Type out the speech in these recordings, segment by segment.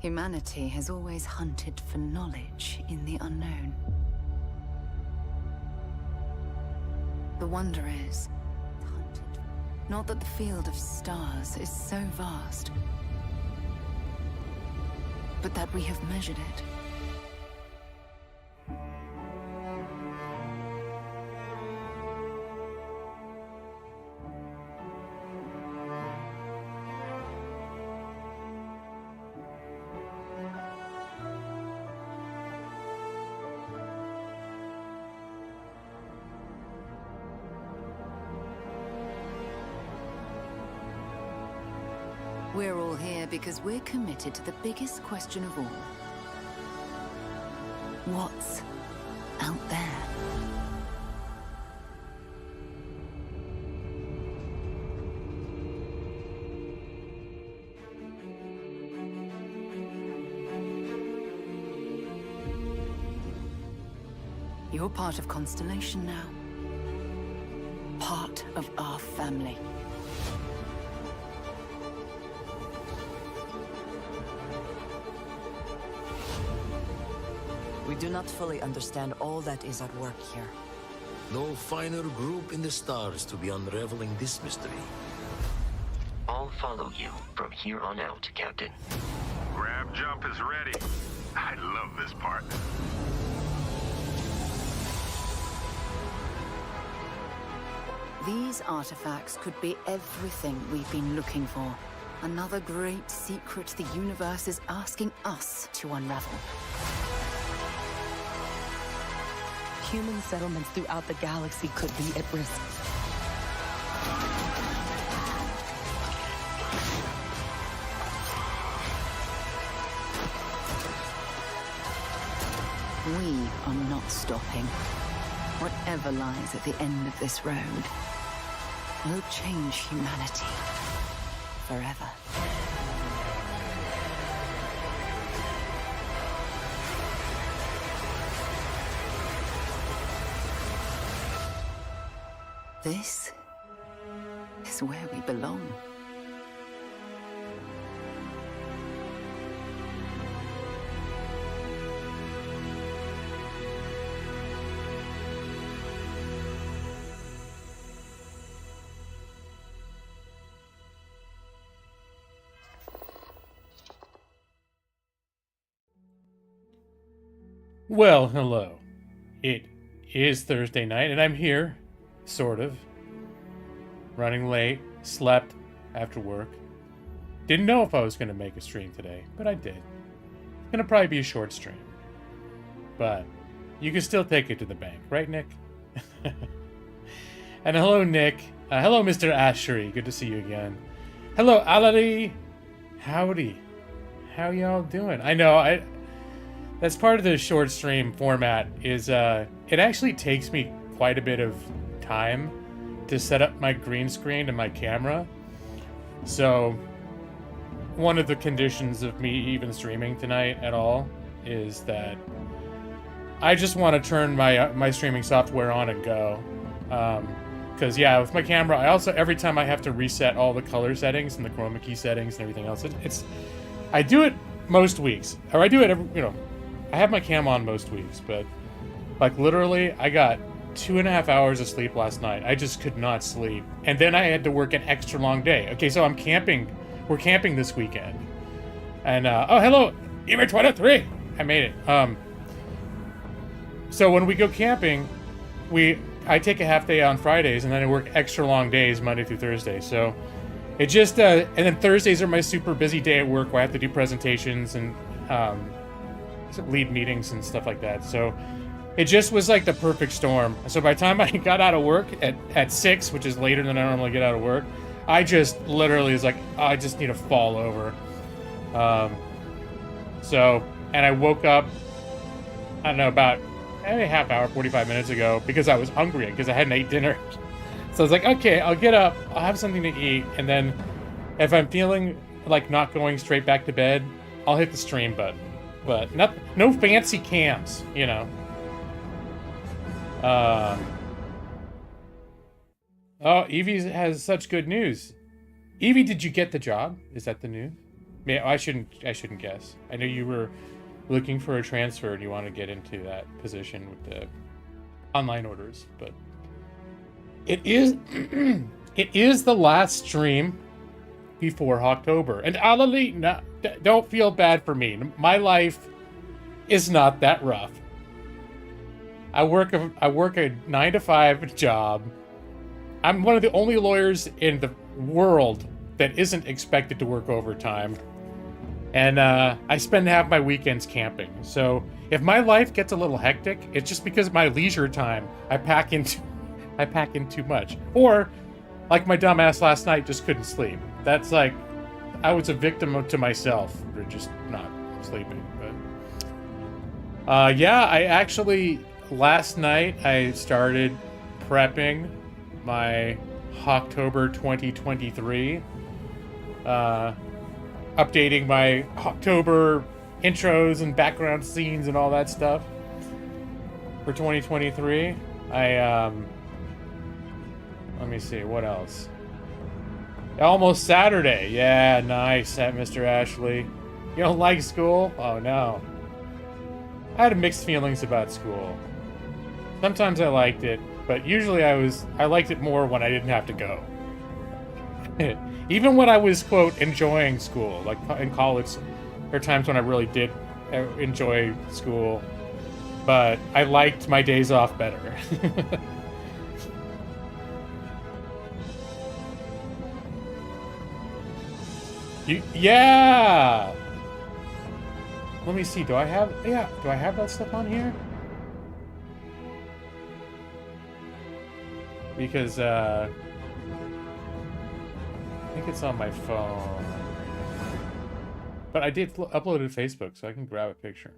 Humanity has always hunted for knowledge in the unknown. The wonder is, not that the field of stars is so vast, but that we have measured it. We're all here because we're committed to the biggest question of all. What's out there? You're part of Constellation now. Part of our family. We do not fully understand all that is at work here. No finer group in the stars to be unraveling this mystery. I'll follow you from here on out, Captain. Grab jump is ready. I love this part. These artifacts could be everything we've been looking for. Another great secret the universe is asking us to unravel. Human settlements throughout the galaxy could be at risk. We are not stopping. Whatever lies at the end of this road will change humanity forever. This is where we belong. Well, hello. It is Thursday night, and I'm here, sort of. Running late, slept after work. Didn't know if I was going to make a stream today, but I did. It's going to probably be a short stream. But you can still take it to the bank, right, Nick? And hello, Nick. Hello, Mr. Ashery. Good to see you again. Hello, Alari. Howdy. How y'all doing? I know, that's part of the short stream format is it actually takes me quite a bit of time to set up my green screen and my camera. So one of the conditions of me even streaming tonight at all is that I just want to turn my streaming software on and go. Because yeah, with my camera, I also every time I have to reset all the color settings and the chroma key settings and everything else, I do it most weeks, or I do it every, I have my cam on most weeks, but like literally I got 2.5 hours of sleep last night. I just could not sleep. And then I had to work an extra long day. Okay, so I'm camping. We're camping this weekend. And, oh, hello, Emer23. I made it. So when we go camping, I take a half day on Fridays, and then I work extra long days Monday through Thursday. So it just, and then Thursdays are my super busy day at work where I have to do presentations and lead meetings and stuff like that. So it just was like the perfect storm. So by the time I got out of work at 6, which is later than I normally get out of work, I just literally was like, oh, I just need to fall over. And I woke up, I don't know, about a half hour, 45 minutes ago, because I was hungry, because I hadn't ate dinner. So I was like, okay, I'll get up, I'll have something to eat, and then if I'm feeling like not going straight back to bed, I'll hit the stream button. But no fancy cams, Oh, Evie has such good news. Evie, did you get the job? Is that the news? Yeah, I shouldn't guess. I know you were looking for a transfer and you want to get into that position with the online orders, but it is it is the last stream before October. And Alali, no, don't feel bad for me. My life is not that rough. I work a 9-to-5 job. I'm one of the only lawyers in the world that isn't expected to work overtime. And I spend half my weekends camping. So if my life gets a little hectic, it's just because my leisure time I pack in too much. Or like my dumbass last night, just couldn't sleep. That's like I was a victim to myself for just not sleeping. But yeah, I actually last night I started prepping my October 2023. Updating my October intros and background scenes and all that stuff for 2023. Let me see, what else? Almost Saturday. Yeah, nice, Mr. Ashley. You don't like school? Oh, no. I had mixed feelings about school. Sometimes I liked it, but usually I liked it more when I didn't have to go. Even when I was, quote, enjoying school, like in college, there are times when I really did enjoy school, but I liked my days off better. Yeah! Let me see, do I have that stuff on here? Because, I think it's on my phone. But I did upload it to Facebook, so I can grab a picture.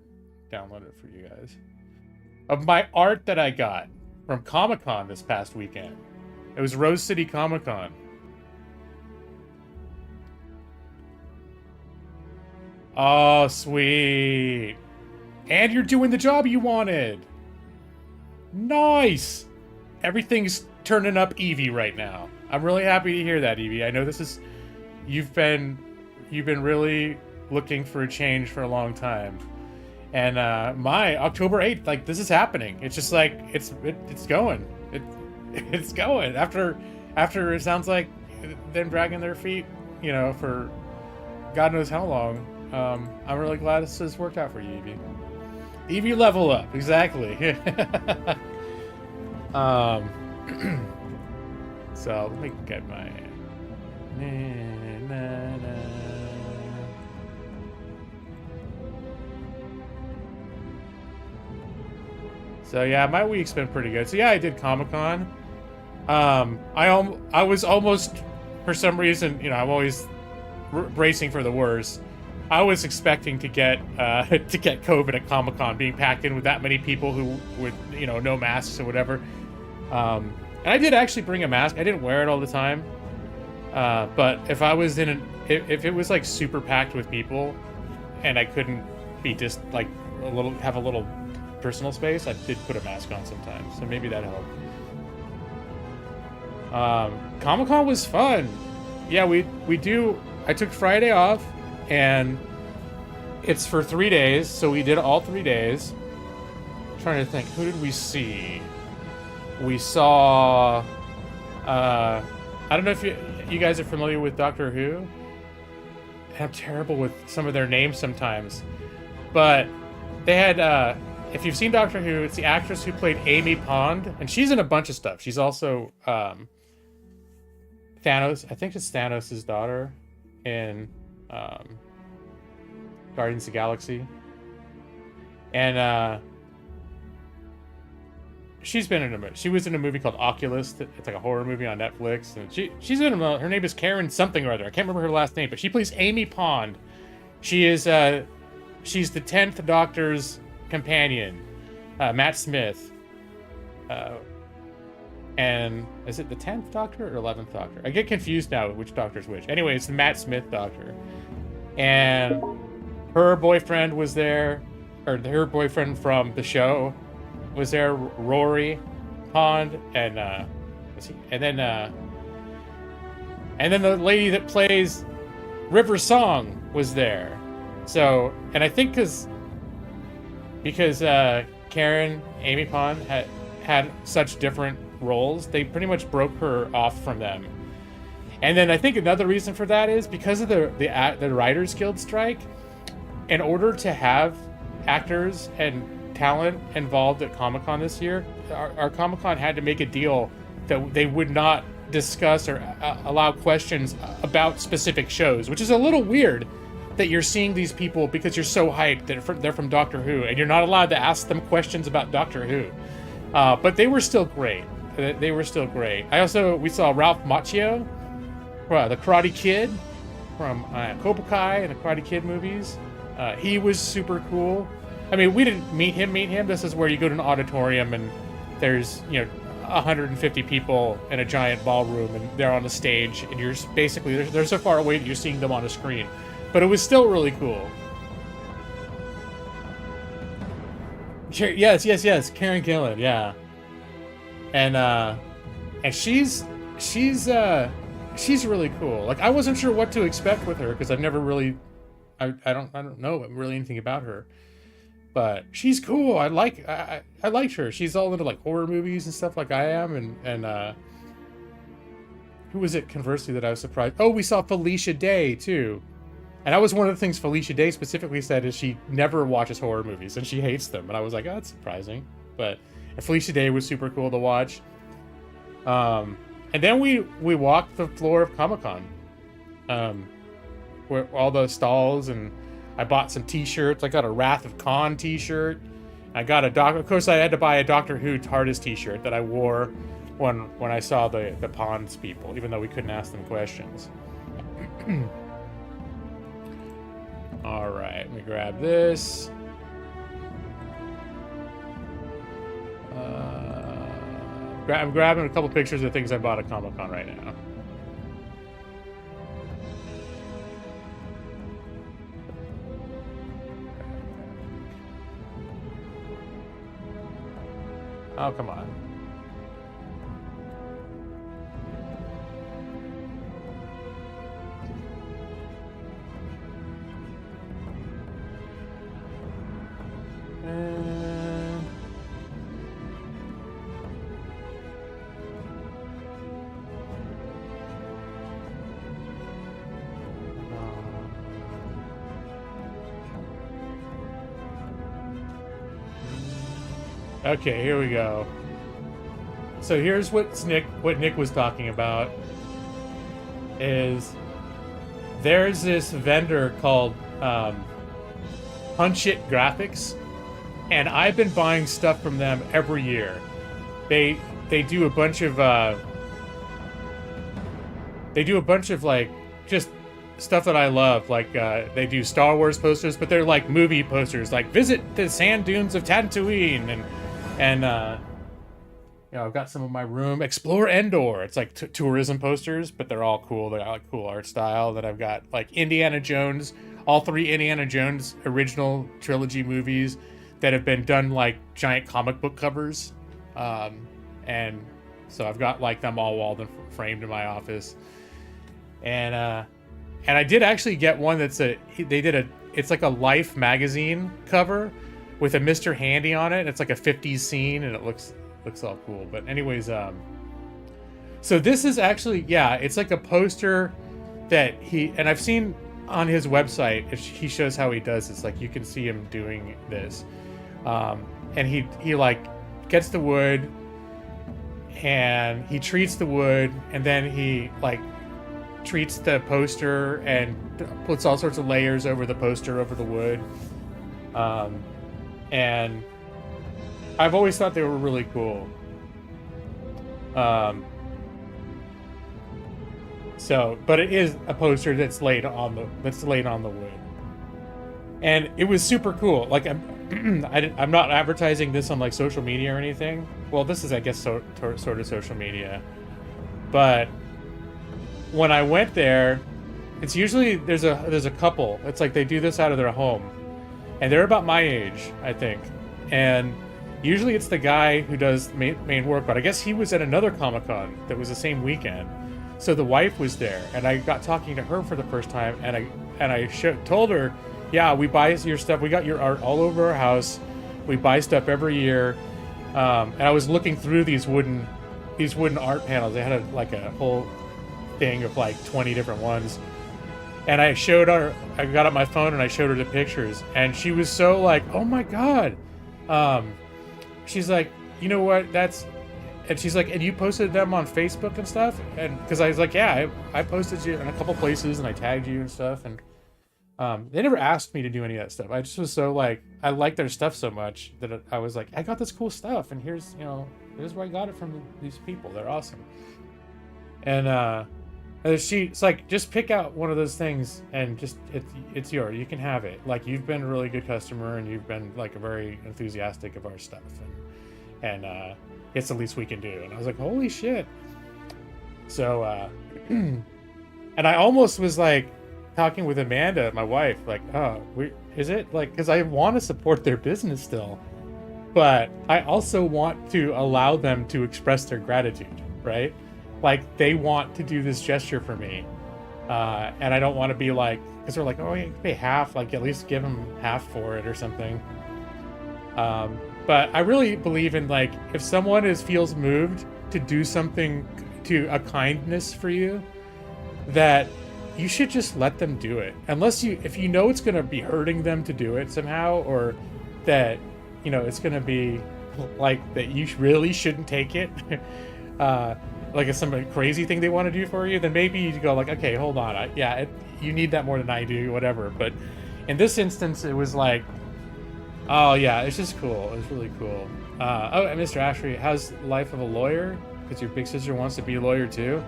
Download it for you guys. Of my art that I got from Comic-Con this past weekend. It was Rose City Comic-Con. Oh, sweet. And you're doing the job you wanted. Nice. Everything's turning up Evie right now. I'm really happy to hear that, Evie. I know this is you've been really looking for a change for a long time. And my October 8th, like, this is happening. It's just like it's going. It's going. After it sounds like them dragging their feet, you know, for God knows how long. I'm really glad this has worked out for you, Evie. Evie, level up, exactly. So let me get my. So yeah, my week's been pretty good. So yeah, I did Comic-Con. I was almost, for some reason, you know, I'm always bracing for the worst. I was expecting to get COVID at Comic-Con, being packed in with that many people who would, you know, no masks or whatever. And I did actually bring a mask. I didn't wear it all the time. But if I was if it was like super packed with people, and I couldn't be just like have a little personal space, I did put a mask on sometimes. So maybe that helped. Comic-Con was fun. Yeah, I took Friday off. And it's for 3 days, so we did all 3 days. I'm trying to think, who did we see? We saw, I don't know if you guys are familiar with Doctor Who. I'm terrible with some of their names sometimes. But they had, if you've seen Doctor Who, it's the actress who played Amy Pond, and she's in a bunch of stuff. She's also, Thanos, I think it's Thanos' daughter in Guardians of the Galaxy. And she's been in a movie. She was in a movie called Oculus. It's like a horror movie on Netflix. And she's in her name is Karen something or other. I can't remember her last name, but she plays Amy Pond. She is she's the 10th Doctor's companion, Matt Smith. And is it the 10th Doctor or 11th Doctor? I get confused now which Doctor's which. Anyway, it's the Matt Smith Doctor. And her boyfriend was there, or her boyfriend from the show was there, Rory Pond, and then the lady that plays River Song, was there. So, and I think because Karen Amy Pond had such different roles, they pretty much broke her off from them. And then I think another reason for that is because of the Writers Guild strike. In order to have actors and talent involved at Comic-Con this year, our Comic-Con had to make a deal that they would not discuss or allow questions about specific shows, which is a little weird that you're seeing these people because you're so hyped that they're from Doctor Who, and you're not allowed to ask them questions about Doctor Who. But they were still great. They were still great. We saw Ralph Macchio, the Karate Kid from Cobra Kai and the Karate Kid movies. He was super cool. I mean, we didn't meet him. This is where you go to an auditorium and there's, 150 people in a giant ballroom and they're on the stage and you're basically, they're so far away that you're seeing them on a screen. But it was still really cool. Yes, Karen Gillan, yeah. And she's really cool. Like, I wasn't sure what to expect with her because I've never really, I don't know really anything about her. But she's cool. I liked her. She's all into like horror movies and stuff like I am. And who was it conversely that I was surprised? Oh, we saw Felicia Day too. And that was one of the things Felicia Day specifically said is she never watches horror movies and she hates them. And I was like, oh, that's surprising. But Felicia Day was super cool to watch. And then we walked the floor of Comic-Con. Where all the stalls, and I bought some t-shirts. I got a Wrath of Khan t-shirt. I got of course I had to buy a Doctor Who TARDIS t-shirt that I wore when I saw the Ponds people, even though we couldn't ask them questions. All right, let me grab this. I'm grabbing a couple pictures of things I bought at Comic-Con right now. Oh, come on. Okay, here we go. So here's what Nick was talking about. Is there's this vendor called Punch It Graphics, and I've been buying stuff from them every year. They do a bunch of like just stuff that I love. Like they do Star Wars posters, but they're like movie posters, like visit the sand dunes of Tatooine, and I've got some of my room. Explore Endor. It's like tourism posters, but they're all cool. They got like cool art style. Then I've got like Indiana Jones, all 3 Indiana Jones original trilogy movies that have been done like giant comic book covers. And so I've got like them all walled and framed in my office. And I did actually get one it's like a Life magazine cover with a Mr. Handy on it. It's like a 50s scene and it looks all cool. But anyways, so this is actually, it's like a poster that and I've seen on his website, he shows how he does this. Like you can see him doing this. And he like gets the wood and he treats the wood, and then he like treats the poster and puts all sorts of layers over the poster, over the wood. And I've always thought they were really cool. But it is a poster that's laid on the wood, and it was super cool. Like I'm not advertising this on like social media or anything. Well, this is, I guess, sort of social media. But when I went there, it's usually there's a couple. It's like they do this out of their home, and they're about my age, I think. And usually it's the guy who does main work, but I guess he was at another Comic-Con that was the same weekend. So the wife was there, and I got talking to her for the first time, and and I told her, yeah, we buy your stuff. We got your art all over our house. We buy stuff every year. And I was looking through these wooden art panels. They had like a whole thing of like 20 different ones. And I showed her, I got out my phone and I showed her the pictures, and she was so like, oh my God. She's like, you know what, and she's like, and you posted them on Facebook and stuff? And because I was like, yeah, I posted you in a couple places and I tagged you and stuff. And they never asked me to do any of that stuff. I just was so like, I like their stuff so much that I was like, I got this cool stuff, and here's where I got it from these people. They're awesome. And she's like, just pick out one of those things and just it's yours. You can have it. Like, you've been a really good customer and you've been like very enthusiastic of our stuff, and it's the least we can do. And I was like, holy shit. So and I almost was like talking with Amanda, my wife, like, oh, is it like, because I want to support their business still, but I also want to allow them to express their gratitude, right? Like, they want to do this gesture for me, and I don't want to be like, because they're like, oh, you can pay half, like at least give them half for it or something. But I really believe in, like, if someone feels moved to do something, to a kindness for you, that you should just let them do it. If you know it's going to be hurting them to do it somehow, or that, it's going to be like that you really shouldn't take it, like it's some crazy thing they want to do for you, then maybe you go like, okay, hold on. You need that more than I do, whatever. But in this instance, it was like, oh yeah, it's just cool. It was really cool. And Mr. Ashery, how's life of a lawyer? Because your big sister wants to be a lawyer too.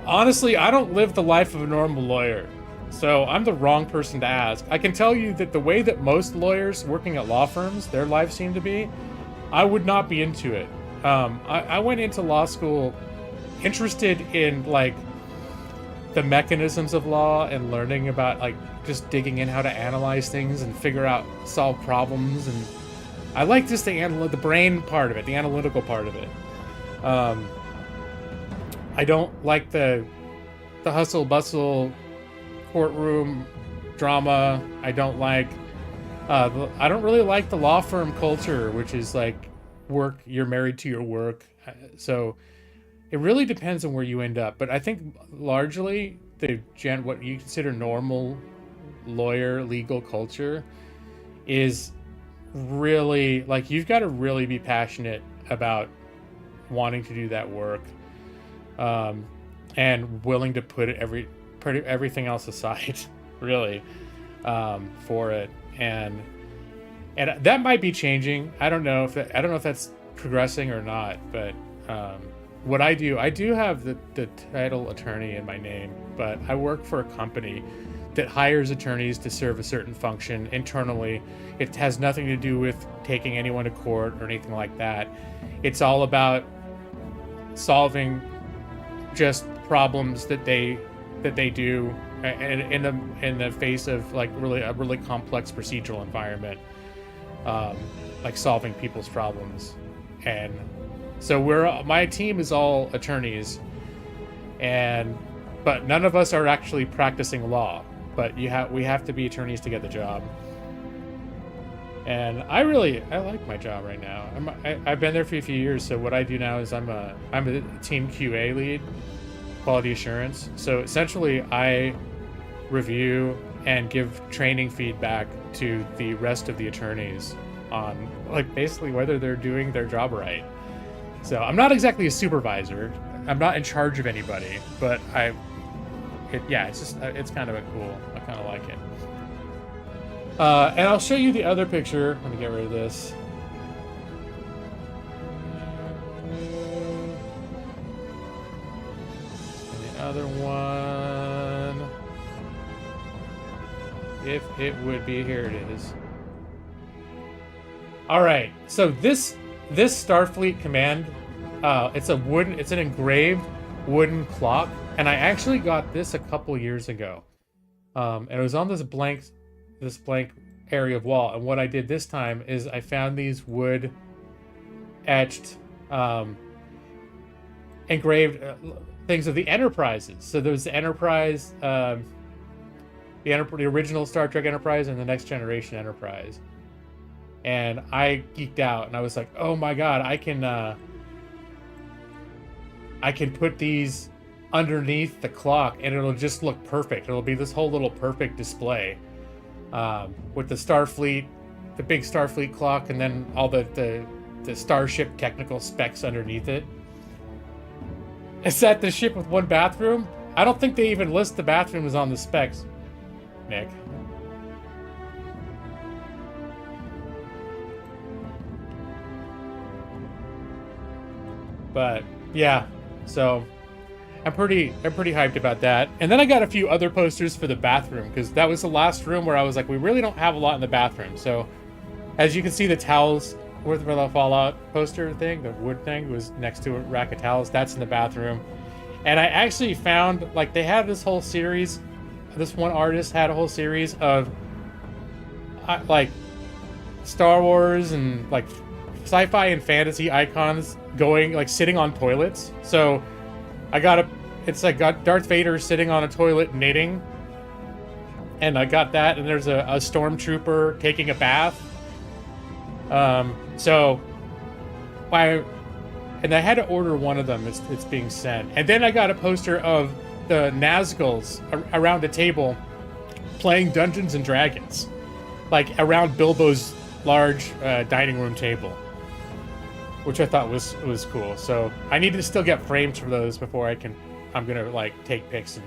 Honestly, I don't live the life of a normal lawyer, so I'm the wrong person to ask. I can tell you that the way that most lawyers working at law firms, their lives seem to be, I would not be into it. I went into law school interested in like the mechanisms of law and learning about like just digging in how to analyze things and solve problems, and I like just the brain part of it, the analytical part of it. I don't like the hustle bustle courtroom drama. I don't really like the law firm culture, which is like work, you're married to your work. So it really depends on where you end up. But I think largely what you consider normal lawyer legal culture is really like, you've got to really be passionate about wanting to do that work, and willing to put everything else aside, really, for it. And that might be changing. I don't know if that's progressing or not. But what I do have the title attorney in my name, but I work for a company that hires attorneys to serve a certain function internally. It has nothing to do with taking anyone to court or anything like that. It's all about solving just problems that they do in the face of like a really complex procedural environment, like solving people's problems. And so my team is all attorneys, but none of us are actually practicing law, but we have to be attorneys to get the job. And I like my job right now. I've been there for a few years. So what I do now is I'm a team QA lead, quality assurance. So essentially I review and give training feedback to the rest of the attorneys on like basically whether they're doing their job right. So I'm not exactly a supervisor. I'm not in charge of anybody, but it's kind of cool. I kind of like it. And I'll show you the other picture. Let me get rid of this. And the other one, if it would be, here it is. All right. So this Starfleet command, it's an engraved wooden clock, and I actually got this a couple years ago. And it was on this blank area of wall, and what I did this time is I found these wood etched engraved things of the Enterprises. So there was the Enterprise the original Star Trek Enterprise and the Next Generation Enterprise. And I geeked out, and I was like, "Oh my god, I can put these underneath the clock, and it'll just look perfect. It'll be this whole little perfect display with the Starfleet, the big Starfleet clock, and then all the starship technical specs underneath it." Is that the ship with one bathroom? I don't think they even list the bathrooms on the specs, Nick. But yeah, so I'm pretty hyped about that. And then I got a few other posters for the bathroom, because that was the last room where I was like, we really don't have a lot in the bathroom. So as you can see, the towels with the Fallout poster thing, the wood thing, was next to a rack of towels. That's in the bathroom. And I actually found, like, they have this whole series, this one artist had a whole series of like Star Wars and like sci-fi and fantasy icons going, like, sitting on toilets. So I got it's like got Darth Vader sitting on a toilet knitting, and I got that, and there's a stormtrooper taking a bath. And I had to order one of them. It's being sent. And then I got a poster of the Nazguls around a table playing Dungeons and Dragons, like around Bilbo's large dining room table, which I thought was cool. So I need to still get frames for those before I'm gonna like take pics and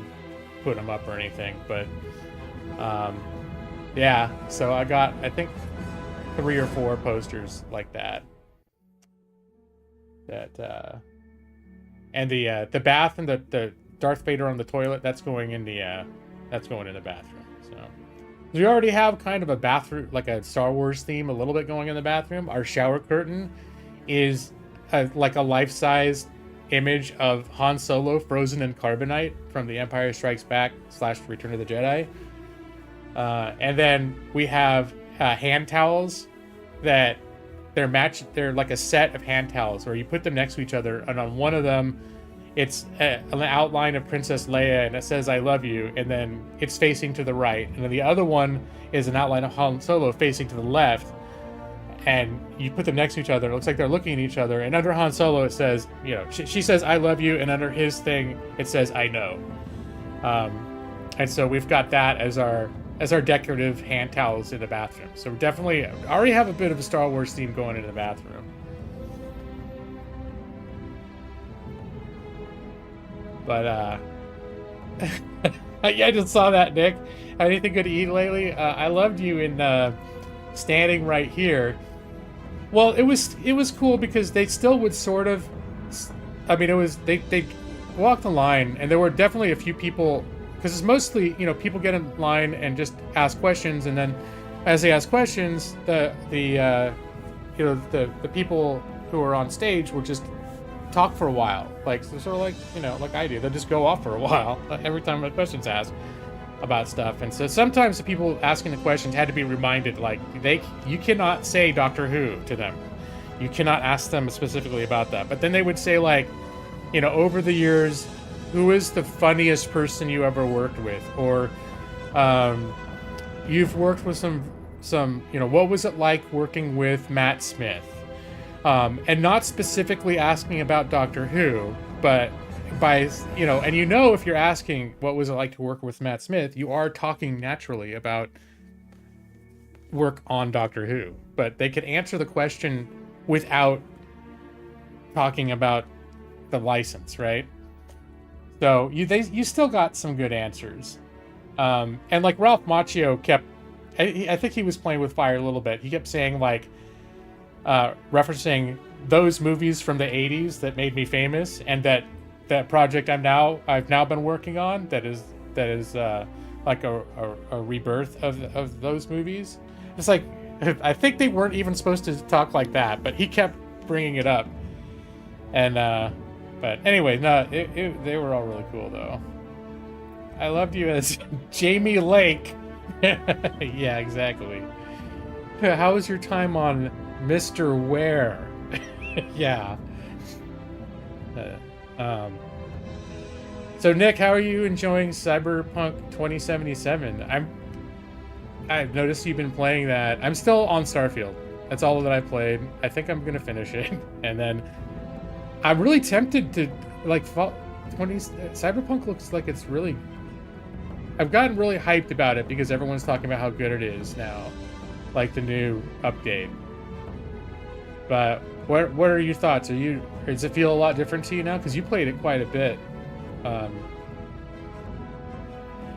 put them up or anything. But yeah, so I got, I think, 3 or 4 posters like that. And the bath and the Darth Vader on the toilet, that's going in the bathroom. So we already have kind of a bathroom, like a Star Wars theme, a little bit going in the bathroom. Our shower curtain is like a life-size image of Han Solo frozen in carbonite from The Empire Strikes Back / Return of the Jedi. And then we have hand towels that they're like a set of hand towels where you put them next to each other, and on one of them it's an outline of Princess Leia, and it says "I love you," and then it's facing to the right, and then the other one is an outline of Han Solo facing to the left, and you put them next to each other. It looks like they're looking at each other, and under Han Solo it says, you know, she says "I love you," and under his thing it says "I know." And so we've got that as our decorative hand towels in the bathroom. So we definitely already have a bit of a Star Wars theme going into the bathroom. But yeah, I just saw that, Nick. Anything good to eat lately? I loved you in standing right here. Well, it was cool because they still would sort of, I mean, it was they walked the line, and there were definitely a few people, because it's mostly, you know, people get in line and just ask questions, and then as they ask questions, the people who are on stage will just talk for a while, like sort of like, you know, like I do. They'll just go off for a while every time a question's asked about stuff. And so sometimes the people asking the questions had to be reminded, like, you cannot say Doctor Who to them. You cannot ask them specifically about that. But then they would say, like, you know, over the years, who is the funniest person you ever worked with? Or you've worked with some, you know, what was it like working with Matt Smith? And not specifically asking about Doctor Who, but by, you know, and you know, if you're asking what was it like to work with Matt Smith, you are talking naturally about work on Doctor Who. But they could answer the question without talking about the license, right? So you still got some good answers. And like Ralph Macchio kept, I think he was playing with fire a little bit. He kept saying, like, referencing those movies from the 80s that made me famous, and that project I've now been working on that is like a rebirth of those movies. It's like, I think they weren't even supposed to talk like that, but he kept bringing it up. And but anyway, no, they were all really cool though. I loved you as Jamie Lake. Yeah, exactly. How was your time on Mr. Ware? So So Nick, how are you enjoying Cyberpunk 2077? I've noticed you've been playing that. I'm still on Starfield. That's all that I played. I think I'm gonna finish it, and then I'm really tempted to like. Cyberpunk looks like it's really. I've gotten really hyped about it because everyone's talking about how good it is now, like the new update. But what are your thoughts? Does it feel a lot different to you now? Because you played it quite a bit.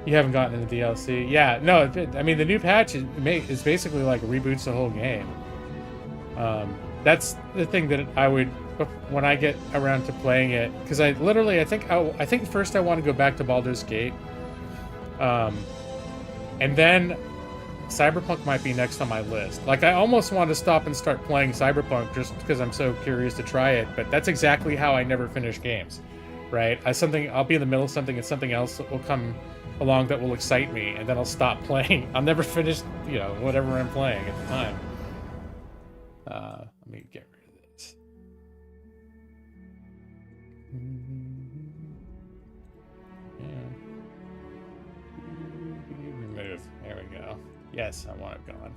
You haven't gotten into the DLC. Yeah, no. I mean, the new patch is basically like reboots the whole game. That's the thing that I would when I get around to playing it, because I think first I want to go back to Baldur's Gate, and then Cyberpunk might be next on my list. Like, I almost want to stop and start playing Cyberpunk just because I'm so curious to try it, but that's exactly how I never finish games, right? I'll be in the middle of something and something else will come along that will excite me, and then I'll stop playing. I'll never finish, whatever I'm playing at the time. Let me get rid of this. Remove. There we go. Yes, I want it gone.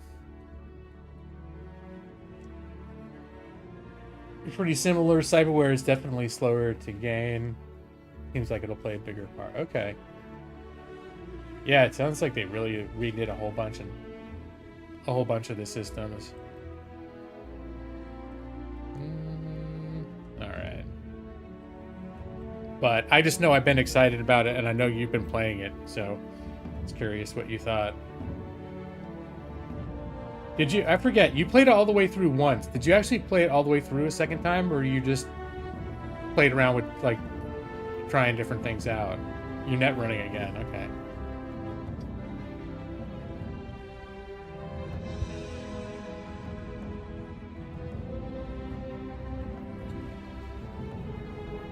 Pretty similar. Cyberware is definitely slower to gain. Seems like it'll play a bigger part. Okay. Yeah, it sounds like they really redid a whole bunch of the systems. All right. But I just know I've been excited about it, and I know you've been playing it, so I was curious what you thought. Did you? I forget. You played it all the way through once. Did you actually play it all the way through a second time, or you just played around with like trying different things out? You're net running again. Okay.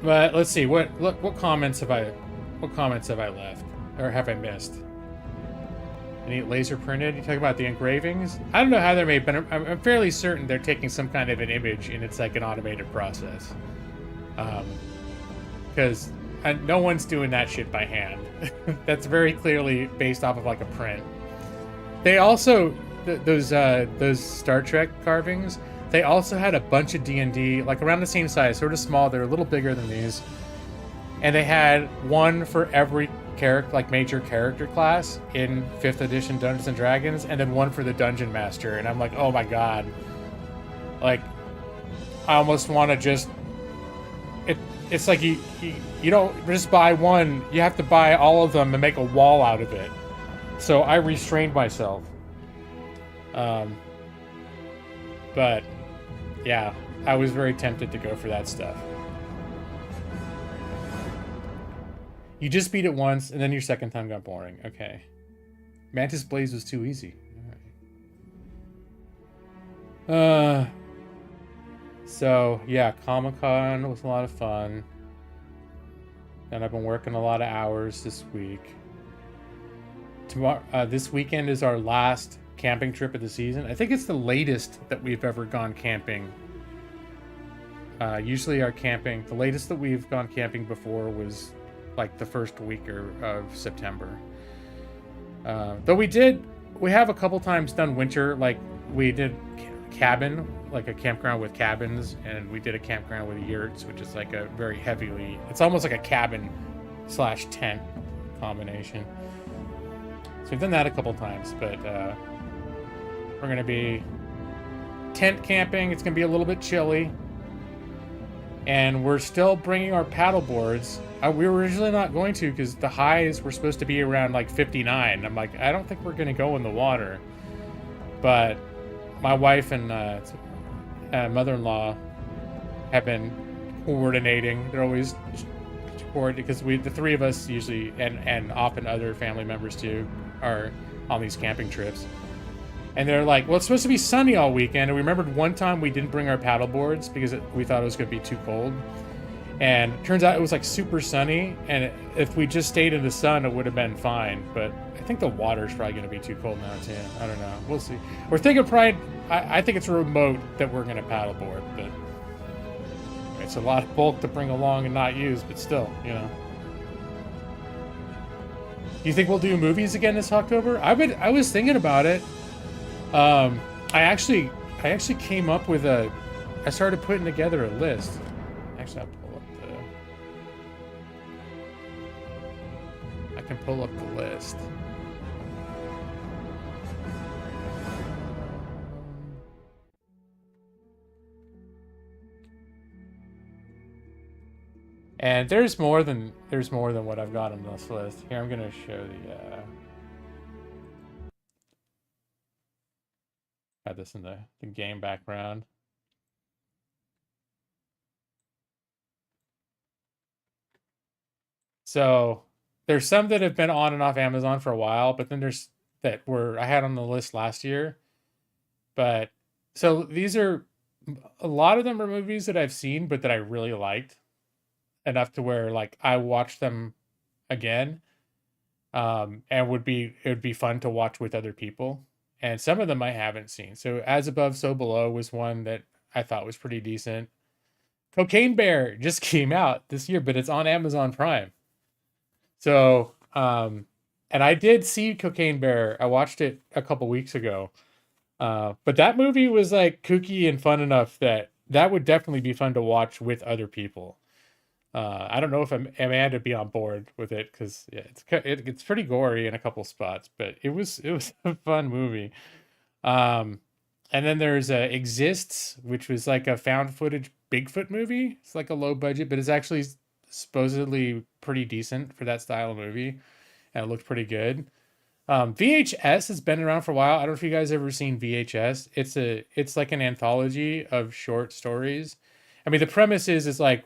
But let's see, what comments have I left, or have I missed? Any laser printed? You talk about the engravings? I don't know how they're made, but I'm fairly certain they're taking some kind of an image and it's like an automated process. Because no one's doing that shit by hand. That's very clearly based off of like a print. They also those Star Trek carvings. They also had a bunch of D&D, like around the same size, sort of small. They're a little bigger than these. And they had one for every character, like major character class in 5th edition Dungeons & Dragons, and then one for the Dungeon Master. And I'm like, oh my god. Like, I almost want to just... It's like you don't just buy one, you have to buy all of them and make a wall out of it. So I restrained myself. But... yeah, I was very tempted to go for that stuff. You just beat it once, and then your second time got boring. Okay. Mantis Blaze was too easy. Alright. So, yeah, Comic-Con was a lot of fun. And I've been working a lot of hours this week. Tomorrow, this weekend is our last camping trip of the season. I think it's the latest that we've ever gone camping. Usually the latest that we've gone camping before was like the first week of September. Though we have a couple times done winter, like we did cabin, like a campground with cabins, and we did a campground with yurts, which is like a very it's almost like a cabin / tent combination. So we've done that a couple times, but we're going to be tent camping. It's going to be a little bit chilly. And we're still bringing our paddle boards. We were originally not going to because the highs were supposed to be around like 59. I'm like, I don't think we're going to go in the water. But my wife and mother-in-law have been coordinating. They're always coordinating because the three of us usually, and often other family members too, are on these camping trips. And they're like, well, it's supposed to be sunny all weekend. And we remembered one time we didn't bring our paddle boards because we thought it was going to be too cold. And it turns out it was like super sunny. And if we just stayed in the sun, it would have been fine. But I think the water's probably going to be too cold now, too. I don't know. We'll see. We're thinking probably, I think it's remote that we're going to paddleboard. But it's a lot of bulk to bring along and not use. But still, Do you think we'll do movies again this October? I was thinking about it. I actually came up with I started putting together a list. Actually, I can pull up the list. And there's more than what I've got on this list. Here, I'm gonna show the had this in the game background. So there's some that have been on and off Amazon for a while, but then there's that I had on the list last year. But so these are a lot of them are movies that I've seen, but that I really liked enough to where like I watched them again. And it would be fun to watch with other people. And some of them I haven't seen. So As Above, So Below was one that I thought was pretty decent. Cocaine Bear just came out this year, but it's on Amazon Prime. So, and I did see Cocaine Bear. I watched it a couple weeks ago. But that movie was like kooky and fun enough that would definitely be fun to watch with other people. I don't know if Amanda would be on board with it because yeah, it's pretty gory in a couple spots, but it was a fun movie. And then there's Exists, which was like a found footage Bigfoot movie. It's like a low budget, but it's actually supposedly pretty decent for that style of movie, and it looked pretty good. VHS has been around for a while. I don't know if you guys ever seen VHS. It's like an anthology of short stories. I mean, the premise is like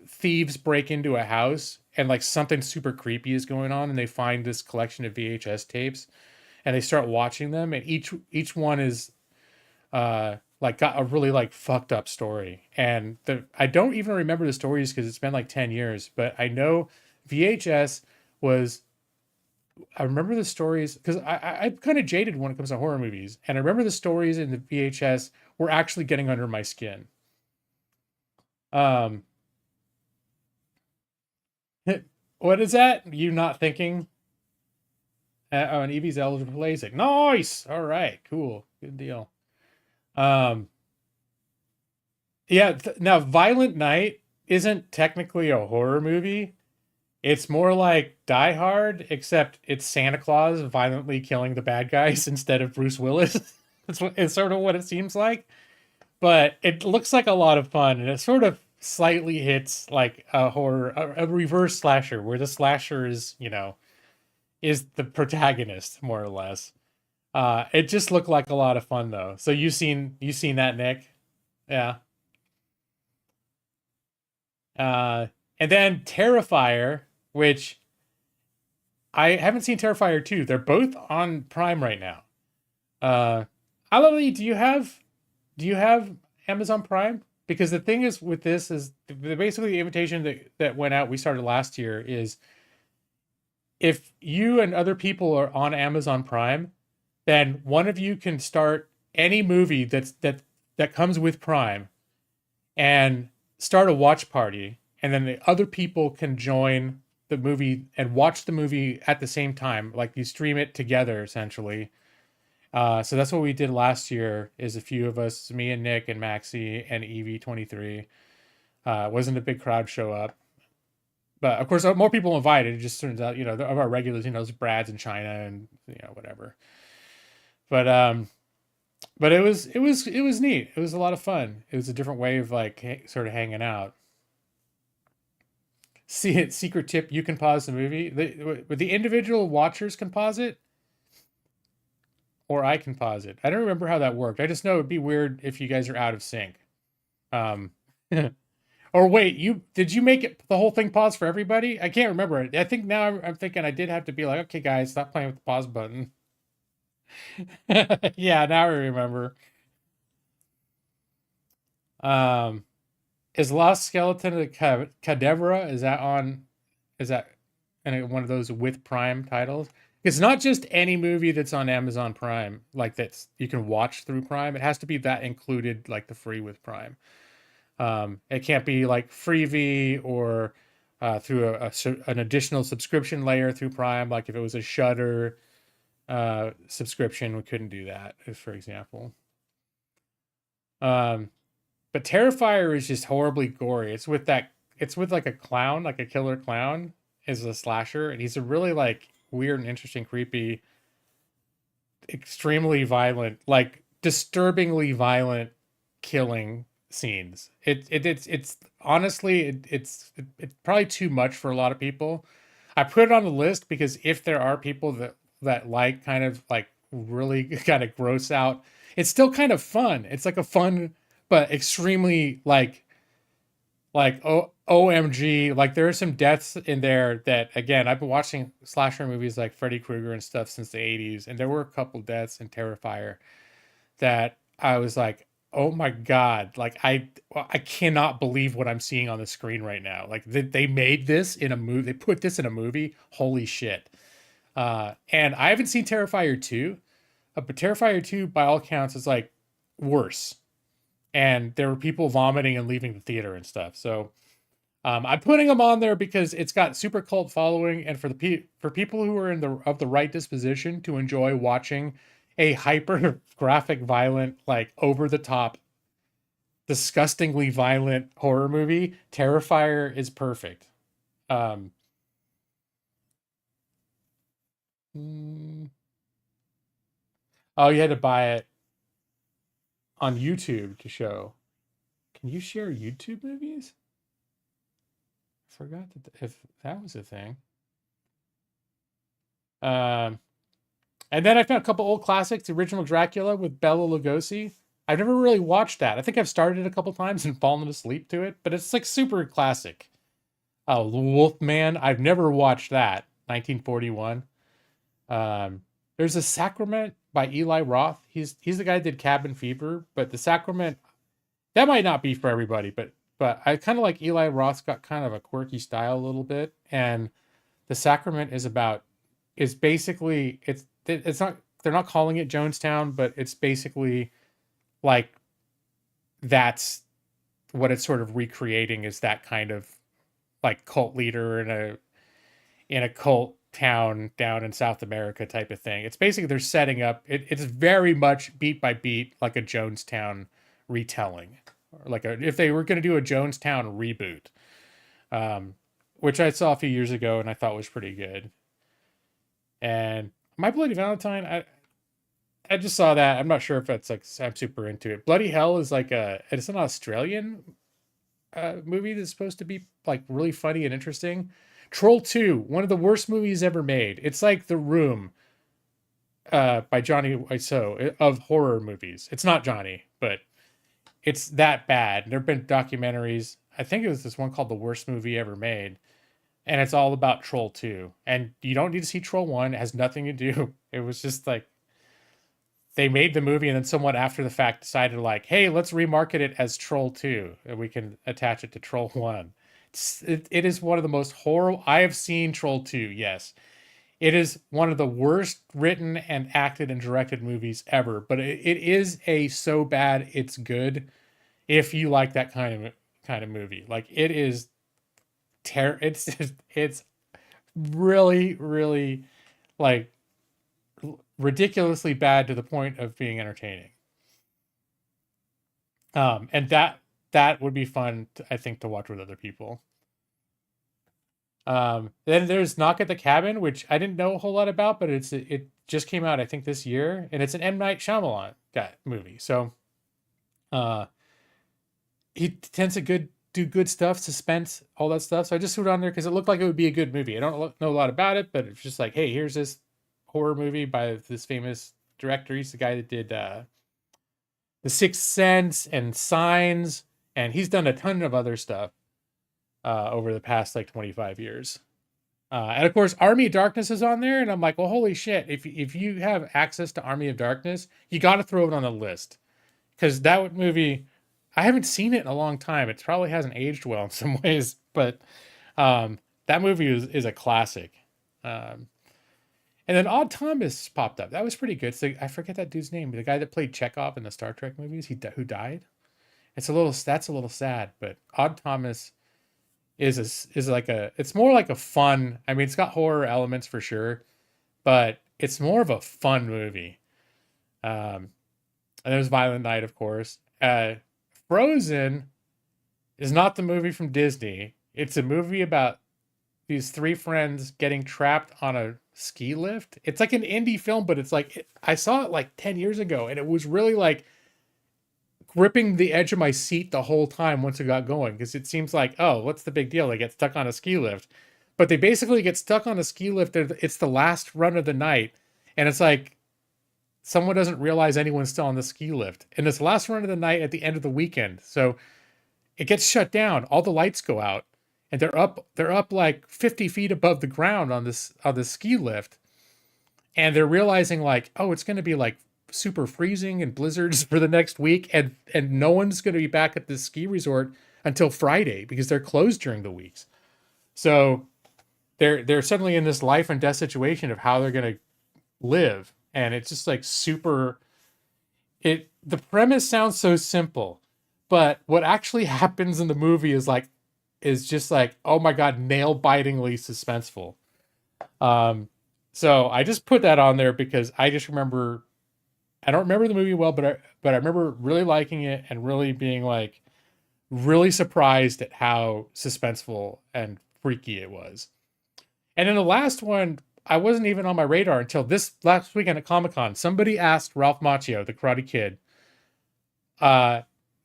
thieves break into a house and like something super creepy is going on, and they find this collection of VHS tapes and they start watching them, and each one is like got a really like fucked up story. And I don't even remember the stories because it's been like 10 years, but I know VHS was, I remember the stories because I'm kind of jaded when it comes to horror movies, and I remember the stories in the VHS were actually getting under my skin. What is that? You not thinking? Oh, and Evie's eligible for LASIK. Nice. All right. Cool. Good deal. Yeah. Now, Violent Night isn't technically a horror movie. It's more like Die Hard, except it's Santa Claus violently killing the bad guys instead of Bruce Willis. It's sort of what it seems like. But it looks like a lot of fun, and it sort of slightly hits like a horror, a reverse slasher, where the slasher is, is the protagonist more or less. It just looked like a lot of fun though. So you seen that, Nick? Yeah. And then Terrifier, which I haven't seen Terrifier 2. They're both on Prime right now. Ali, do you have Amazon Prime? Because the thing is with this is basically the invitation that went out, we started last year, is if you and other people are on Amazon Prime, then one of you can start any movie that comes with Prime and start a watch party, and then the other people can join the movie and watch the movie at the same time. Like you stream it together essentially. So that's what we did last year, is a few of us, me and Nick and Maxie and EV23. Wasn't a big crowd show up. But of course, more people invited. It just turns out, of our regulars, there's Brad's in China and, whatever. But it was neat. It was a lot of fun. It was a different way of like sort of hanging out. See it, secret tip, you can pause the movie. The individual watchers can pause it. Or I can pause it. I don't remember how that worked. I just know it'd be weird if you guys are out of sync. Or wait, did you make it the whole thing pause for everybody? I can't remember. I think now I'm thinking I did have to be like, okay, guys, stop playing with the pause button. Yeah, now I remember. Is Lost Skeleton of the Cadavra? Is that one of those with Prime titles? It's not just any movie that's on Amazon Prime, like that's you can watch through Prime. It has to be that included, like the free with Prime. It can't be like Freevee or through an additional subscription layer through Prime. Like if it was a Shudder subscription, we couldn't do that, for example. But Terrifier is just horribly gory. It's with like a clown, like a killer clown is a slasher, and he's a really like weird and interesting, creepy, extremely violent, like disturbingly violent killing scenes. It's honestly it's probably too much for a lot of people. I put it on the list because if there are people that like kind of like really kind of gross out, it's still kind of fun. It's like a fun but extremely like OMG, like there are some deaths in there that, again, I've been watching slasher movies like Freddy Krueger and stuff since the 80s, and there were a couple deaths in Terrifier that I was like, oh my God, like I cannot believe what I'm seeing on the screen right now. Like they made this in a movie, they put this in a movie, holy shit. And I haven't seen Terrifier 2, but Terrifier 2 by all counts is like worse. And there were people vomiting and leaving the theater and stuff. So I'm putting them on there because it's got super cult following, and for people who are of the right disposition to enjoy watching a hyper graphic, violent, like over the top, disgustingly violent horror movie, Terrifier is perfect. Oh, you had to buy it on YouTube to show. Can you share YouTube movies? I forgot if that was a thing. And then I found a couple old classics. The original Dracula with Bela Lugosi. I've never really watched that. I think I've started it a couple times and fallen asleep to it, but it's like super classic. Oh, Wolfman. I've never watched that. 1941. There's a Sacrament by Eli Roth. He's the guy that did Cabin Fever, but the Sacrament, that might not be for everybody, but I kind of like Eli Roth's got kind of a quirky style a little bit, and the Sacrament is basically it's not, they're not calling it Jonestown, but it's basically like that's what it's sort of recreating, is that kind of like cult leader in a cult town down in South America type of thing. It's basically they're setting up it's very much beat by beat like a Jonestown retelling, or like if they were going to do a Jonestown reboot, which I saw a few years ago and I thought was pretty good. And My Bloody Valentine, I just saw that. I'm not sure if that's like I'm super into it. Bloody Hell is like it's an Australian movie that's supposed to be like really funny and interesting. Troll 2, one of the worst movies ever made. It's like The Room by Johnny Wiseau of horror movies. It's not Johnny, but it's that bad. There have been documentaries. I think it was this one called The Worst Movie Ever Made. And it's all about Troll 2. And you don't need to see Troll 1. It has nothing to do. It was just like they made the movie and then someone after the fact decided like, hey, let's remarket it as Troll 2. And we can attach it to Troll 1. It is one of the most horrible. I have seen Troll 2, yes. It is one of the worst written and acted and directed movies ever. But it is a so bad it's good if you like that kind of movie. Like it is it's really, really like ridiculously bad to the point of being entertaining. And that would be fun, I think, to watch with other people. Then there's Knock at the Cabin, which I didn't know a whole lot about, but it just came out, I think, this year, and it's an M. Night Shyamalan movie. So he tends to do good stuff, suspense, all that stuff. So I just threw it on there because it looked like it would be a good movie. I don't know a lot about it, but it's just like, hey, here's this horror movie by this famous director. He's the guy that did The Sixth Sense and Signs, and he's done a ton of other stuff over the past like 25 years. And of course, Army of Darkness is on there, and I'm like, well, holy shit! If you have access to Army of Darkness, you got to throw it on the list, because that movie, I haven't seen it in a long time. It probably hasn't aged well in some ways, but that movie is a classic. And then Odd Thomas popped up. That was pretty good. So I forget that dude's name, but the guy that played Chekhov in the Star Trek movies, who died. That's a little sad, but Odd Thomas is like it's more like a fun. I mean, it's got horror elements for sure, but it's more of a fun movie. Um, and there's Violent Night, of course. Frozen is not the movie from Disney. It's a movie about these three friends getting trapped on a ski lift. It's like an indie film, but it's like I saw it like 10 years ago, and it was really like gripping the edge of my seat the whole time once it got going, because it seems like, oh, what's the big deal? They get stuck on a ski lift. But they basically get stuck on a ski lift. It's the last run of the night, and it's like someone doesn't realize anyone's still on the ski lift. And it's the last run of the night at the end of the weekend. So it gets shut down. All the lights go out, and they're up like 50 feet above the ground on this ski lift. And they're realizing like, oh, it's going to be like super freezing and blizzards for the next week, and no one's going to be back at this ski resort until Friday because they're closed during the weeks. So they're suddenly in this life and death situation of how they're going to live, and it's just like super. The premise sounds so simple, but what actually happens in the movie is just like, oh my god, nail bitingly suspenseful. So I just put that on there because I just remember. I don't remember the movie well, but I remember really liking it and really being like really surprised at how suspenseful and freaky it was. And then the last one, I wasn't even on my radar until this last weekend at Comic-Con. Somebody asked Ralph Macchio, the Karate Kid,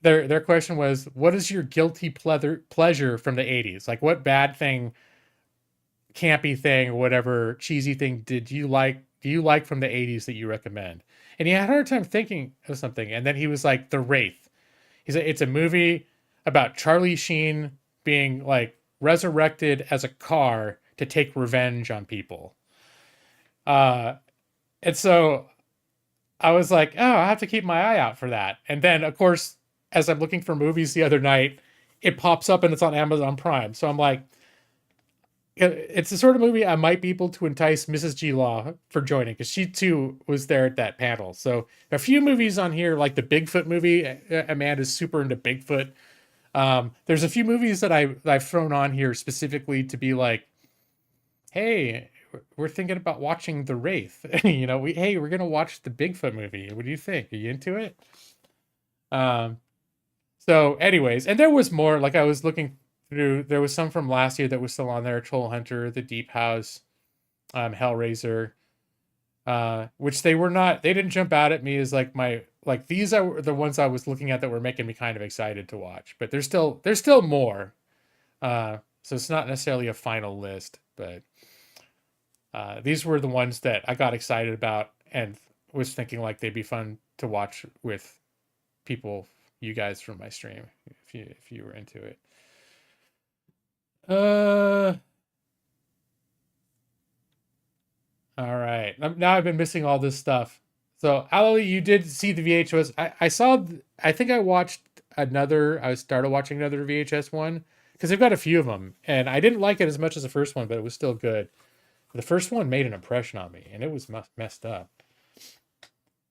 their question was, what is your guilty pleasure from the 80s? Like, what bad thing, campy thing, or whatever cheesy thing do you like from the 80s that you recommend? And he had a hard time thinking of something. And then he was like, The Wraith. He said, it's a movie about Charlie Sheen being like resurrected as a car to take revenge on people. And so I was like, oh, I have to keep my eye out for that. And then, of course, as I'm looking for movies the other night, it pops up and it's on Amazon Prime. So I'm like, it's the sort of movie I might be able to entice Mrs. G. Law for joining, because she too was there at that panel. So a few movies on here, like the Bigfoot movie. Amanda's super into Bigfoot. There's a few movies that I've thrown on here specifically to be like, hey, we're thinking about watching The Wraith. We're gonna watch the Bigfoot movie. What do you think? Are you into it? So anyways, and there was more. Like I was looking through, there was some from last year that was still on there: Troll Hunter, The Deep House, Hellraiser, which they didn't jump out at me as like these are the ones I was looking at that were making me kind of excited to watch. But there's still more. So it's not necessarily a final list, but these were the ones that I got excited about and was thinking like they'd be fun to watch with people, you guys from my stream, if you were into it. All right. Now I've been missing all this stuff. So, Ali, you did see the VHS. I think I started watching another VHS one because they've got a few of them. And I didn't like it as much as the first one, but it was still good. The first one made an impression on me, and it was messed up.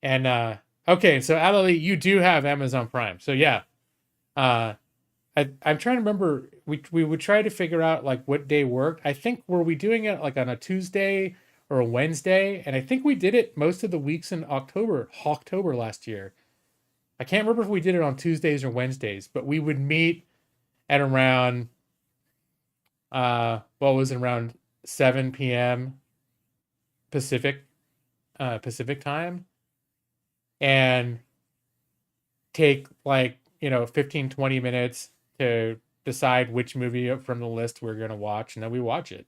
And, okay, so Ali, you do have Amazon Prime. So, yeah. I'm trying to remember. We would try to figure out like what day worked. I think, were we doing it like on a Tuesday or a Wednesday? And I think we did it most of the weeks in October last year. I can't remember if we did it on Tuesdays or Wednesdays, but we would meet at around around 7 p.m. Pacific time, and take like 15-20 minutes to decide which movie from the list we're going to watch, and then we watch it.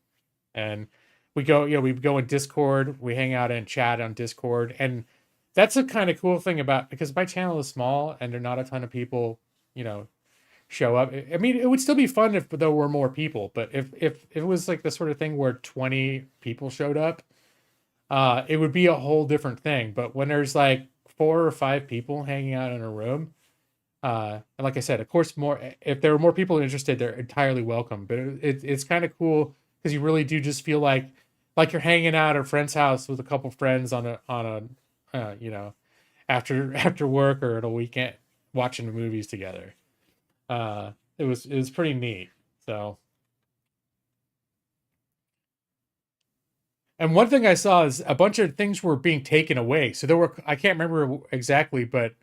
And we go in Discord, we hang out and chat on Discord. And that's a kind of cool thing about, because my channel is small and there are not a ton of people, show up. I mean, it would still be fun if there were more people, but if it was like the sort of thing where 20 people showed up, it would be a whole different thing. But when there's like 4 or 5 people hanging out in a room, and like I said, of course, if there are more people interested, they're entirely welcome. But it's kind of cool because you really do just feel like you're hanging out at a friend's house with a couple friends on a after work or at a weekend, watching the movies together. It was pretty neat. So And one thing I saw is a bunch of things were being taken away. So there were, I can't remember exactly, but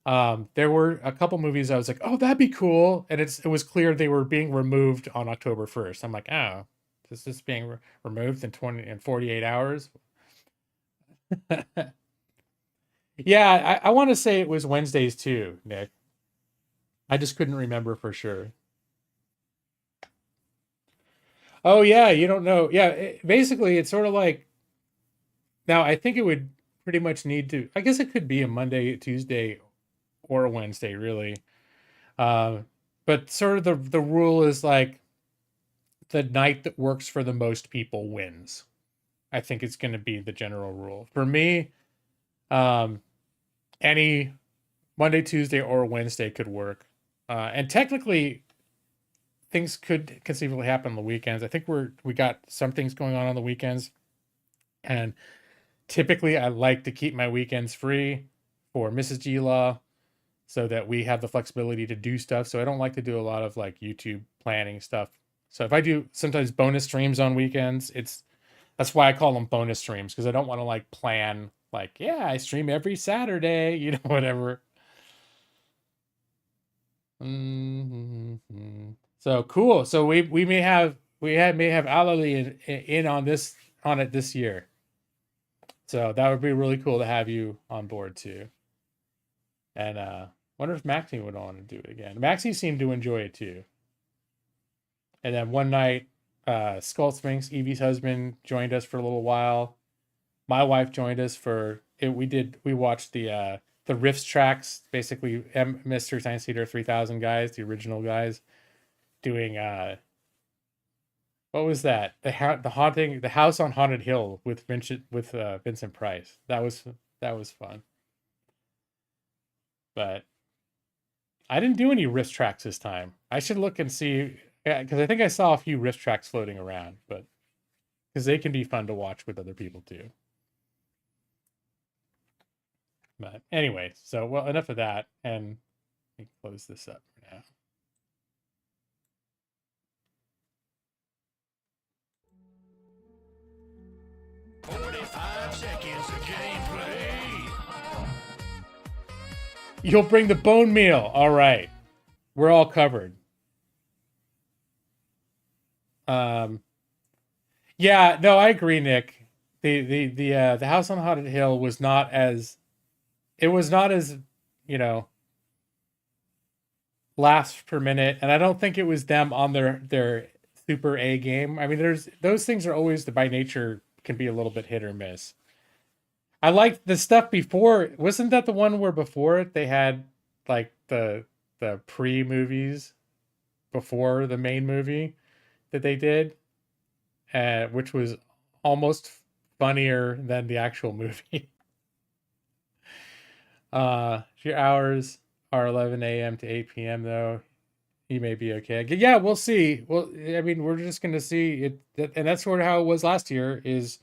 there were a couple movies I was like, oh, that'd be cool. And it was clear they were being removed on October 1st. I'm like, oh, is this being removed in 48 hours? Yeah, I want to say it was Wednesdays too, Nick. I just couldn't remember for sure. Oh yeah, you don't know. Yeah, basically it's sort of like, now I think it would pretty much need to, I guess it could be a Monday, Tuesday, or a Wednesday, really. Uh, but sort of the rule is like the night that works for the most people wins. I think it's going to be the general rule. For me, any Monday, Tuesday, or Wednesday could work. And technically, things could conceivably happen on the weekends. I think we got some things going on the weekends, and typically I like to keep my weekends free for Mrs. G Law, so that we have the flexibility to do stuff. So I don't like to do a lot of like YouTube planning stuff. So if I do sometimes bonus streams on weekends, that's why I call them bonus streams, because I don't want to like plan like, yeah, I stream every Saturday, whatever. Mm-hmm. So cool. So we may have Alali in on it this year. So that would be really cool to have you on board too. And wonder if Maxie would want to do it again. Maxie seemed to enjoy it too. And then one night, Skull Sphinx, Evie's husband, joined us for a little while. My wife joined us for it. We watched the Rifts tracks, basically Mystery Science Theater 3000 guys, the original guys, doing what was that? The House on Haunted Hill with Vincent Price. That was fun. But I didn't do any Rift tracks this time. I should look and see, because I think I saw a few Rift tracks floating around, but because they can be fun to watch with other people too. But anyway, so well, enough of that, and let me close this up for now. You'll bring the bone meal. All right. We're all covered. Yeah, no, I agree, Nick. The House on Haunted Hill was not as laughs per minute, and I don't think it was them on their super A game. I mean, those things are always by nature can be a little bit hit or miss. I liked the stuff before. Wasn't that the one where before it they had like the pre-movies before the main movie that they did, which was almost funnier than the actual movie. Your hours are 11 a.m. to 8 p.m. though. You may be okay. Yeah, we'll see. Well, I mean, we're just going to see it, and that's sort of how it was last year. Is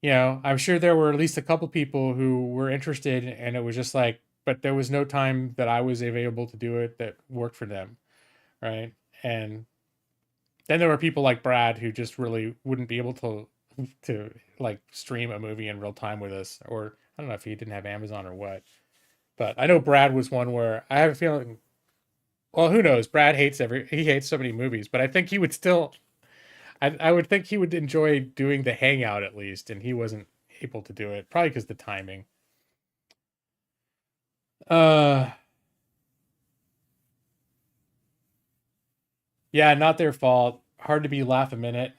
I'm sure there were at least a couple people who were interested, and it was just like, but there was no time that I was available to do it that worked for them, right? And then there were people like Brad who just really wouldn't be able to like stream a movie in real time with us, or I don't know if he didn't have Amazon or what. But I know Brad was one where I have a feeling, well, who knows? Brad hates so many movies, but I think he would still, I would think he would enjoy doing the hangout at least, and he wasn't able to do it, probably because the timing. Yeah, not their fault. Hard to be laugh a minute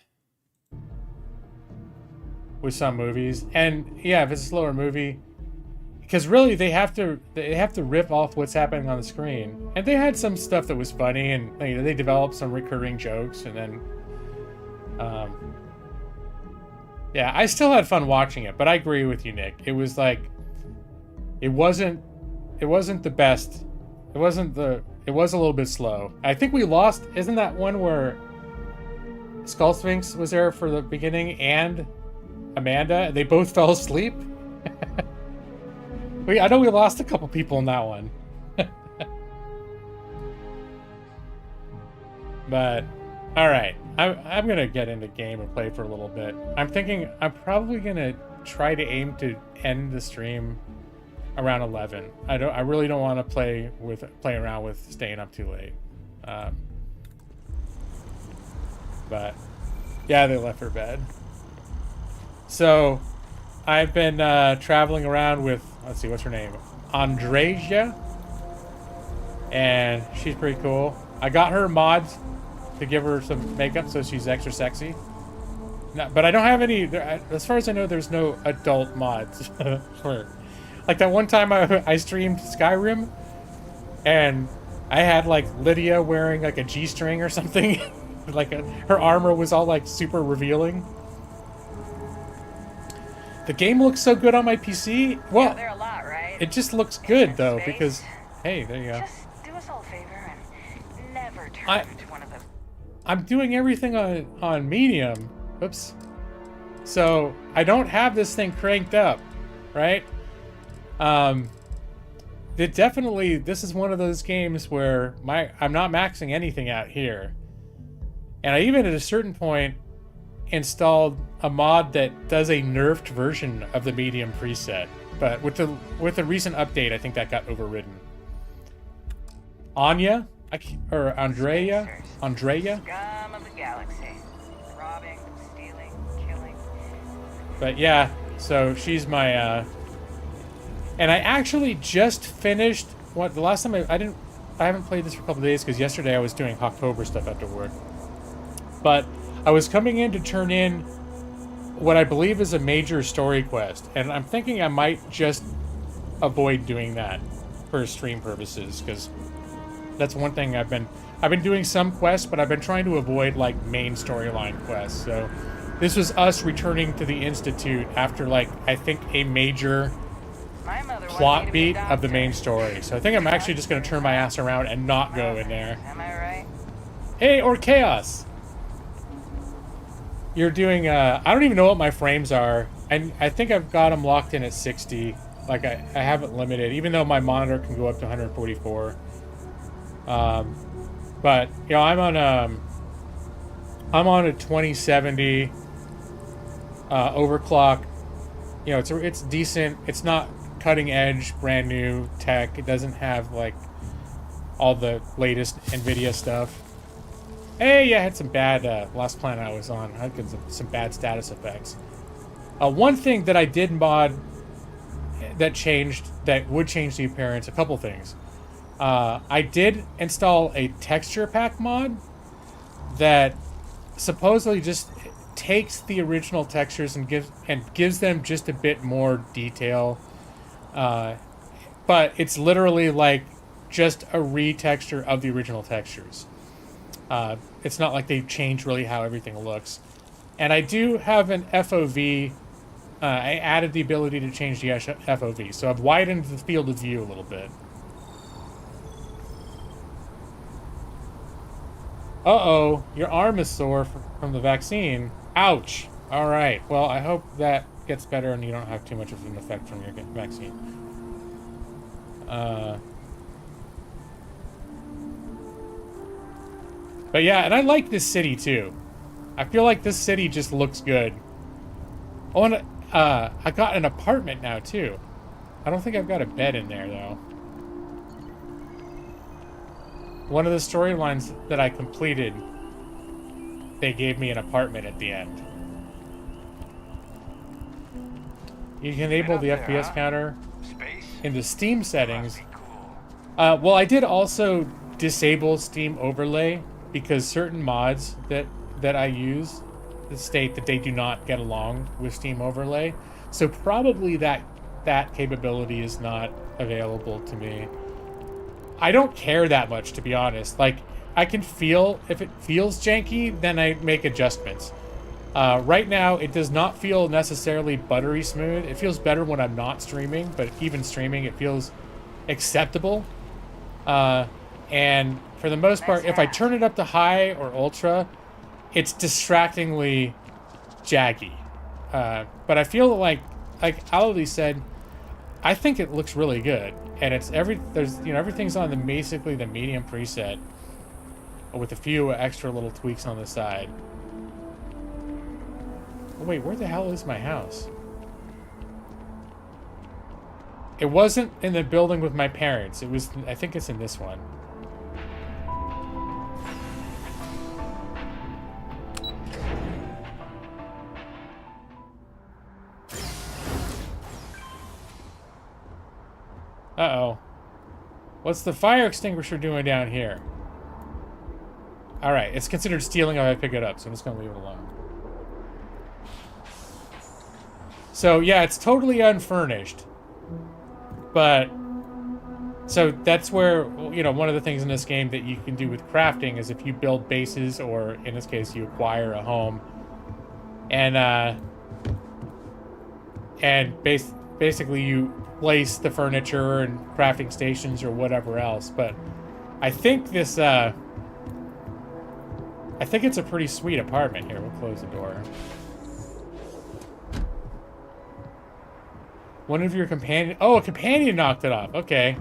with some movies, and yeah, if it's a slower movie, because really they have to rip off what's happening on the screen, and they had some stuff that was funny, and they developed some recurring jokes, and then yeah, I still had fun watching it, but I agree with you, Nick. It was like it wasn't the best. It was a little bit slow. I think we lost. Isn't that one where Skull Sphinx was there for the beginning and Amanda? They both fell asleep. I know we lost a couple people in that one. But Alright, I'm gonna get into game and play for a little bit. I'm thinking I'm probably gonna try to aim to end the stream around 11. I really don't want to play around with staying up too late. But yeah, they left for bed. So I've been traveling around with, let's see, what's her name? Andreja. And she's pretty cool. I got her mods to give her some makeup so she's extra sexy. No, but I don't have any, as far as I know, there's no adult mods for, like that one time I streamed Skyrim and I had like Lydia wearing like a G-string or something. Like her armor was all like super revealing. The game looks so good on my PC. Well, yeah, they're a lot, right? it just looks good though because, hey, there you go. Just do us all a favor and never turn into one of those. I'm doing everything on medium. Oops. So I don't have this thing cranked up, right? This is one of those games where I'm not maxing anything out here. And I even at a certain point installed a mod that does a nerfed version of the medium preset. But with the recent update, I think that got overridden. Andrea? Andrea? Scum of the galaxy. Robbing, stealing, killing. But yeah, so she's my and I actually just finished the last time I haven't played this for a couple days because yesterday I was doing October stuff after work. But I was coming in to turn in what I believe is a major story quest, and I'm thinking I might just avoid doing that for stream purposes because that's one thing I've been doing some quests, but I've been trying to avoid like main storyline quests. So this was us returning to the Institute after like I think a major plot beat of the main story. So I think I'm actually just going to turn my ass around and not go in there. Am I right? Hey, or Chaos! You're doing, I don't even know what my frames are. And I think I've got them locked in at 60. Like, I haven't limited, even though my monitor can go up to 144. But, you know, I'm on a 2070 overclock. You know, it's decent. It's not cutting edge, brand new tech. It doesn't have, like, all the latest NVIDIA stuff. Hey, yeah, I had some bad, last planet I was on, I had some bad status effects. One thing that I did mod that would change the appearance, a couple things. I did install a texture pack mod that supposedly just takes the original textures and gives them just a bit more detail. But it's literally like just a retexture of the original textures. It's not like they've changed really how everything looks. And I do have an FOV. I added the ability to change the FOV. So I've widened the field of view a little bit. Uh-oh, your arm is sore from the vaccine. Ouch. All right. Well, I hope that gets better and you don't have too much of an effect from your vaccine. But yeah, and I like this city too. I feel like this city just looks good. Oh, and I got an apartment now too. I don't think I've got a bed in there though. One of the storylines that I completed, they gave me an apartment at the end. You can enable the FPS counter in the Steam settings. Well, I did also disable Steam overlay because certain mods that I use state that they do not get along with Steam overlay. So probably that capability is not available to me. I don't care that much, to be honest. Like, I can feel, if it feels janky, then I make adjustments. Right now, it does not feel necessarily buttery smooth. It feels better when I'm not streaming, but even streaming, it feels acceptable. And for the most part, if I turn it up to high or ultra, it's distractingly jaggy. But I feel like Ali said, I think it looks really good, and it's everything's on basically the medium preset. with a few extra little tweaks on the side. Oh, wait, where the hell is my house? It wasn't in the building with my parents. It was, I think it's in this one. Uh-oh. What's the fire extinguisher doing down here? Alright, it's considered stealing if I pick it up, so I'm just gonna leave it alone. So, yeah, it's totally unfurnished. But, so that's where, you know, one of the things in this game that you can do with crafting is if you build bases, or in this case, you acquire a home, and basically you place the furniture and crafting stations or whatever else. But I think this, I think it's a pretty sweet apartment here. We'll close the door. One of your companion... Oh, a companion knocked it off. Okay.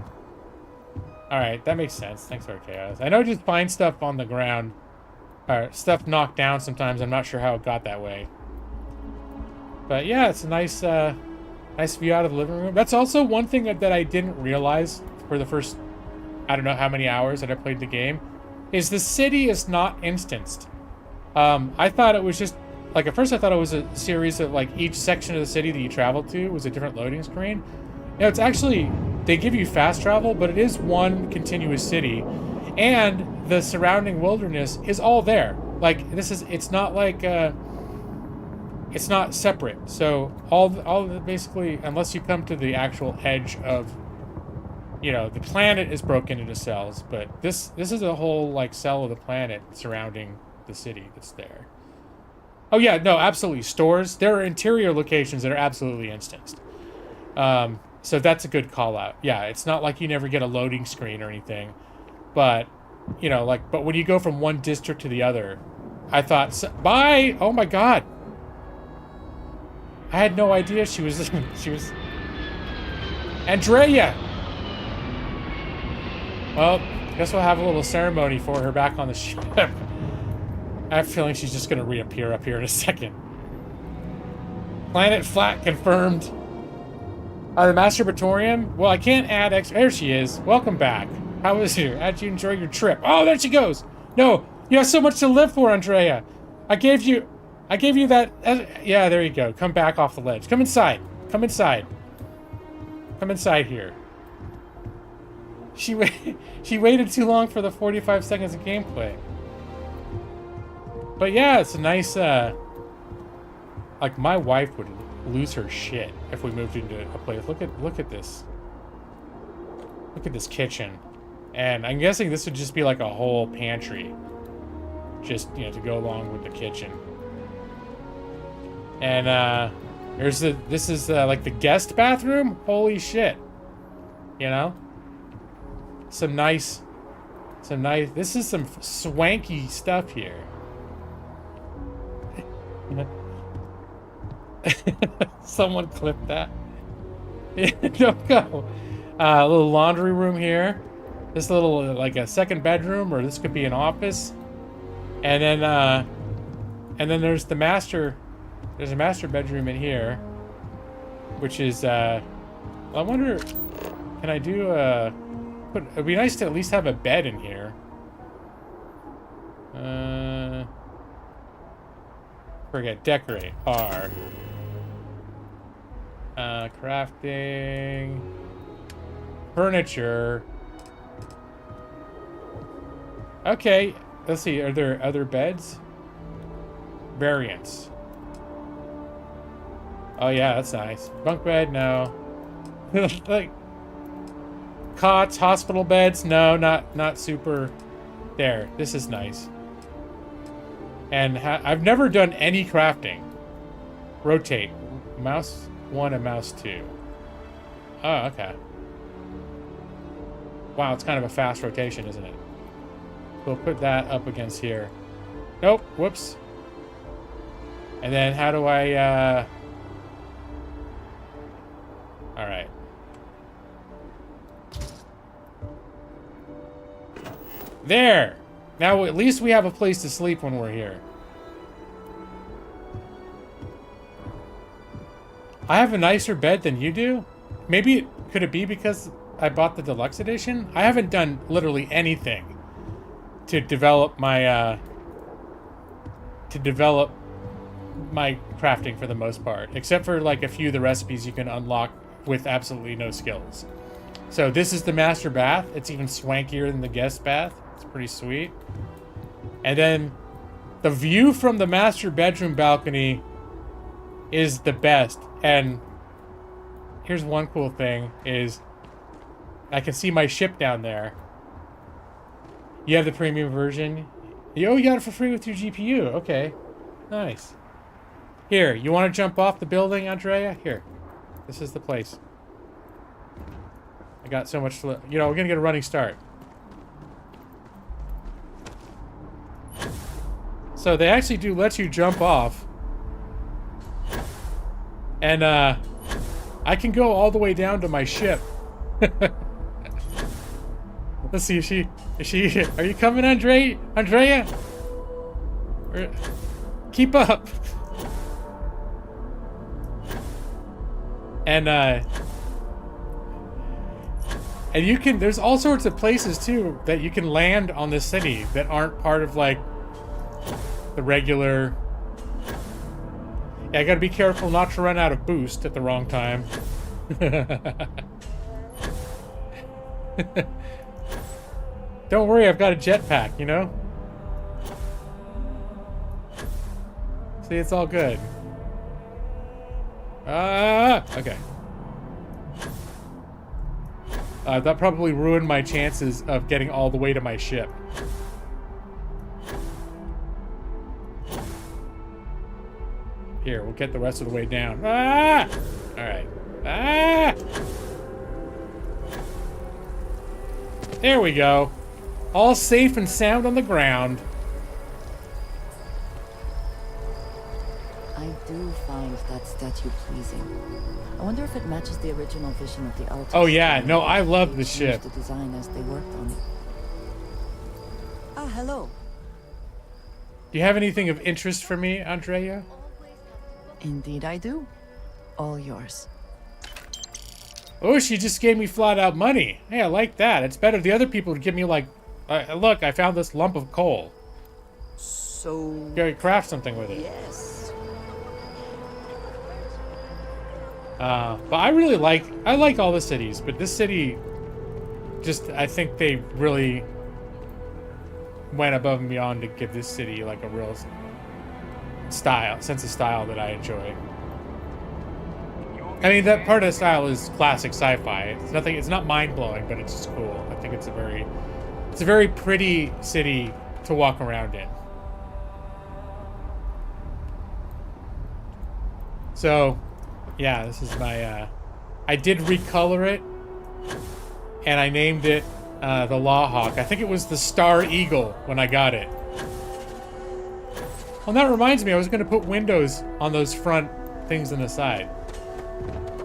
Alright, that makes sense. Thanks for chaos. I know just find stuff on the ground. Or stuff knocked down sometimes. I'm not sure how it got that way. But yeah, it's a nice, nice view out of the living room. That's also one thing that I didn't realize for the first, I don't know how many hours that I played the game, is the city is not instanced. I thought it was just... Like, at first I thought it was a series of, like, each section of the city that you travel to was a different loading screen. You know, it's actually, they give you fast travel, but it is one continuous city. And the surrounding wilderness is all there. Like, it's not like, it's not separate. So, basically, unless you come to the actual edge of, you know, the planet is broken into cells. But this is a whole, like, cell of the planet surrounding the city that's there. Oh, yeah, no, absolutely. Stores. There are interior locations that are absolutely instanced. So that's a good call out. Yeah, it's not like you never get a loading screen or anything. But, you know, like, but when you go from one district to the other, I thought, bye! Oh, my God. I had no idea she was, she was... Andrea! Well, I guess we'll have a little ceremony for her back on the ship. I have a feeling she's just going to reappear up here in a second. Planet flat confirmed. The masturbatorium? Well, I can't add extra... There she is. Welcome back. How was it? How'd you enjoy your trip? Oh, there she goes. No, you have so much to live for, Andrea. I gave you that... yeah, there you go. Come back off the ledge. Come inside. Come inside. Come inside here. She waited too long for the 45 seconds of gameplay. But yeah, it's a nice, like, my wife would lose her shit if we moved into a place. Look at this. Look at this kitchen. And I'm guessing this would just be like a whole pantry. Just, you know, to go along with the kitchen. And, this is, like, the guest bathroom? Holy shit. You know? Some nice, this is some swanky stuff here. Someone clipped that. Don't go. A little laundry room here. This little, like a second bedroom, or this could be an office. And then there's the master. There's a master bedroom in here, which is. I wonder, can I do a? It'd be nice to at least have a bed in here. Forget decorate. R. Crafting. Furniture. Okay, let's see. Are there other beds? Variants. Oh yeah, that's nice. Bunk bed, no. Like cots, hospital beds, no, not super. There, this is nice. And I've never done any crafting. Rotate. Mouse 1 and mouse 2. Oh, okay. Wow, it's kind of a fast rotation, isn't it? We'll put that up against here. Nope, whoops. And then how do I, Alright. There! Now, at least we have a place to sleep when we're here. I have a nicer bed than you do? Maybe, could it be because I bought the deluxe edition? I haven't done literally anything to develop my, crafting for the most part. Except for, like, a few of the recipes you can unlock with absolutely no skills. So this is the master bath. It's even swankier than the guest bath. It's pretty sweet. And then the view from the master bedroom balcony is the best. And here's one cool thing is I can see my ship down there. You have the premium version. Oh, you got it for free with your GPU. Okay. Nice. Here, you want to jump off the building, Andrea? Here. This is the place. I got so much... You know, we're going to get a running start. So they actually do let you jump off. And, I can go all the way down to my ship. Let's see, are you coming, Andrea? Keep up. And you can, there's all sorts of places too that you can land on the city that aren't part of like the regular. Yeah, I gotta be careful not to run out of boost at the wrong time. Don't worry, I've got a jetpack, you know? See, it's all good. Okay. That probably ruined my chances of getting all the way to my ship. Here, we'll get the rest of the way down. Ah! Alright. Ah! There we go. All safe and sound on the ground. I do find that statue pleasing. I wonder if it matches the original vision of the artist. Oh yeah, no, I love the ship. The design as they worked on it. Ah, hello. Do you have anything of interest for me, Andrea? Indeed I do. All yours. Oh, she just gave me flat out money. Hey, I like that. It's better the other people would give me like, look, I found this lump of coal. So... Go craft something with it. Yes. But I really like all the cities, but this city, just, I think they really went above and beyond to give this city like a real sense of style that I enjoy. I mean, that part of the style is classic sci-fi. It's not mind-blowing, but it's just cool. I think it's a very pretty city to walk around in. So, yeah, this is my, I did recolor it, and I named it, the Lawhawk. I think it was the Star Eagle when I got it. Well, that reminds me, I was going to put windows on those front things on the side.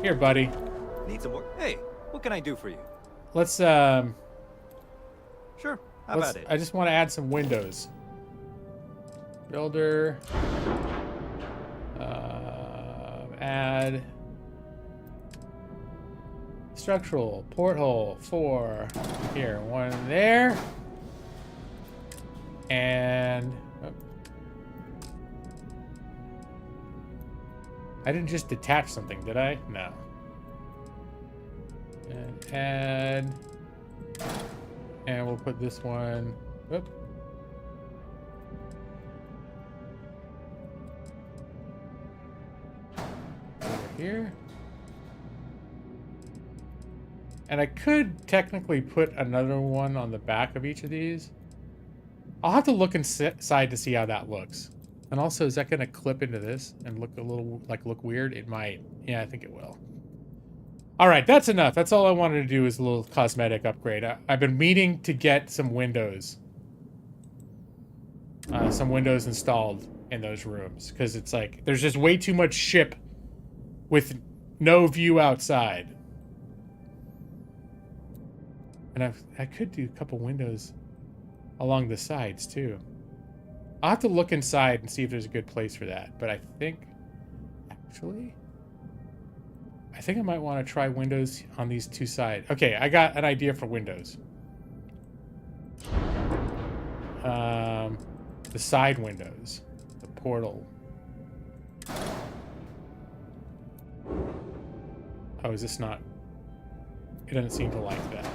Here, buddy. Need some more? Hey, what can I do for you? Let's, Sure, how about it? I just want to add some windows. Builder. Add. Structural. Porthole. 4. Here, 1 there. And... oh. I didn't just detach something, did I? No. And add. And we'll put this one. Whoop. Over here. And I could technically put another one on the back of each of these. I'll have to look inside to see how that looks. And also, is that going to clip into this and look a little, look weird? It might. Yeah, I think it will. All right, that's enough. That's all I wanted to do is a little cosmetic upgrade. I've been meaning to get some windows. Some windows installed in those rooms. Because it's like, there's just way too much ship with no view outside. And I could do a couple windows along the sides too. I'll have to look inside and see if there's a good place for that. But I think, actually, I think I might want to try windows on these two sides. Okay, I got an idea for windows. The side windows, the portal. Oh, is this not? It doesn't seem to like that.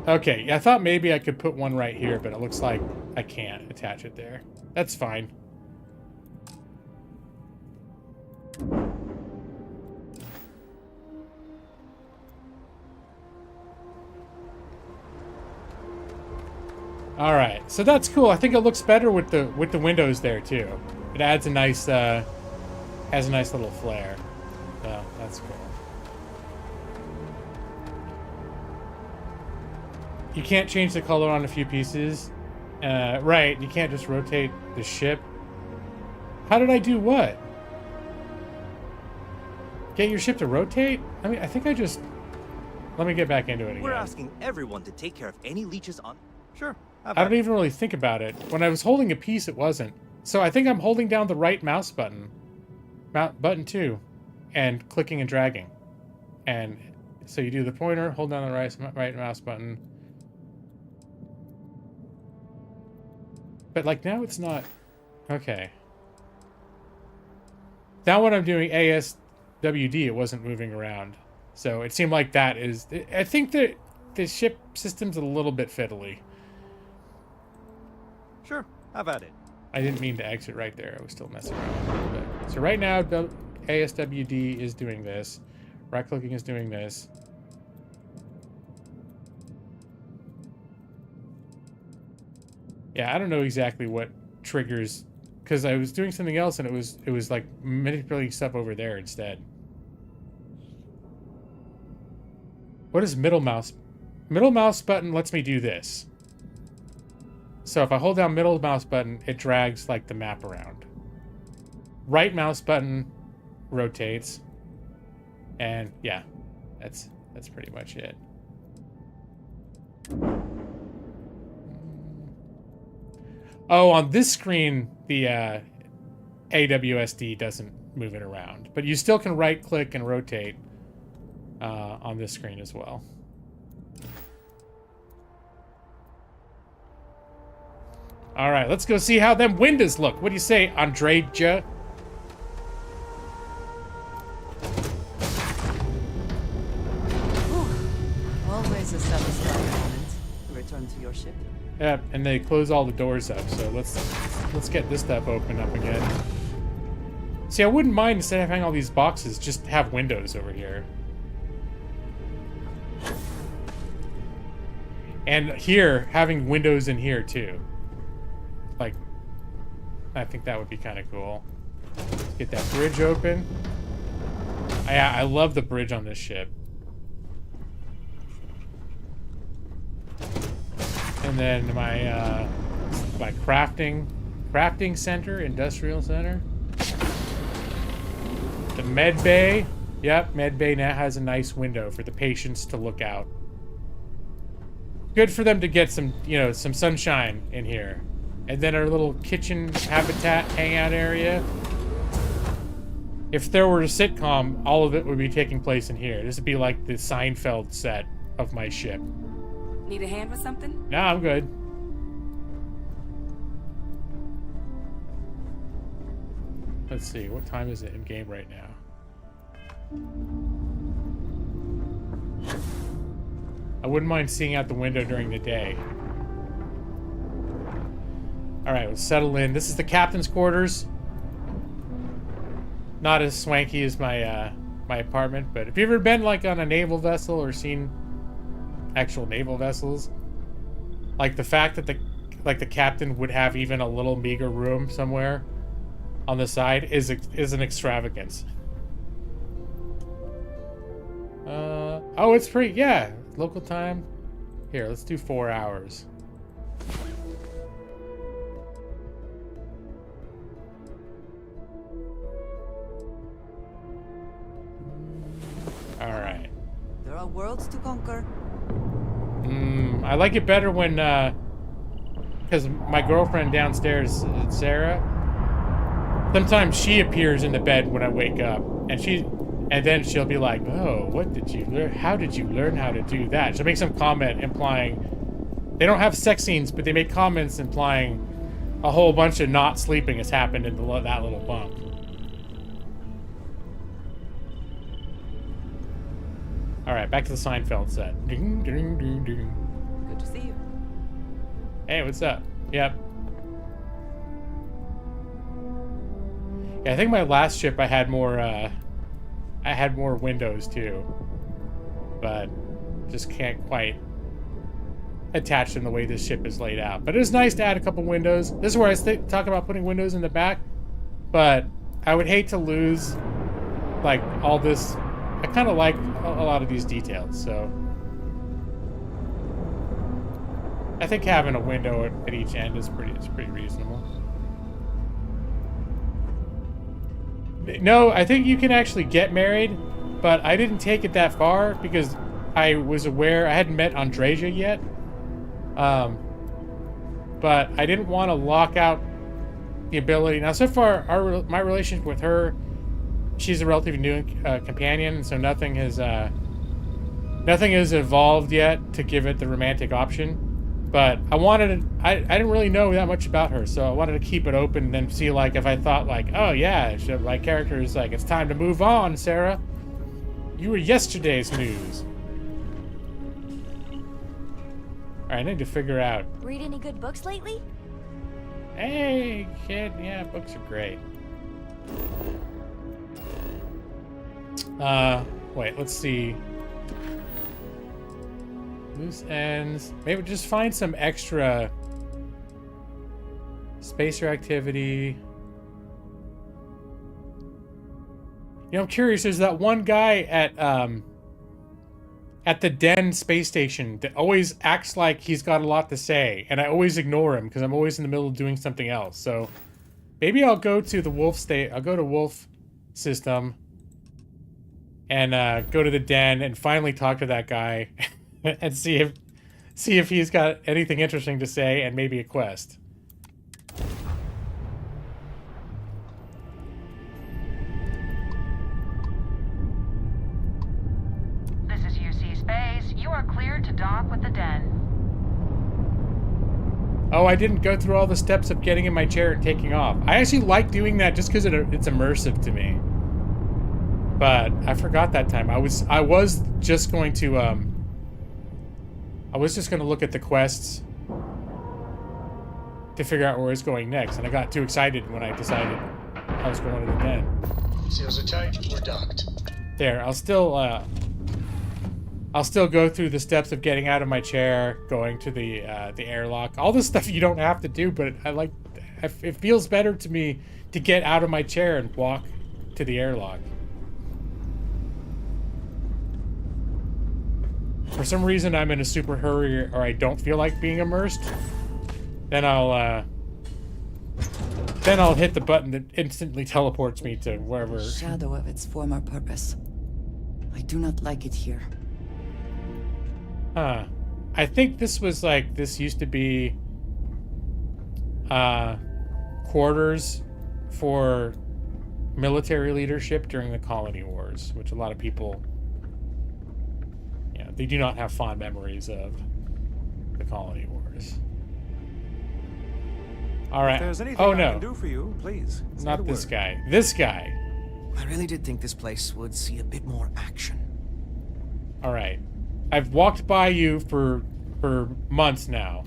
Okay, yeah, I thought maybe I could put one right here, but it looks like I can't attach it there. That's fine. All right, so that's cool. I think it looks better with the windows there too. It adds a nice, has a nice little flare. So that's cool. You can't change the color on a few pieces. Right, you can't just rotate the ship. How did I do what? Get your ship to rotate? I mean, I think I just... Let me get back into it again. We're asking everyone to take care of any leeches on... Sure. I don't even really think about it. When I was holding a piece, it wasn't. So I think I'm holding down the right mouse button. Button 2. And clicking and dragging. And so you do the pointer, hold down the right mouse button. But like now it's not... Okay. Now when I'm doing ASWD, it wasn't moving around. So it seemed like that is... I think that the ship system's a little bit fiddly. Sure, how about it? I didn't mean to exit right there. I was still messing around a little bit. So right now, ASWD is doing this. Right-clicking is doing this. Yeah, I don't know exactly what triggers, because I was doing something else and it was like manipulating stuff over there instead. What is middle mouse? Middle mouse button lets me do this. So if I hold down middle mouse button, it drags like the map around. Right mouse button rotates. And yeah, that's pretty much it. Oh, on this screen, the AWSD doesn't move it around. But you still can right-click and rotate on this screen as well. All right, let's go see how them windows look. What do you say, Andreja? Always a satisfying moment. Return to your ship. Yep, and they close all the doors up, so let's get this stuff open up again. See, I wouldn't mind, instead of having all these boxes, just have windows over here. And here, having windows in here too. Like, I think that would be kind of cool. Let's get that bridge open. I love the bridge on this ship. And then my my crafting center, industrial center. The med bay. Yep, med bay now has a nice window for the patients to look out. Good for them to get some, you know, some sunshine in here. And then our little kitchen habitat hangout area. If there were a sitcom, all of it would be taking place in here. This would be like the Seinfeld set of my ship. Need a hand with something? No, I'm good. Let's see, what time is it in game right now? I wouldn't mind seeing out the window during the day. Alright, let's settle in. This is the captain's quarters. Not as swanky as my my apartment, but if you've ever been like on a naval vessel or seen actual naval vessels, like the fact that the captain would have even a little meager room somewhere on the side is an extravagance. Oh, it's free. Yeah, local time. Here, let's do 4 hours. All right. worlds to conquer. I like it better when, because my girlfriend downstairs, Sarah, sometimes she appears in the bed when I wake up, and then she'll be like, "Oh, what did you learn? How did you learn how to do that?" She'll make some comment implying they don't have sex scenes, but they make comments implying a whole bunch of not sleeping has happened in that little bunk. All right, back to the Seinfeld set. Ding, ding, ding, ding. Good to see you. Hey, what's up? Yep. Yeah, I think my last ship I had more windows too, but just can't quite attach them the way this ship is laid out. But it is nice to add a couple windows. This is where I talk about putting windows in the back, but I would hate to lose like all this. I kind of like a lot of these details, so I think having a window at each end is pretty reasonable. No, I think you can actually get married, but I didn't take it that far because I was aware I hadn't met Andreja yet. But I didn't want to lock out the ability. Now, so far, my relationship with her, she's a relatively new companion, so nothing has evolved yet to give it the romantic option. But I didn't really know that much about her, so I wanted to keep it open and then see, like, if I thought, like, oh yeah, my character is like, it's time to move on, Sarah. You were yesterday's news. Alright, I need to figure out. Read any good books lately? Hey, kid. Yeah, books are great. Wait, let's see. Loose ends. Maybe just find some extra spacer activity. You know, I'm curious, there's that one guy at the Den space station that always acts like he's got a lot to say, and I always ignore him because I'm always in the middle of doing something else. So maybe I'll go to the Wolf state. I'll go to Wolf system and go to the Den and finally talk to that guy and see if he's got anything interesting to say and maybe a quest. This is UC Space. You are cleared to dock with the Den. Oh, I didn't go through all the steps of getting in my chair and taking off. I actually like doing that just because it's immersive to me. But I forgot that time. I was just going to look at the quests to figure out where I was going next, and I got too excited when I decided I was going to the Den. Seals are tight. We're docked. There, I'll still go through the steps of getting out of my chair, going to the airlock. All this stuff you don't have to do, but it feels better to me to get out of my chair and walk to the airlock. For some reason, I'm in a super hurry, or I don't feel like being immersed. Then I'll hit the button that instantly teleports me to wherever. Shadow of its former purpose. I do not like it here. Huh. I think this used to be quarters for military leadership during the colony wars, which a lot of people, they do not have fond memories of the colony wars. All right. If there's anything oh I no, can do for you, please. not this guy. This guy. I really did think this place would see a bit more action. All right. I've walked by you for months now.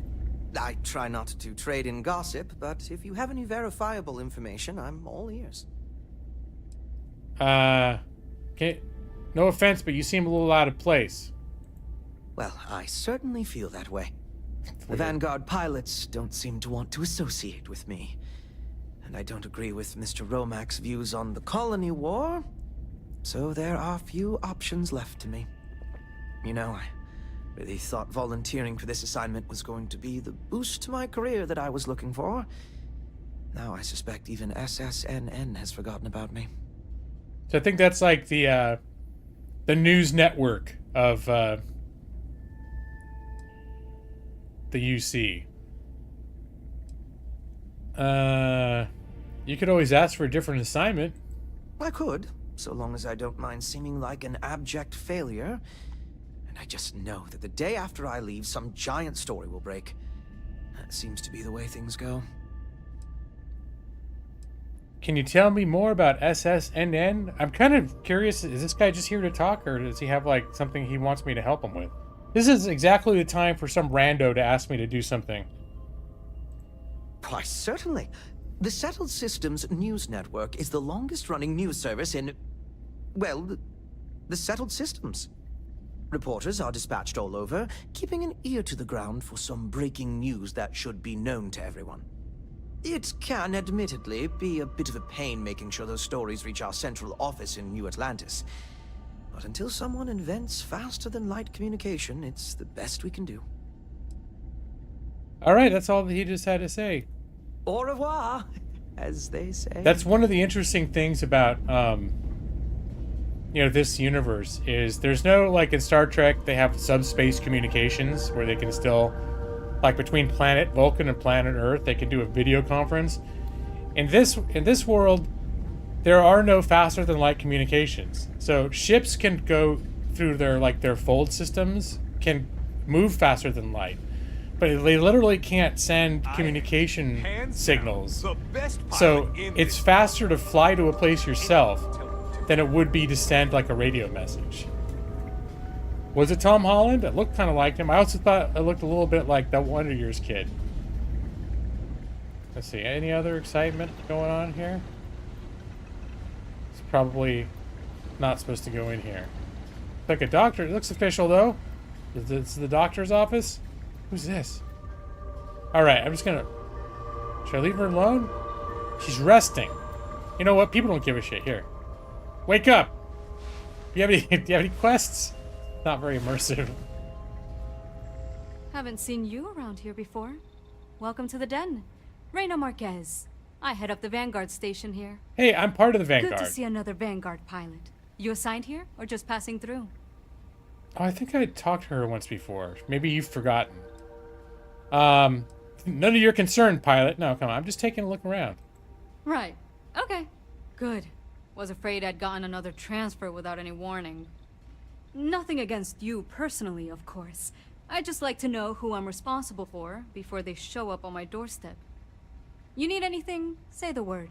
I try not to trade in gossip, but if you have any verifiable information, I'm all ears. Okay. No offense, but you seem a little out of place. Well, I certainly feel that way. The Vanguard pilots don't seem to want to associate with me. And I don't agree with Mr. Romac's views on the colony war. So there are few options left to me. You know, I really thought volunteering for this assignment was going to be the boost to my career that I was looking for. Now I suspect even SSNN has forgotten about me. So I think that's like the news network of the UC. You could always ask for a different assignment. I could, so long as I don't mind seeming like an abject failure. And I just know that the day after I leave, some giant story will break. That seems to be the way things go. Can you tell me more about SSNN? I'm kind of curious, is this guy just here to talk, or does he have, like, something he wants me to help him with? This is exactly the time for some rando to ask me to do something. Why, certainly. The Settled Systems News Network is the longest-running news service in... well, the Settled Systems. Reporters are dispatched all over, keeping an ear to the ground for some breaking news that should be known to everyone. It can, admittedly, be a bit of a pain making sure those stories reach our central office in New Atlantis. But until someone invents faster-than-light communication, it's the best we can do. All right, that's all that he just had to say. Au revoir, as they say. That's one of the interesting things about, you know, this universe is there's no, like in Star Trek, they have subspace communications where they can still, like between planet Vulcan and planet Earth, they can do a video conference. In this world, there are no faster than light communications. So ships can go through their fold systems, can move faster than light. But they literally can't send communication signals. So it's faster to fly to a place yourself than it would be to send like a radio message. Was it Tom Holland? It looked kind of like him. I also thought it looked a little bit like that Wonder Years kid. Let's see, any other excitement going on here? It's probably not supposed to go in here. Like a doctor. It looks official though. Is this the doctor's office? Who's this? Alright, I'm just gonna... Should I leave her alone? She's resting. You know what? People don't give a shit. Here. Wake up! Do you have any quests? Not very immersive. Haven't seen you around here before. Welcome to the den. Reina Marquez. I head up the Vanguard station here. Hey, I'm part of the Vanguard. Good to see another Vanguard pilot. You assigned here, or just passing through? Oh, I think I talked to her once before. Maybe you've forgotten. None of your concern, pilot. No, come on. I'm just taking a look around. Right. Okay. Good. Was afraid I'd gotten another transfer without any warning. Nothing against you personally, of course. I'd just like to know who I'm responsible for before they show up on my doorstep. You need anything? Say the word.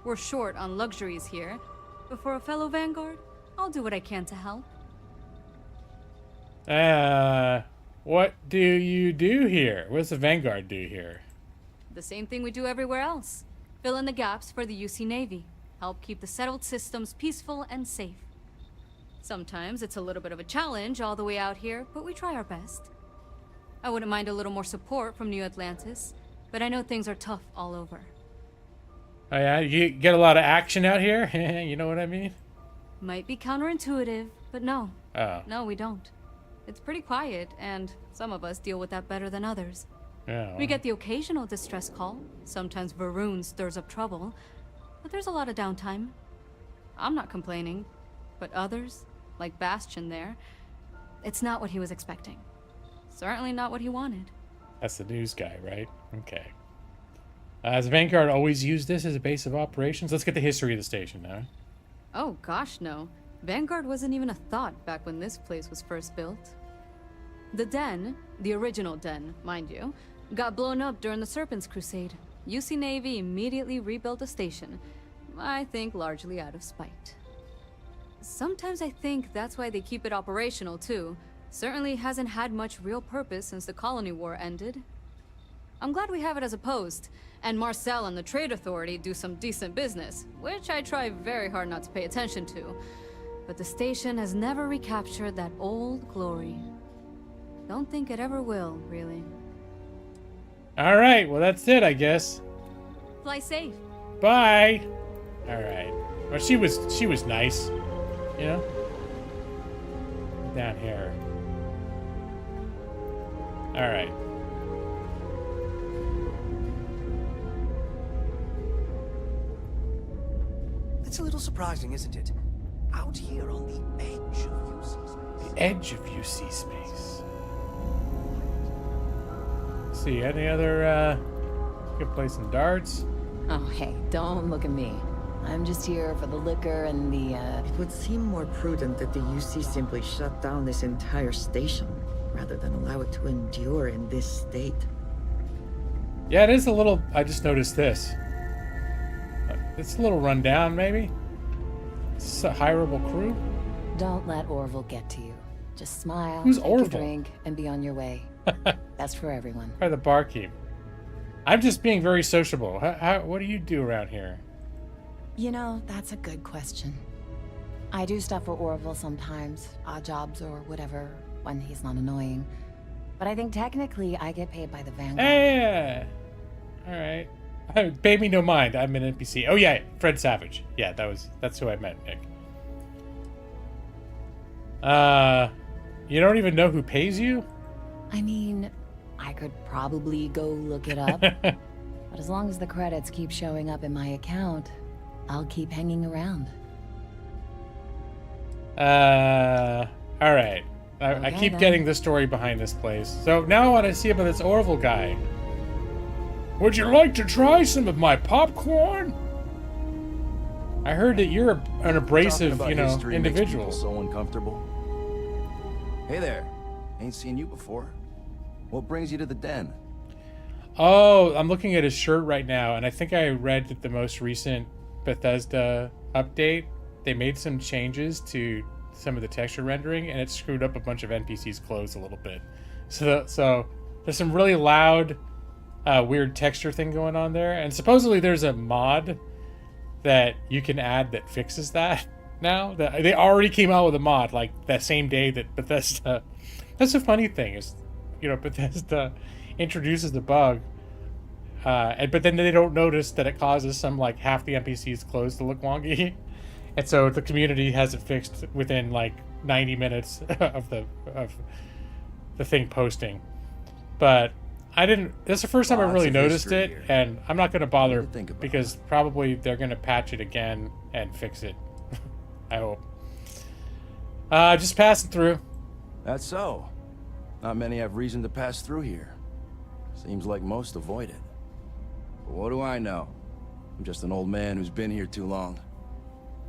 We're short on luxuries here, but for a fellow Vanguard, I'll do what I can to help. What do you do here? What does the Vanguard do here? The same thing we do everywhere else. Fill in the gaps for the UC Navy. Help keep the settled systems peaceful and safe. Sometimes it's a little bit of a challenge all the way out here, but we try our best. I wouldn't mind a little more support from New Atlantis, but I know things are tough all over. Oh yeah, you get a lot of action out here? You know what I mean? Might be counterintuitive, but no. Oh. No, we don't. It's pretty quiet, and some of us deal with that better than others. Yeah, well. We get the occasional distress call. Sometimes Varun stirs up trouble, but there's a lot of downtime. I'm not complaining, but others, like Bastion there, it's not what he was expecting. Certainly not what he wanted. That's the news guy, right? Okay. Has Vanguard always used this as a base of operations? Let's get the history of the station now. Oh gosh, no. Vanguard wasn't even a thought back when this place was first built. The den, the original den, mind you, got blown up during the Serpent's Crusade. UC Navy immediately rebuilt the station, I think largely out of spite. Sometimes I think that's why they keep it operational too. Certainly hasn't had much real purpose since the Colony War ended. I'm glad we have it as a post, and Marcel and the Trade Authority do some decent business, which I try very hard not to pay attention to. But the station has never recaptured that old glory. Don't think it ever will, really. Alright, well that's it, I guess. Fly safe. Bye! Alright. Well, she was nice. You know? Down here. Alright. It's a little surprising, isn't it? Out here on the edge of UC space. The edge of UC space. See, any other, good play some darts? Oh, hey, don't look at me. I'm just here for the liquor and the, It would seem more prudent that the UC simply shut down this entire station, rather than allow it to endure in this state. Yeah, it is a little... I just noticed this. It's a little run down, maybe? It's a hireable crew? Don't let Orville get to you. Just smile, Who's take your Orville? drink, and be on your way. Best for everyone. Or the barkeep. I'm just being very sociable. What do you do around here? You know, that's a good question. I do stuff for Orville sometimes, odd jobs or whatever, when he's not annoying. But I think technically I get paid by the Vanguard. Yeah. Alright. Pay me no mind. I'm an NPC. Oh yeah, Fred Savage. Yeah, that's who I meant, Nick. You don't even know who pays you? I mean, I could probably go look it up. But as long as the credits keep showing up in my account, I'll keep hanging around. Alright. I keep then. getting the story behind this place. So now I want to see about this Orville guy. Would you like to try some of my popcorn? I heard that you're an abrasive, you know, individual. So uncomfortable. Hey there. Ain't seen you before. What brings you to the den? Oh, I'm looking at his shirt right now, and I think I read that the most recent Bethesda update, they made some changes to some of the texture rendering, and it screwed up a bunch of NPCs' clothes a little bit. So there's some really loud, weird texture thing going on there, and supposedly there's a mod that you can add that fixes that now. They already came out with a mod like that same day that Bethesda. That's the funny thing is, you know, Bethesda introduces the bug, but then they don't notice that it causes some like half the NPCs' clothes to look wonky, and so the community has it fixed within like 90 minutes of the thing posting. But I didn't. That's the first time I really noticed it, and I'm not going to bother because probably they're going to patch it again and fix it. I hope. Just passing through. That's so. Not many have reason to pass through here. Seems like most avoid it. But what do I know? I'm just an old man who's been here too long.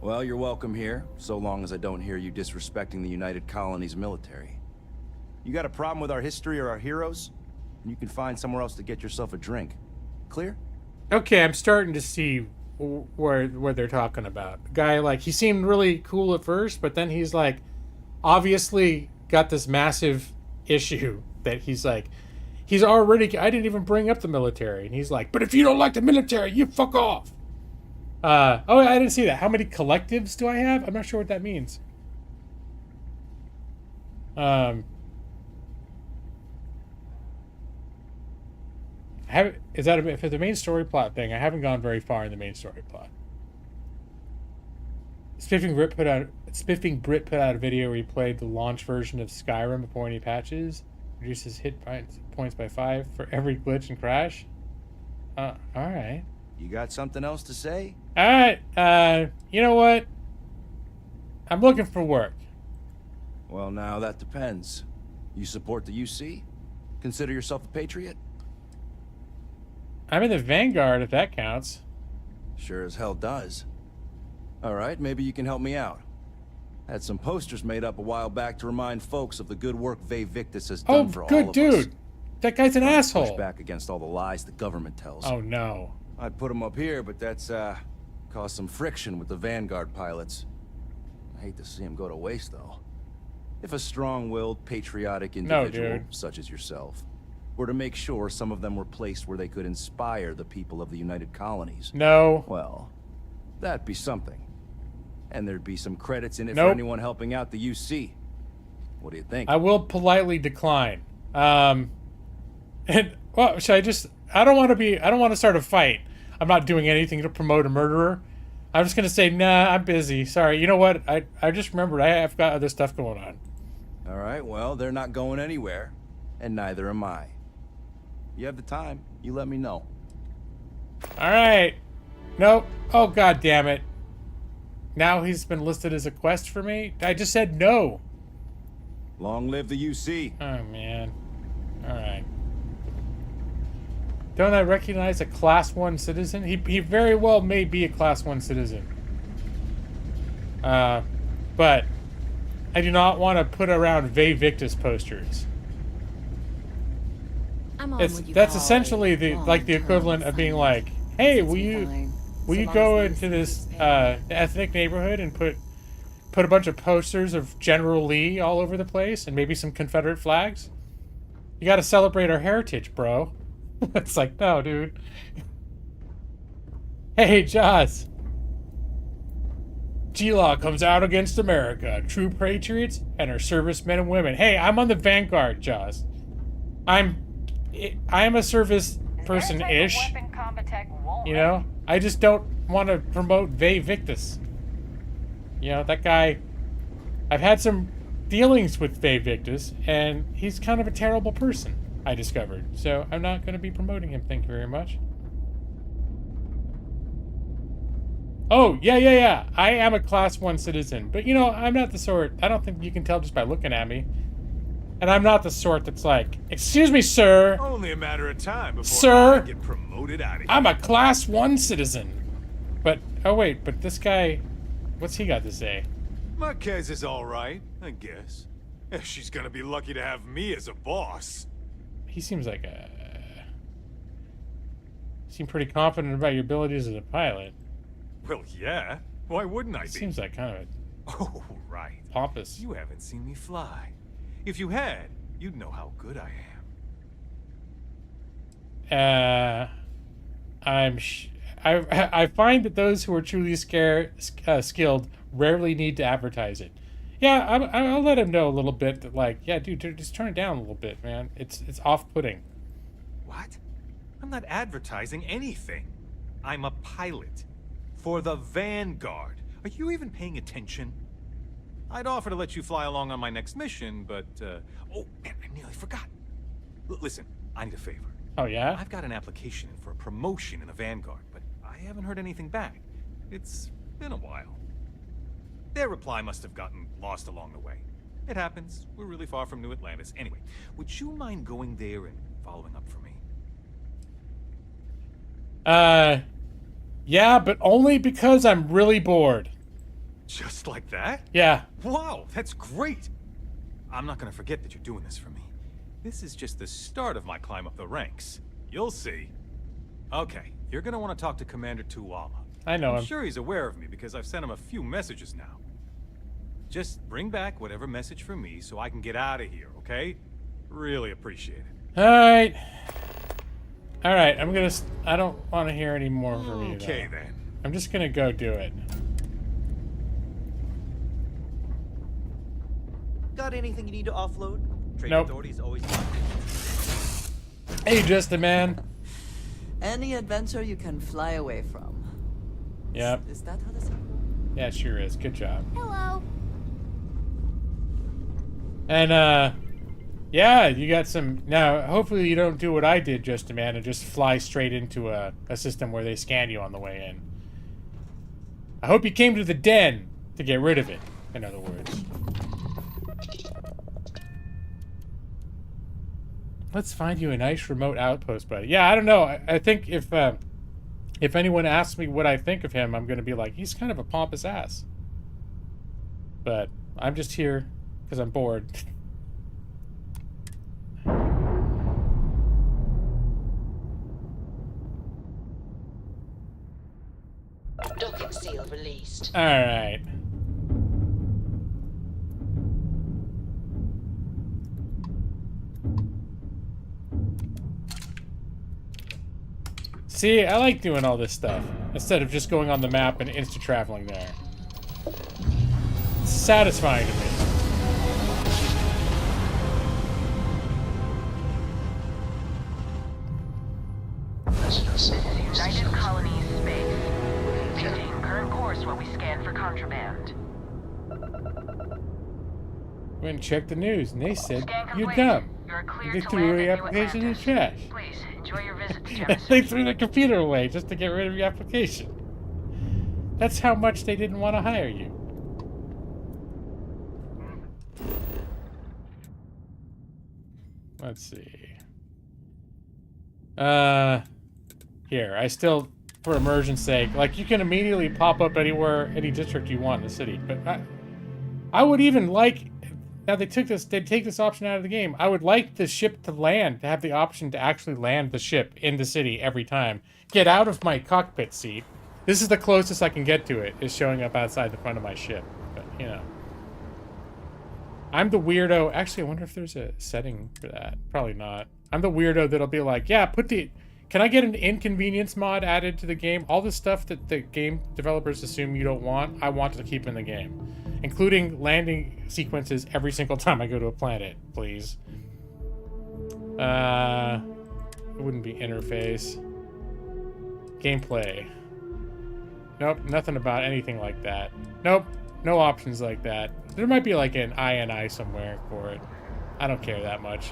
Well, you're welcome here, so long as I don't hear you disrespecting the United Colonies military. You got a problem with our history or our heroes? And you can find somewhere else to get yourself a drink. Clear? Okay, I'm starting to see where they're talking about. The guy, like, he seemed really cool at first, but then he's like, obviously got this massive issue that he's like, he's already, I didn't even bring up the military, and he's like, but if you don't like the military, you fuck off. Oh, I didn't see that. How many collectives do I have? I'm not sure what that means. Is that if it's the main story plot thing? I haven't gone very far in the main story plot. Spiffing Brit put out a video where he played the launch version of Skyrim before any patches. Reduces hit points by 5 for every glitch and crash. All right. You got something else to say? All right. You know what? I'm looking for work. Well, now that depends. You support the UC? Consider yourself a patriot? I'm in the Vanguard, if that counts. Sure as hell does. All right, maybe you can help me out. I had some posters made up a while back to remind folks of the good work Ve Victus has done for all of us. Oh, good dude. That guy's an asshole. Push back against all the lies the government tells. Oh, no. I'd put them up here, but that's, caused some friction with the Vanguard pilots. I hate to see them go to waste, though. If a strong-willed, patriotic individual, such as yourself, were to make sure some of them were placed where they could inspire the people of the United Colonies. No. Well, that'd be something. And there'd be some credits in it for anyone helping out the UC. What do you think? I will politely decline. And, well, should I just... I don't want to start a fight. I'm not doing anything to promote a murderer. I'm just going to say, nah, I'm busy. Sorry. You know what? I just remembered I've got other stuff going on. All right, well, they're not going anywhere. And neither am I. You have the time. You let me know. All right. Nope. Oh, God damn it. now he's been listed as a quest for me? I just said no. Long live the UC. Oh, man. Alright. Don't I recognize a Class 1 citizen? He very well may be a Class 1 citizen. But I do not want to put around Vae Victis posters. That's essentially the equivalent of being like, hey, will you go into this ethnic neighborhood and put a bunch of posters of General Lee all over the place and maybe some Confederate flags? You got to celebrate our heritage, bro. It's like, no, dude. Hey, Joss. G-Law comes out against America, true patriots, and our servicemen and women. Hey, I'm on the Vanguard, Joss. I am a service person-ish. You know? I just don't want to promote Vae Victis. You know, that guy... I've had some dealings with Vae Victis, and he's kind of a terrible person, I discovered. So I'm not going to be promoting him, thank you very much. Oh, yeah. I am a Class 1 citizen. But, you know, I'm not the sort... I don't think you can tell just by looking at me. And I'm not the sort that's like, excuse me, sir. Only a matter of time before Sir, I get promoted out of here. I'm a Class 1 citizen. But, oh wait, but this guy... What's he got to say? Marquez is alright, I guess. She's gonna be lucky to have me as a boss. He seems like a... Seem pretty confident about your abilities as a pilot. Well, yeah. Why wouldn't I be? Seems like kind of Oh, right. pompous. You haven't seen me fly. If you had, you'd know how good I am. I find that those who are truly skilled rarely need to advertise it. Yeah, I'll let him know a little bit that, like, yeah, dude, just turn it down a little bit, man. It's off-putting. What? I'm not advertising anything. I'm a pilot. For the Vanguard. Are you even paying attention? I'd offer to let you fly along on my next mission, but, oh, man, I nearly forgot. Listen, I need a favor. Oh, yeah? I've got an application in for a promotion in the Vanguard, but I haven't heard anything back. It's been a while. Their reply must have gotten lost along the way. It happens. We're really far from New Atlantis. Anyway, would you mind going there and following up for me? Yeah, but only because I'm really bored. Just like that? Yeah. Wow, that's great. I'm not gonna forget that you're doing this for me. This is just the start of my climb up the ranks. You'll see. Okay, you're gonna want to talk to Commander Tuwala. I know him. I'm sure he's aware of me because I've sent him a few messages now. Just bring back whatever message for me so I can get out of here, okay? Really appreciate it. Alright. Alright, I don't want to hear any more from you, Okay, though. then. I'm just gonna go do it. Got anything you need to offload? Trade Nope. authorities always. Hey, just a man. Any adventure you can fly away from. Yep. Is that how this happens? Yeah, it sure is. Good job. Hello. And, yeah, you got some... Now, hopefully you don't do what I did, just a man, and just fly straight into a system where they scan you on the way in. I hope you came to the den to get rid of it, in other words. Let's find you a nice remote outpost, buddy. Yeah, I don't know. I think if anyone asks me what I think of him, I'm going to be like, he's kind of a pompous ass. But I'm just here because I'm bored. Docking seal released. All right. See, I like doing all this stuff instead of just going on the map and insta-traveling there. It's satisfying to me. This is United Colonies Space. Taking current course while we scan for contraband. Went and checked the news, and they said, Scan you're complete. dumb. You're clear They to threw land your at New application in the Atlantis. trash. Please enjoy your visit to They Genesis. threw the computer away just to get rid of your application. That's how much they didn't want to hire you. Let's see. Here, I still, for immersion's sake, like, you can immediately pop up anywhere, any district you want in the city, but I would even like, now they take this option out of the game, I would like the ship to land, to have the option to actually land the ship in the city every time. Get out of my cockpit seat. This is the closest I can get to it, is showing up outside the front of my ship, but, you know. I'm the weirdo, actually, I wonder if there's a setting for that. Probably not. I'm the weirdo that'll be like, yeah, can I get an inconvenience mod added to the game? All the stuff that the game developers assume you don't want, I want to keep in the game. Including landing sequences every single time I go to a planet, please. It wouldn't be interface. Gameplay. Nope, nothing about anything like that. Nope, no options like that. There might be like an INI somewhere for it. I don't care that much.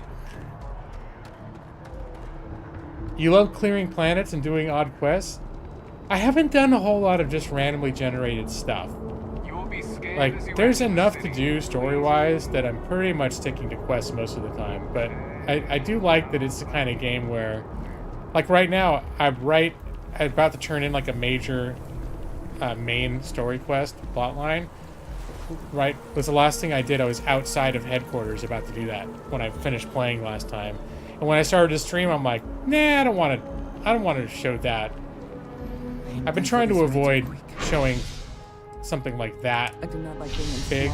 You love clearing planets and doing odd quests? I haven't done a whole lot of just randomly generated stuff. Like, there's enough to do story-wise that I'm pretty much sticking to quests most of the time. But I do like that it's the kind of game where, like right now, I'm about to turn in like a major main story quest plotline. Right, was the last thing I did. I was outside of headquarters about to do that when I finished playing last time. And when I started to stream, I'm like, nah, I don't want to show that. I've been trying to avoid showing something like that I do not like being big.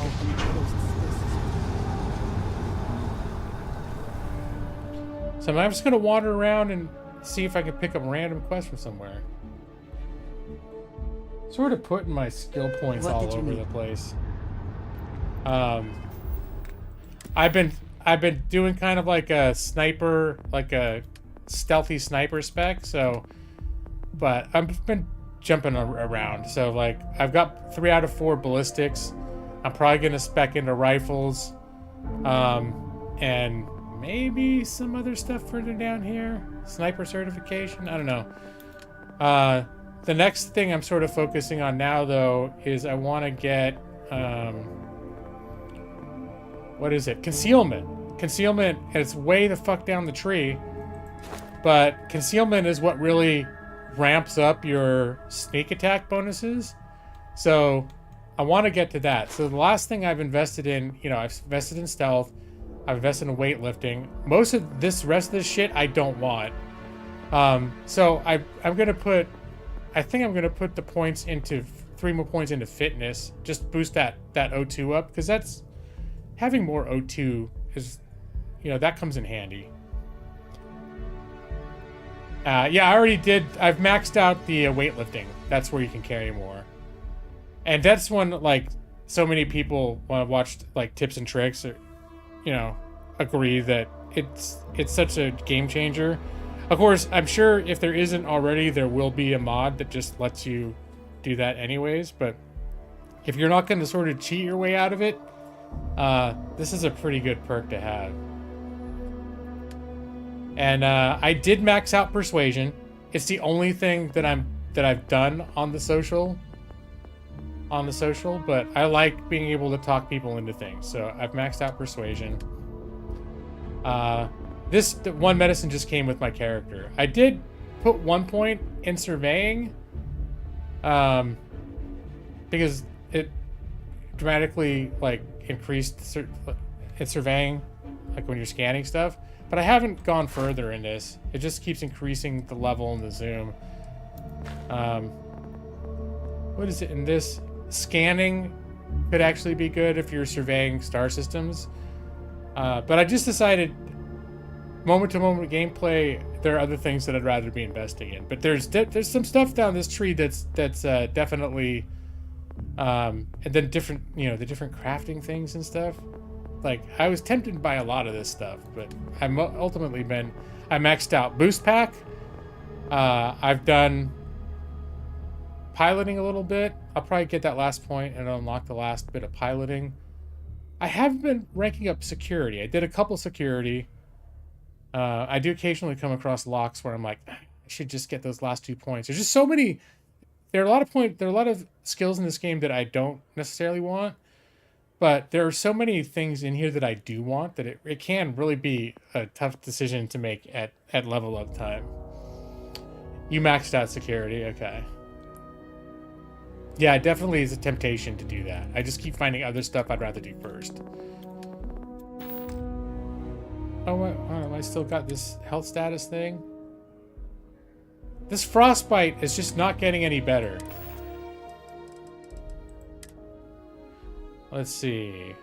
So I'm just gonna wander around and see if I can pick up a random quest from somewhere. Sort of putting my skill points all over the place. I've been doing kind of like a sniper, like a stealthy sniper spec, so, but I've been jumping around. So like, I've got 3 out of 4 ballistics. I'm probably gonna spec into rifles, and maybe some other stuff further down here. Sniper certification, I don't know. The next thing I'm sort of focusing on now, though, is I want to get, what is it? Concealment. Concealment, and it's way the fuck down the tree, but concealment is what really ramps up your sneak attack bonuses. So I want to get to that. So the last thing I've invested in, you know, I've invested in stealth, I've invested in weightlifting. Most of this rest of this shit I don't want. So I'm gonna put, I think I'm gonna put the points into 3 more points into fitness, just boost that O2 up, because that's, having more O2 is, you know, that comes in handy. Yeah, I already did. I've maxed out the weightlifting. That's where you can carry more. And that's when, like, so many people, when I've watched, like, tips and tricks, or, you know, agree that it's such a game changer. Of course, I'm sure if there isn't already, there will be a mod that just lets you do that anyways. But if you're not going to sort of cheat your way out of it, this is a pretty good perk to have. And I did max out persuasion. It's the only thing that I've done on the social. But I like being able to talk people into things, so I've maxed out persuasion. This one medicine just came with my character. I did put 1 point in surveying, because it dramatically like increased in surveying, like when you're scanning stuff. But I haven't gone further in this. It just keeps increasing the level and the zoom. What is it in this? Scanning could actually be good if you're surveying star systems. But I just decided, moment-to-moment gameplay, there are other things that I'd rather be investing in. But there's some stuff down this tree that's definitely, and then different, you know, the different crafting things and stuff. Like, I was tempted by a lot of this stuff, but I'm ultimately I maxed out boost pack. I've done piloting a little bit. I'll probably get that last point and unlock the last bit of piloting. I have been ranking up security. I did a couple security. I do occasionally come across locks where I'm like, I should just get those last 2 points. There's just so many there are a lot of skills in this game that I don't necessarily want, but there are so many things in here that I do want that it can really be a tough decision to make at level up time. You maxed out security, okay. Yeah, it definitely is a temptation to do that. I just keep finding other stuff I'd rather do first. Oh, I still got this health status thing. This frostbite is just not getting any better. Let's see.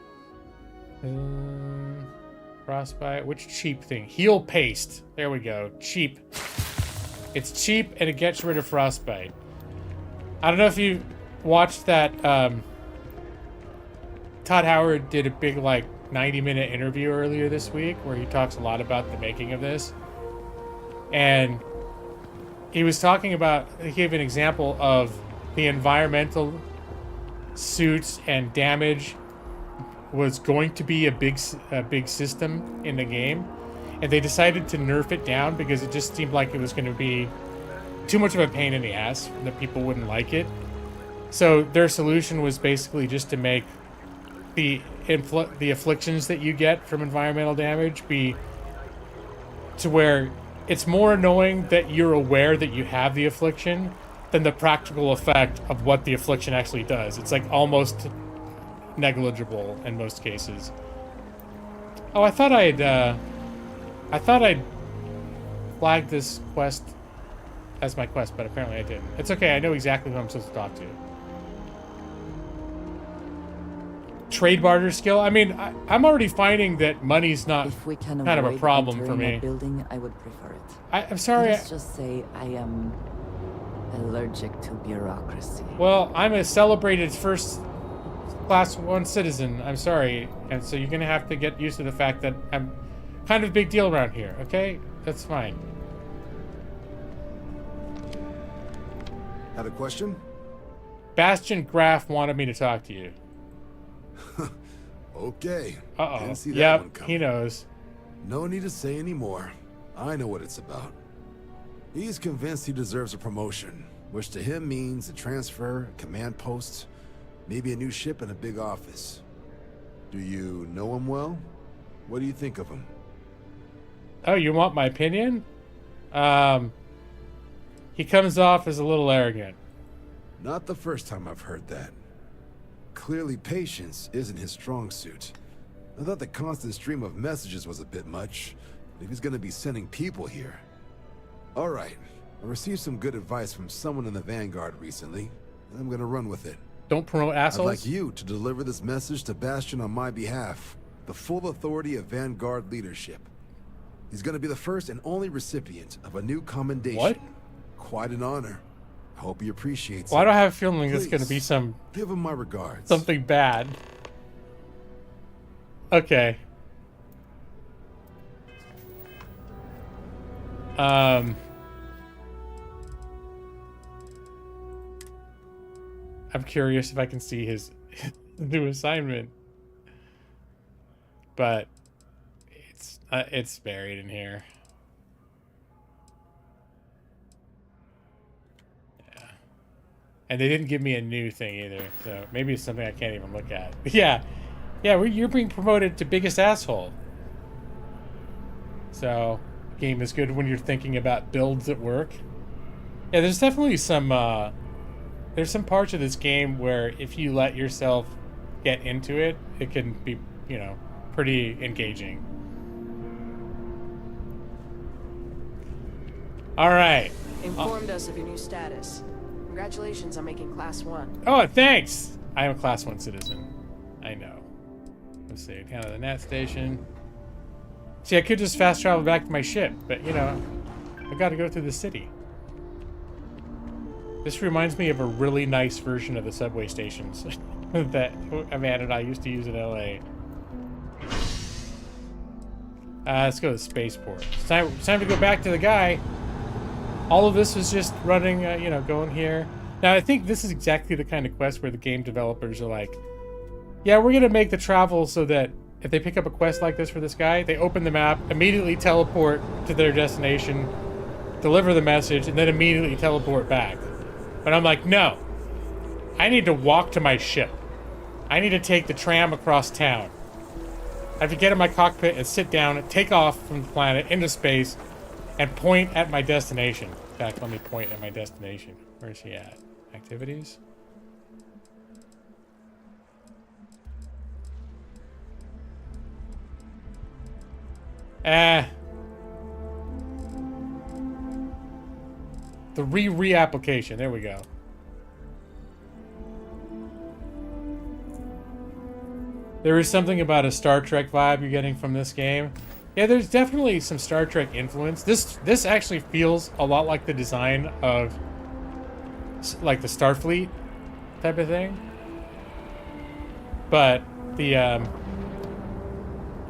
Frostbite. Which cheap thing? Heal paste. There we go. Cheap. It's cheap and it gets rid of frostbite. I don't know if you watched that. Todd Howard did a big, like, 90-minute interview earlier this week where he talks a lot about the making of this. And he was talking about, he gave an example of the environmental suits and damage was going to be a big system in the game, and they decided to nerf it down because it just seemed like it was going to be too much of a pain in the ass, that people wouldn't like it. So their solution was basically just to make the afflictions that you get from environmental damage be to where it's more annoying that you're aware that you have the affliction than the practical effect of what the affliction actually does. It's like almost negligible in most cases. Oh, I thought I'd flagged this quest as my quest, but apparently I didn't. It's okay, I know exactly who I'm supposed to talk to. Trade barter skill? I mean, I'm already finding that money's not kind of a problem for me. Building, I would prefer it. I'm sorry. Let's just say I am allergic to bureaucracy. Well, I'm a celebrated first class 1 citizen. I'm sorry. And so you're going to have to get used to the fact that I'm kind of a big deal around here, okay? That's fine. Had a question? Bastion Graff wanted me to talk to you. Okay. Uh-oh. Didn't see that Yep, one coming. he knows. No need to say any more. I know what it's about. He's convinced he deserves a promotion, which to him means a transfer, a command post, maybe a new ship and a big office. Do you know him well? What do you think of him? Oh, you want my opinion? He comes off as a little arrogant. Not the first time I've heard that. Clearly patience isn't his strong suit. I thought the constant stream of messages was a bit much, if he's gonna be sending people here. Alright, I received some good advice from someone in the Vanguard recently, and I'm gonna run with it. Don't promote assholes? I'd like you to deliver this message to Bastion on my behalf, the full authority of Vanguard leadership. He's gonna be the first and only recipient of a new commendation. What? Quite an honor. I hope he appreciates Well, it. I don't have a feeling Please, it's going to be give him my regards. something bad. Okay. I'm curious if I can see his new assignment, but it's buried in here. And they didn't give me a new thing either, so maybe it's something I can't even look at. Yeah, you're being promoted to biggest asshole. So, game is good when you're thinking about builds at work. Yeah, there's definitely some, there's some parts of this game where if you let yourself get into it, it can be, you know, pretty engaging. All right. Informed us of your new status. Congratulations on making Class 1. Oh, thanks! I am a Class 1 citizen. I know. Let's see, kind of the NAT station. See, I could just fast travel back to my ship, but, you know, I gotta go through the city. This reminds me of a really nice version of the subway stations that Amanda and I used to use in LA. Let's go to the spaceport. It's time to go back to the guy. All of this was just running, you know, going here. Now, I think this is exactly the kind of quest where the game developers are like, yeah, we're going to make the travel so that if they pick up a quest like this for this guy, they open the map, immediately teleport to their destination, deliver the message, and then immediately teleport back. But I'm like, no. I need to walk to my ship. I need to take the tram across town. I have to get in my cockpit and sit down and take off from the planet into space and point at my destination. In fact, let me point at my destination. Where is he at? Activities? The re-application. There we go. There is something about a Star Trek vibe you're getting from this game. Yeah, there's definitely some Star Trek influence. This actually feels a lot like the design of like the Starfleet type of thing. But the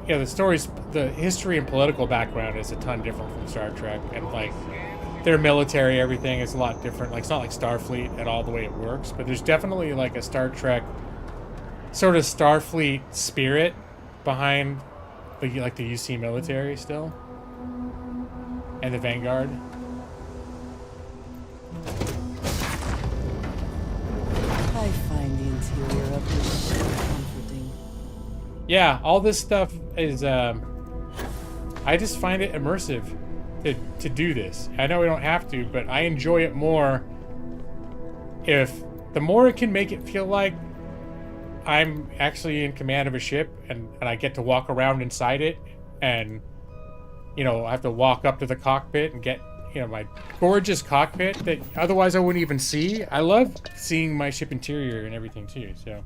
yeah, the stories, the history and political background is a ton different from Star Trek, and like their military, everything is a lot different. Like it's not like Starfleet at all the way it works, but there's definitely like a Star Trek sort of Starfleet spirit behind the like the UC military still, and the Vanguard. I find the interior of this ship comforting. Yeah, all this stuff is, I just find it immersive to do this. I know we don't have to, but I enjoy it more if the more it can make it feel like I'm actually in command of a ship and I get to walk around inside it, and, you know, I have to walk up to the cockpit and get, you know, my gorgeous cockpit that otherwise I wouldn't even see. I love seeing my ship interior and everything too, so.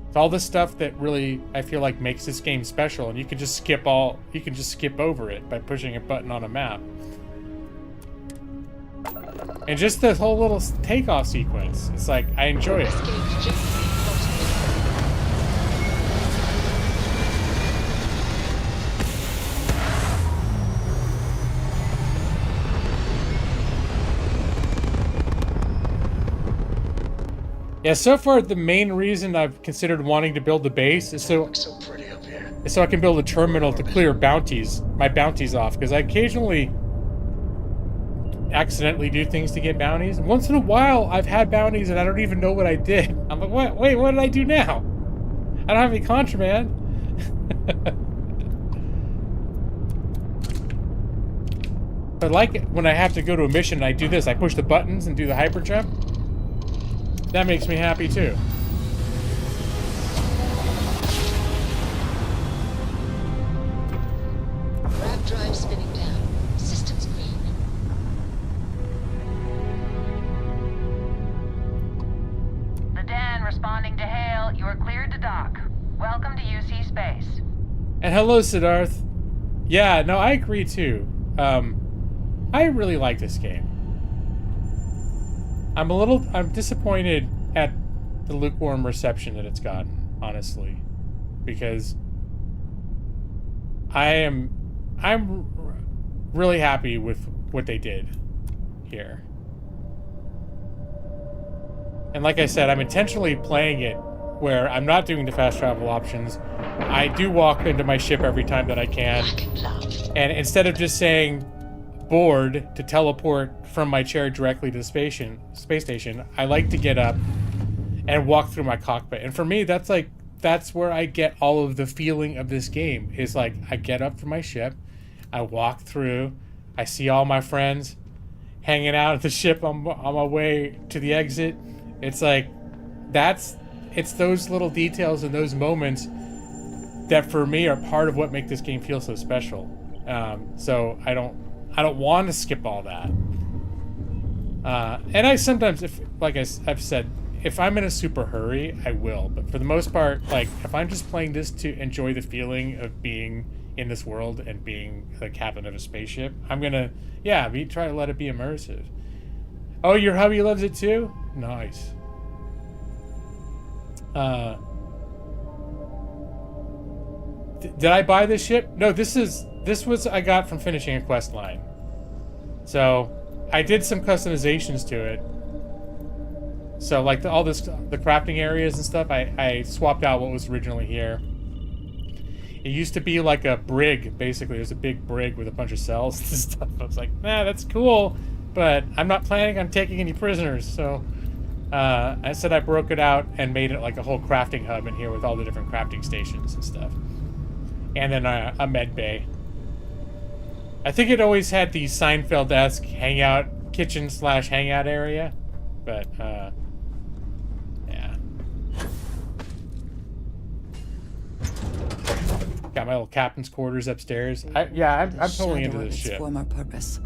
It's all this stuff that really, I feel like, makes this game special, and you can just skip over it by pushing a button on a map. And just the whole little takeoff sequence, it's like, I enjoy it. Yeah, so far the main reason I've considered wanting to build the base is so I can build a terminal to clear my bounties off, because I occasionally accidentally do things to get bounties. And once in a while, I've had bounties and I don't even know what I did. I'm like, what? Wait, what did I do now? I don't have any contraband. But like when I have to go to a mission and I do this, I push the buttons and do the hyper jump. That makes me happy too. Wrap drive spinning down. Systems green. The Den responding to hail. You are cleared to dock. Welcome to UC space. And hello, Siddharth. Yeah, no, I agree too. I really like this game. I'm disappointed at the lukewarm reception that it's gotten, honestly, because I'm really happy with what they did here. And like I said, I'm intentionally playing it where I'm not doing the fast travel options. I do walk into my ship every time that I can. And instead of just saying board to teleport from my chair directly to the space station, I like to get up and walk through my cockpit. And for me, that's where I get all of the feeling of this game. Is like, I get up from my ship, I walk through, I see all my friends hanging out at the ship on my way to the exit. It's like, it's those little details and those moments that for me are part of what make this game feel so special. So I don't want to skip all that. And I sometimes, I've said, if I'm in a super hurry, I will. But for the most part, like, if I'm just playing this to enjoy the feeling of being in this world and being the captain of a spaceship, I'm gonna, try to let it be immersive. Oh, your hubby loves it too? Nice. Did I buy this ship? No, this was I got from finishing a quest line. So I did some customizations to it. So like the crafting areas and stuff, I swapped out what was originally here. It used to be like a brig, basically. It was a big brig with a bunch of cells and stuff. I was like, nah, that's cool, but I'm not planning on taking any prisoners, so I said I broke it out and made it like a whole crafting hub in here with all the different crafting stations and stuff. And then a med bay. I think it always had the Seinfeld-esque hangout, kitchen/hangout area, but yeah. Got my little captain's quarters upstairs. I'm totally into this shit. Former purpose.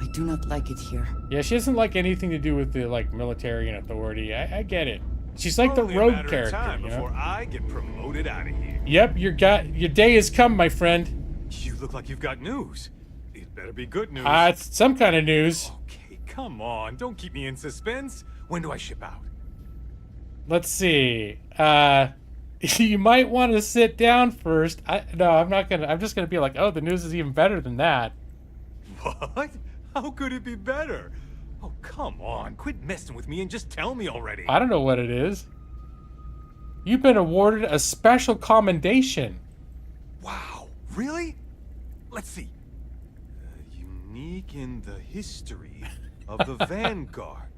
I do not like it here. Yeah, she doesn't like anything to do with the like military and authority. I get it. She's like the rogue character, time you know? before I get promoted out of here. Yep, your day has come, my friend. You look like you've got news. It better be good news. It's some kind of news. Okay, come on. Don't keep me in suspense. When do I ship out? Let's see. You might want to sit down first. No, I'm not gonna. I'm just gonna be like, oh, the news is even better than that. What? How could it be better? Oh, come on. Quit messing with me and just tell me already. I don't know what it is. You've been awarded a special commendation. Wow. Really? Let's see. Unique in the history of the Vanguard.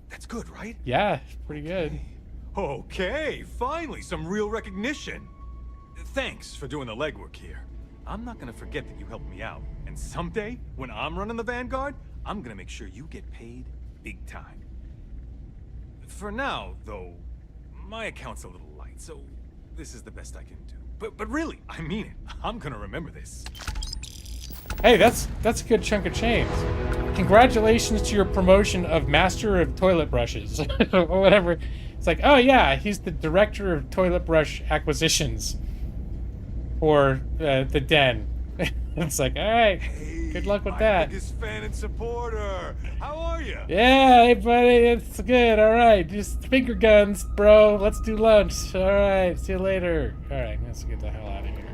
That's good, right? Yeah, pretty good. Okay, finally some real recognition. Thanks for doing the legwork here. I'm not gonna forget that you helped me out. And someday, when I'm running the Vanguard, I'm gonna make sure you get paid big time. For now, though, my account's a little light, so this is the best I can do. But really, I mean it. I'm gonna remember this. Hey, that's a good chunk of change. Congratulations to your promotion of Master of Toilet Brushes. Or whatever. It's like, oh yeah, he's the Director of Toilet Brush Acquisitions. Or the Den. It's like, alright, good luck with that. Biggest fan and supporter. How are you? Yeah, hey buddy, it's good, alright. Just finger guns, bro. Let's do lunch. Alright, see you later. Alright, let's get the hell out of here.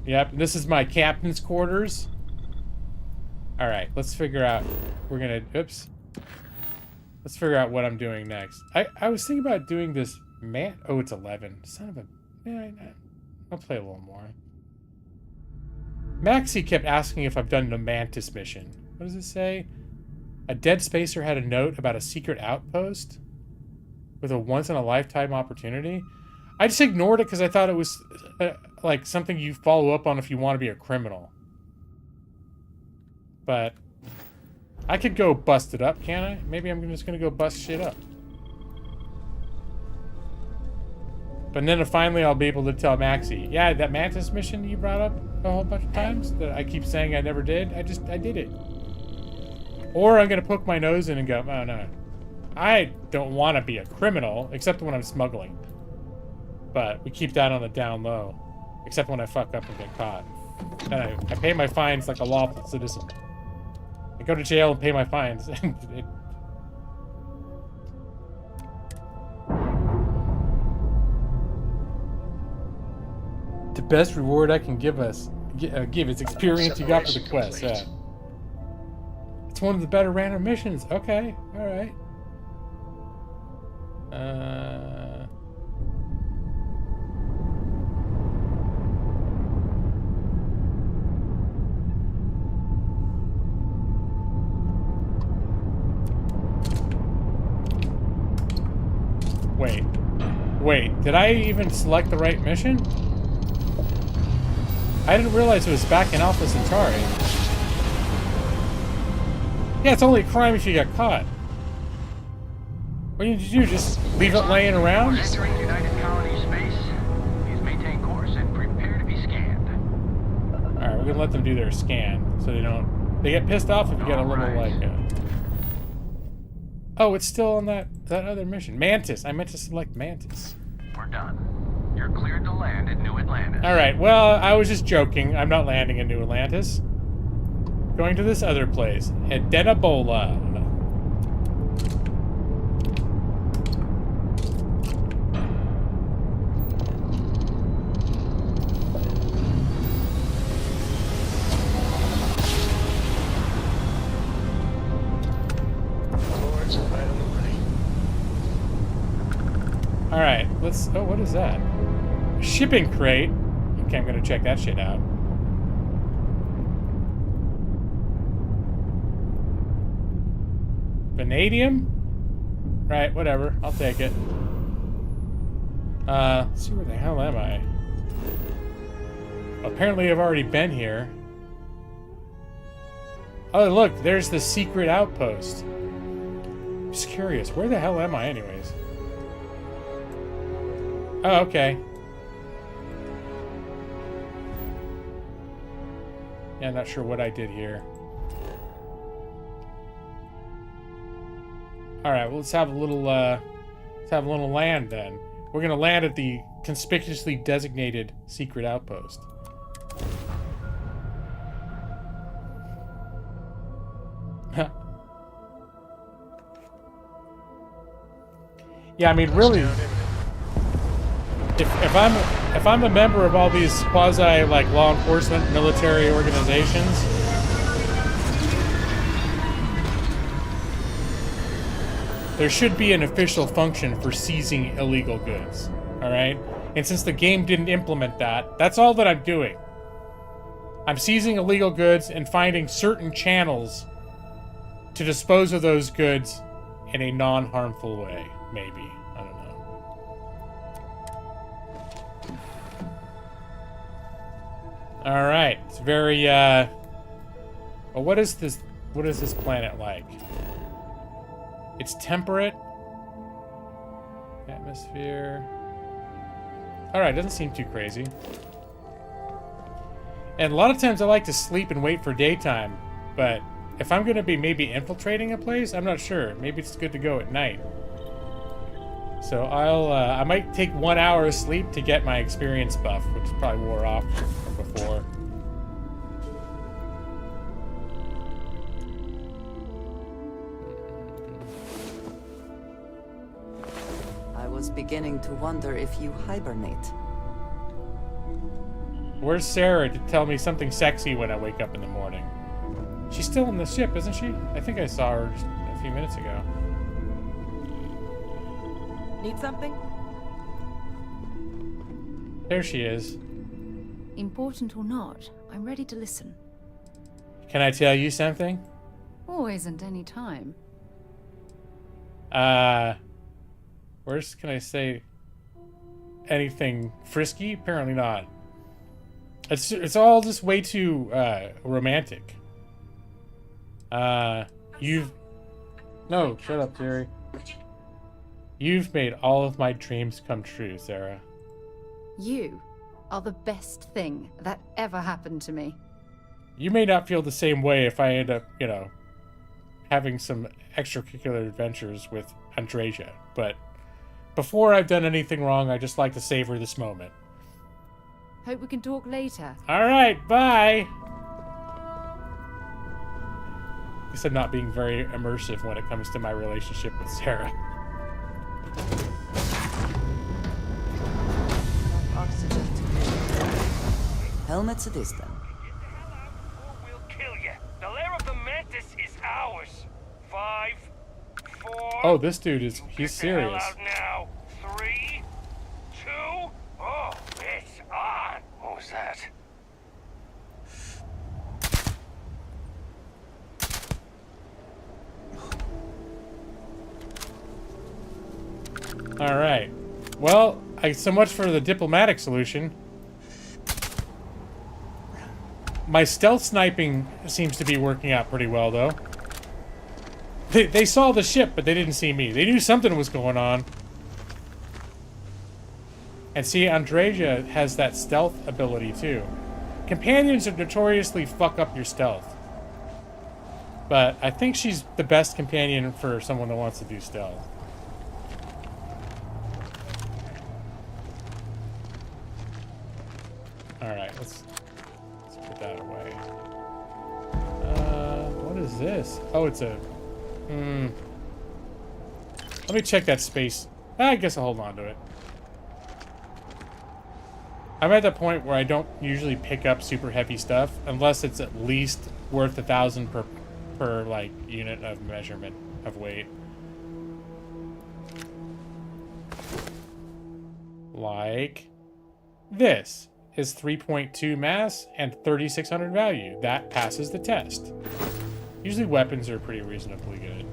Yep, this is my captain's quarters. Alright, let's figure out. We're gonna. Oops. Let's figure out what I'm doing next. I was thinking about doing this. Oh, it's 11. Son of a. Yeah, I'll play a little more. Maxie kept asking if I've done the Mantis mission. What does it say? A dead spacer had a note about a secret outpost with a once-in-a-lifetime opportunity. I just ignored it because I thought it was like something you follow up on if you want to be a criminal. But I could go bust it up, can't I? Maybe I'm just gonna go bust shit up. But then finally I'll be able to tell Maxie, yeah, that Mantis mission you brought up a whole bunch of times that I keep saying I never did, I did it. Or I'm gonna poke my nose in and go, oh no, I don't want to be a criminal, except when I'm smuggling. But we keep that on the down low, except when I fuck up and get caught. Then I pay my fines like a lawful citizen. I go to jail and pay my fines. The best reward I can give is experience you got for the quest. Yeah. It's one of the better random missions. Okay, all right. Wait, did I even select the right mission? I didn't realize it was back in Alpha Centauri. Yeah, it's only a crime if you get caught. What did you do? Just leave it laying around? We're entering United Colony space. Please maintain course and prepare to be scanned. Alright, we're gonna let them do their scan so they don't. They get pissed off if you get a little like. Oh, it's still on that other mission. Mantis. I meant to select Mantis. We're done. You're cleared to land at New Atlantis. Alright, well, I was just joking. I'm not landing in New Atlantis. Going to this other place. At Denabola. Alright, let's... Oh, what is that? A shipping crate. Okay, I'm gonna check that shit out. Vanadium? Right, whatever. I'll take it. Let's see, where the hell am I? Apparently I've already been here. Oh, look, there's the secret outpost. I'm just curious, where the hell am I anyways? Oh, okay. Yeah, not sure what I did here. Alright, well, let's have a little land then. We're gonna land at the conspicuously designated secret outpost. Yeah, I mean, really, if I'm a member of all these quasi like law enforcement military organizations, there should be an official function for seizing illegal goods. All right, and since the game didn't implement that, that's all that I'm doing. I'm seizing illegal goods and finding certain channels to dispose of those goods in a non-harmful way. Maybe. I don't know. Alright. It's very, well, what is this planet like? It's temperate. Atmosphere. Alright, doesn't seem too crazy. And a lot of times I like to sleep and wait for daytime, but if I'm gonna be maybe infiltrating a place, I'm not sure. Maybe it's good to go at night. So I might take 1 hour of sleep to get my experience buff, which probably wore off from before. I was beginning to wonder if you hibernate. Where's Sarah to tell me something sexy when I wake up in the morning? She's still on the ship, isn't she? I think I saw her just a few minutes ago. Need something? There she is. Important or not, I'm ready to listen. Can I tell you something? Always and any time. Where's, can I say anything frisky? Apparently not. It's all just way too, romantic. No, shut up, Terry. You've made all of my dreams come true, Sarah. You are the best thing that ever happened to me. You may not feel the same way if I end up, you know, having some extracurricular adventures with Andreja, but before I've done anything wrong, I just like to savor this moment. Hope we can talk later. Alright, bye! I guess I'm not being very immersive when it comes to my relationship with Sarah. Oxygen to breathe. Helmets it is then. We'll kill you. The lair of the mantis is ours. 5, 4. Oh, this dude is, he's Get the hell serious. out now. 3, 2. Oh, it's on. What was that? Alright. Well, so much for the diplomatic solution. My stealth sniping seems to be working out pretty well, though. They saw the ship, but they didn't see me. They knew something was going on. And see, Andreja has that stealth ability, too. Companions are notoriously fuck up your stealth. But I think she's the best companion for someone that wants to do stealth. Alright, let's put that away. What is this? Oh, it's a... Let me check that space. I guess I'll hold on to it. I'm at the point where I don't usually pick up super heavy stuff unless it's at least worth 1,000 per like unit of measurement of weight. Like this. is 3.2 mass and 3600 value. That passes the test. Usually weapons are pretty reasonably good.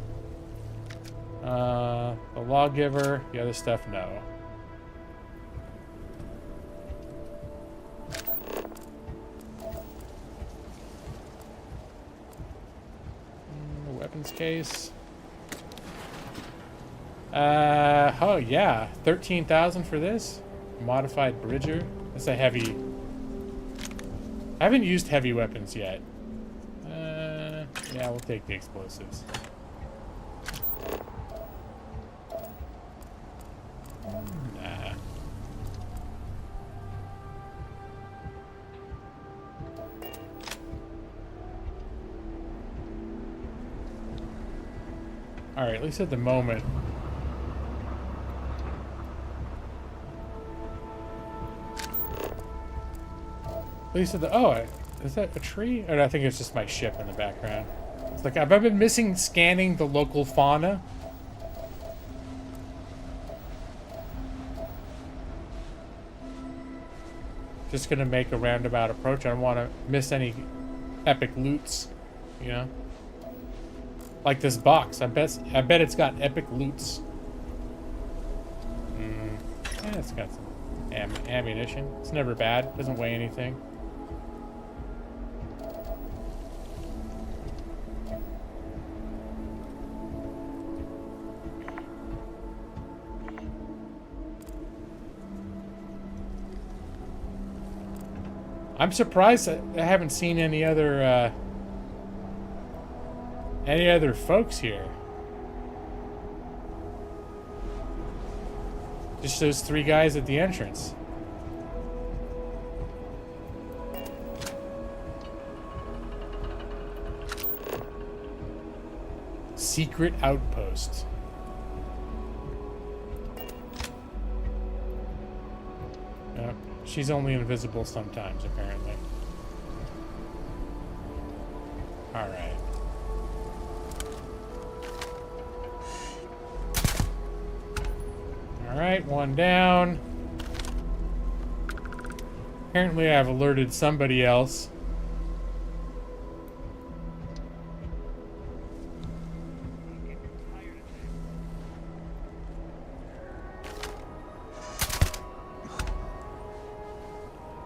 The lawgiver, the other stuff, no. Weapons case. Oh yeah, 13,000 for this. Modified Bridger. That's a heavy. I haven't used heavy weapons yet. Yeah, we'll take the explosives. Nah. Alright, at least at the moment. At least at the... Oh, is that a tree? Or I think it's just my ship in the background. It's like, have I been missing scanning the local fauna? Just gonna make a roundabout approach. I don't want to miss any epic loots, you know? Like this box. I bet it's got epic loots. Yeah, it's got some ammunition. It's never bad. Doesn't weigh anything. I'm surprised that I haven't seen any other folks here. Just those three guys at the entrance. Secret outpost. She's only invisible sometimes, apparently. Alright. Alright, one down. Apparently I've alerted somebody else.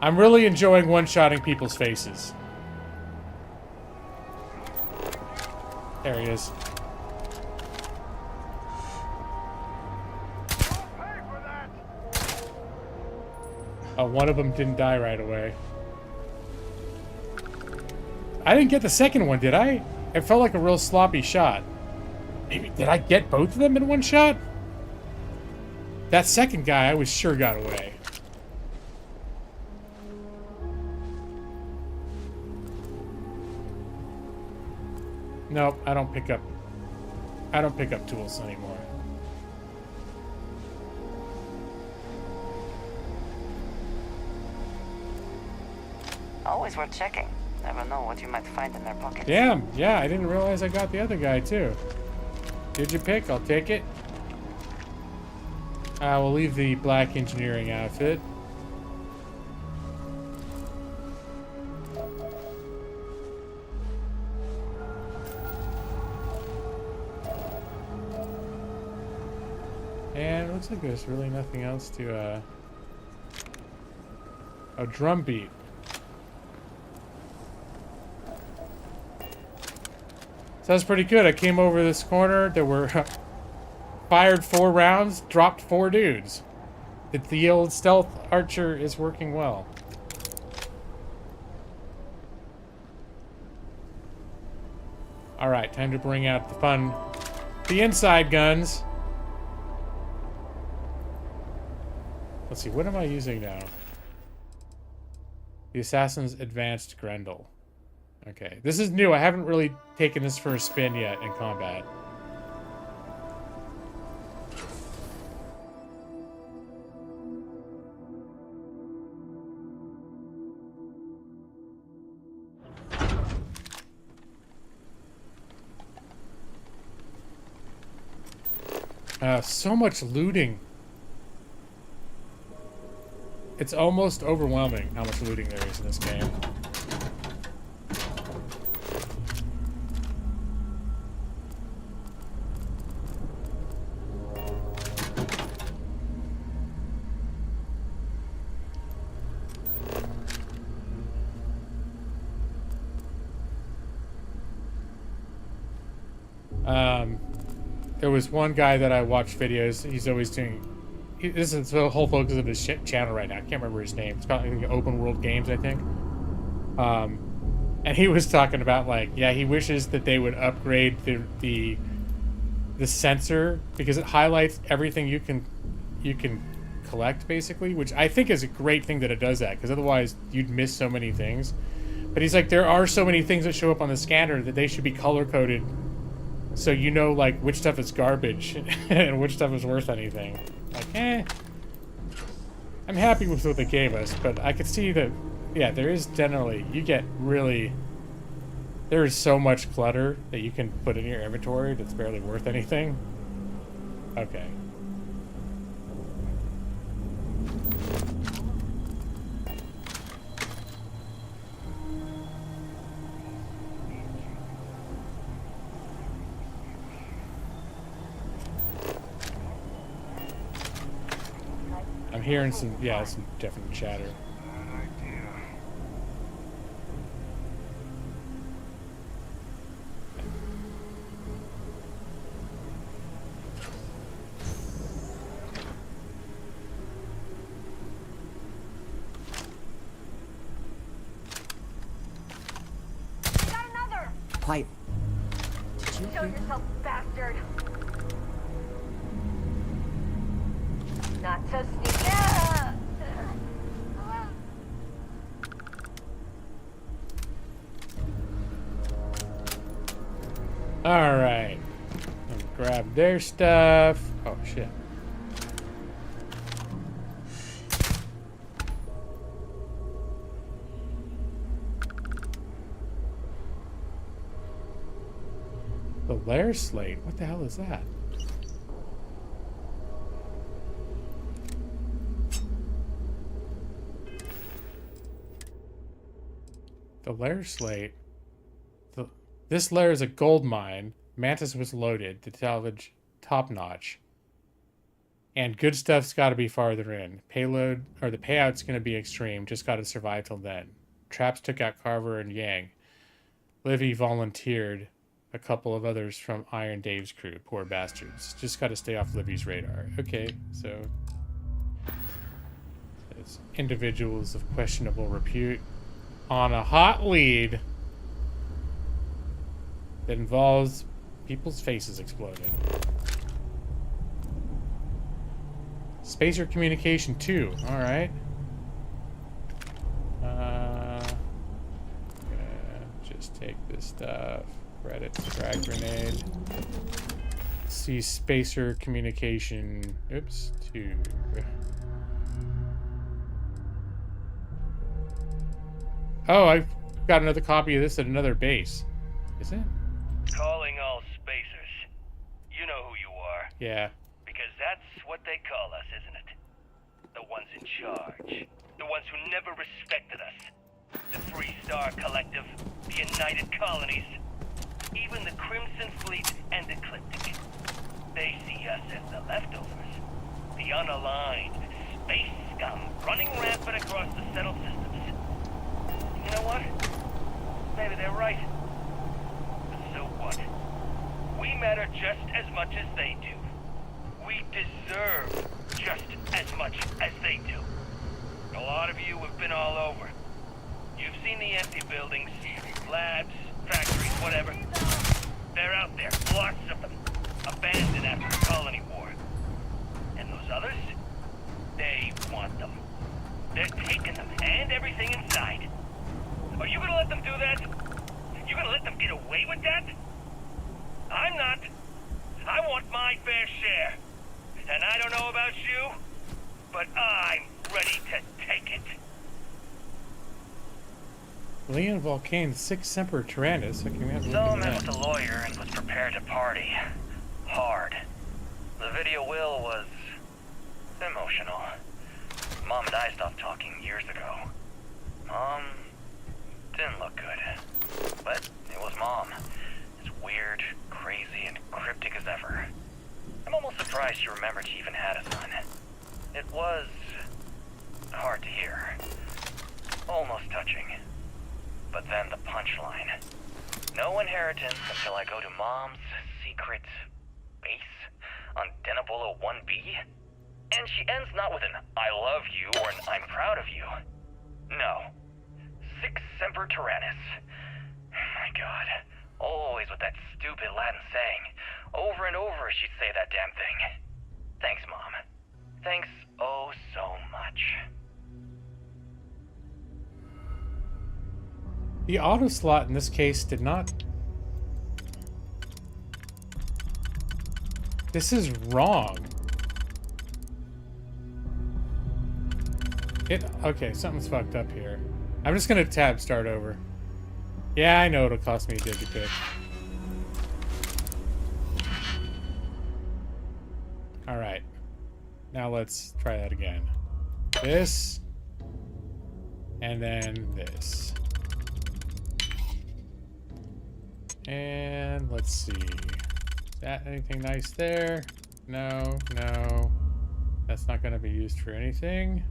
I'm really enjoying one-shotting people's faces. There he is. Oh, one of them didn't die right away. I didn't get the second one, did I? It felt like a real sloppy shot. Maybe, did I get both of them in one shot? That second guy, I was sure got away. Nope, I don't pick up tools anymore. Always worth checking. Never know what you might find in their pockets. Damn, yeah, I didn't realize I got the other guy too. Did you pick? I'll take it. We'll leave the black engineering outfit. And it looks like there's really nothing else to, a drum beat. Sounds pretty good. I came over this corner. There were fired 4 rounds, dropped 4 dudes. The old stealth archer is working well. Alright, time to bring out the inside guns. Let's see, what am I using now? The Assassin's Advanced Grendel. Okay, this is new. I haven't really taken this for a spin yet in combat. So much looting. It's almost overwhelming how much looting there is in this game. There was one guy that I watched videos. He's always doing. This is the whole focus of his channel right now. I can't remember his name. It's called like Open World Games, I think. And he was talking about like, yeah, he wishes that they would upgrade the sensor because it highlights everything you can collect basically, which I think is a great thing that it does that because otherwise you'd miss so many things. But he's like, there are so many things that show up on the scanner that they should be color coded. So you know, like, which stuff is garbage and which stuff is worth anything. Like, I'm happy with what they gave us, but I could see that, yeah, there is generally, you get really, there is so much clutter that you can put in your inventory that's barely worth anything. Okay. I'm hearing some definite chatter. Got another! Quiet. Show yourself, bastard! Not so sneaky. Alright. Grab their stuff. Oh, shit. The lair slate? What the hell is that? The lair slate. This lair is a gold mine. Mantis was loaded. The salvage top notch. And good stuff's got to be farther in. Payload or the payout's going to be extreme. Just got to survive till then. Traps took out Carver and Yang. Livy volunteered a couple of others from Iron Dave's crew. Poor bastards. Just got to stay off Livy's radar. Okay, so it's individuals of questionable repute on a hot lead that involves people's faces exploding. Spacer communication 2. All right. Just take this stuff. Credits, frag grenade. See spacer communication. Oops. 2. Oh, I've got another copy of this at another base. Is it? Calling all spacers. You know who you are. Yeah. Because that's what they call us, isn't it? The ones in charge. The ones who never respected us. The Free Star Collective. The United Colonies. Even the Crimson Fleet and Ecliptic. They see us as the leftovers. The unaligned space scum running rampant across the settled systems. You know what? Maybe they're right. But so what? We matter just as much as they do. We deserve just as much as they do. A lot of you have been all over. You've seen the empty buildings, labs, factories, whatever. They're out there, lots of them, abandoned after the colony war. And those others? They want them. They're taking them and everything inside. Are you gonna let them do that? You gonna let them get away with that? I'm not. I want my fair share. And I don't know about you, but I'm ready to take it. Leon Vulcain, 6 Semper Tyrannis. Okay, we have to So I met with a lawyer and was prepared to party. Hard. The video will was emotional. Mom and I stopped talking years ago. Mom didn't look good. But it was Mom. As weird, crazy, and cryptic as ever. I'm almost surprised she remembered she even had a son. It was hard to hear. Almost touching. But then the punchline. No inheritance until I go to Mom's secret base on Denabolo 1B. And she ends not with an I love you or an I'm proud of you. No. Sic semper tyrannis. My God. Always with that stupid Latin saying. Over and over she'd say that damn thing. Thanks, Mom. Thanks oh so much. The auto slot in this case did not... This is wrong. Okay, something's fucked up here. I'm just gonna tab start over. Yeah, I know it'll cost me a digipick. Alright. Now let's try that again. This. And then this. And let's see. Is that anything nice there? No, no. That's not going to be used for anything.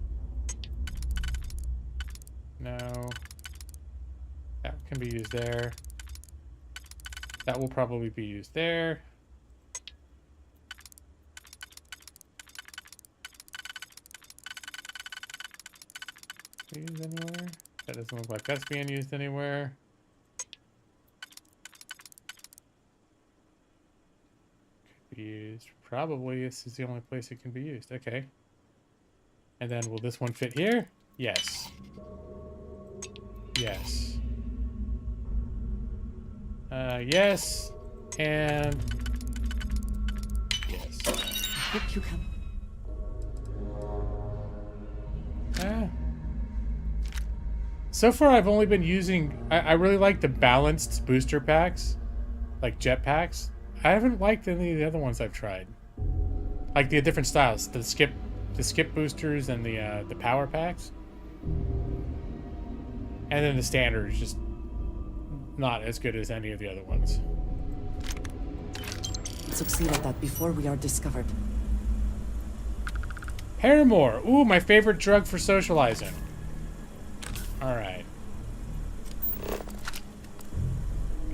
No. That can be used there. That will probably be used there. Used anywhere? That doesn't look like that's being used anywhere. Could be used. Probably this is the only place it can be used. Okay. And then will this one fit here? Yes. Yes. Yes. And yes. I hope you can. So far, I've only been using... I really like the balanced booster packs. Like jet packs. I haven't liked any of the other ones I've tried. Like the different styles. The skip boosters and the power packs. And then the standard is just not as good as any of the other ones. Succeed at that before we are discovered. Paramore. Ooh, my favorite drug for socializing. Alright.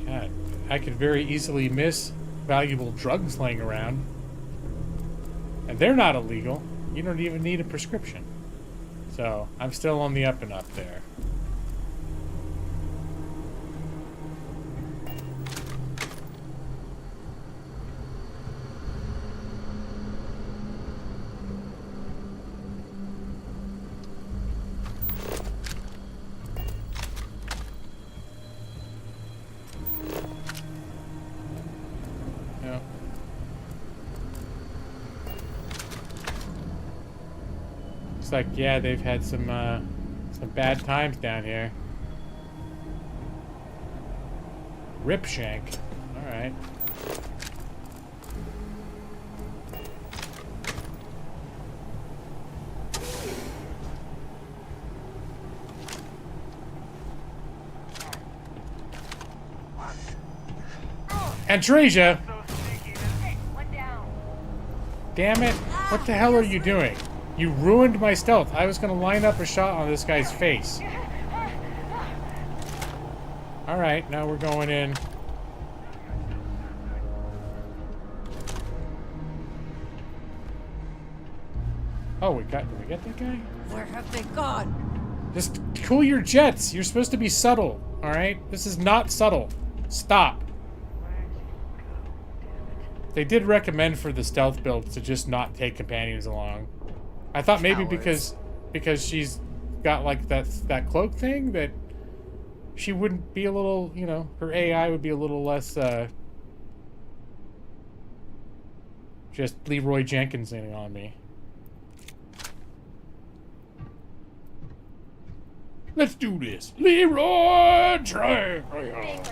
God, I could very easily miss valuable drugs laying around. And they're not illegal. You don't even need a prescription. So, I'm still on the up and up there. Like, yeah, they've had some bad times down here. Ripshank. Alright. Andresia! Damn it. What the hell are you doing? You ruined my stealth. I was gonna line up a shot on this guy's face. Alright, now we're going in. Oh, did we get that guy? Where have they gone? Just cool your jets. You're supposed to be subtle, alright? This is not subtle. Stop. They did recommend for the stealth build to just not take companions along. I thought maybe because she's got like that cloak thing that she wouldn't be a little, you know, her AI would be a little less just Leroy Jenkinsing on me. Let's do this. Leroy Jenkins.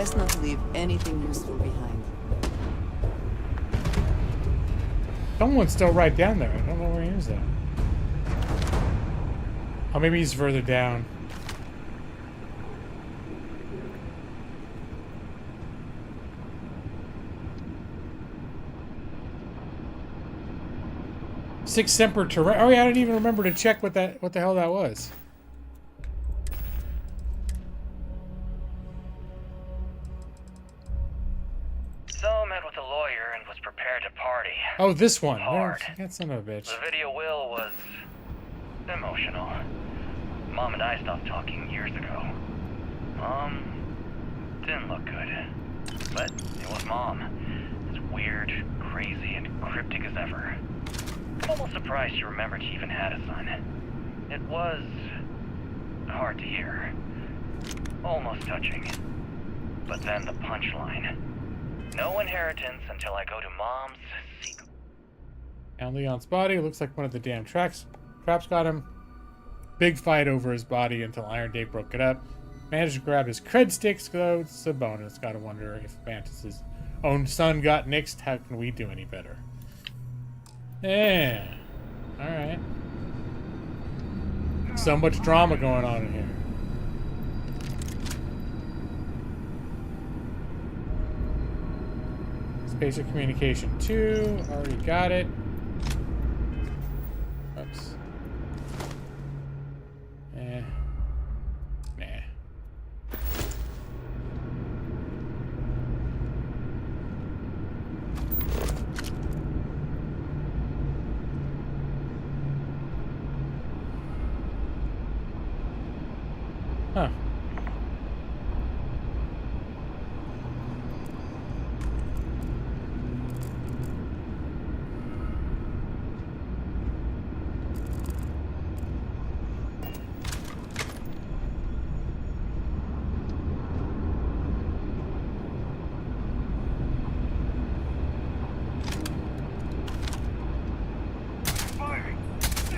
Best not to leave anything useful behind. Someone's still right down there. I don't know where he is though. Oh, maybe he's further down. Six Semper Terrain. Oh yeah, I didn't even remember to check what the hell that was. So met with a lawyer and was prepared to party. Oh, this one. Hard. That son of a bitch. The video will was emotional. Mom and I stopped talking years ago. Mom didn't look good. But it was Mom. As weird, crazy, and cryptic as ever. I'm almost surprised she remembered she even had a son. It was hard to hear. Almost touching. But then the punchline. No inheritance until I go to Mom's secret. Found Leon's body. Looks like one of the damn traps got him. Big fight over his body until Iron Day broke it up. Managed to grab his cred sticks, though. It's a bonus. Gotta wonder if Mantis's own son got nixed. How can we do any better? Yeah. Alright. So much drama going on in here. Spatial communication 2. Already got it. Oops. Nah. Huh.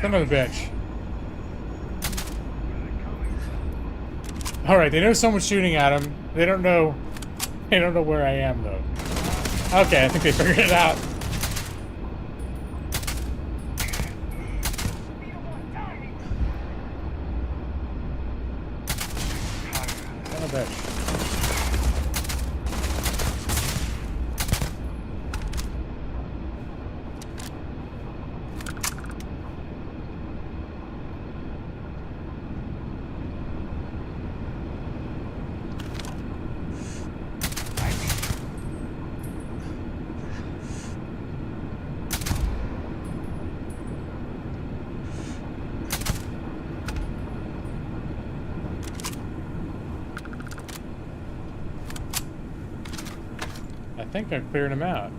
Son of a bitch. Alright, they know someone's shooting at them. They don't know where I am though. Okay, I think they figured it out. Son of a bitch. I think I cleared him out.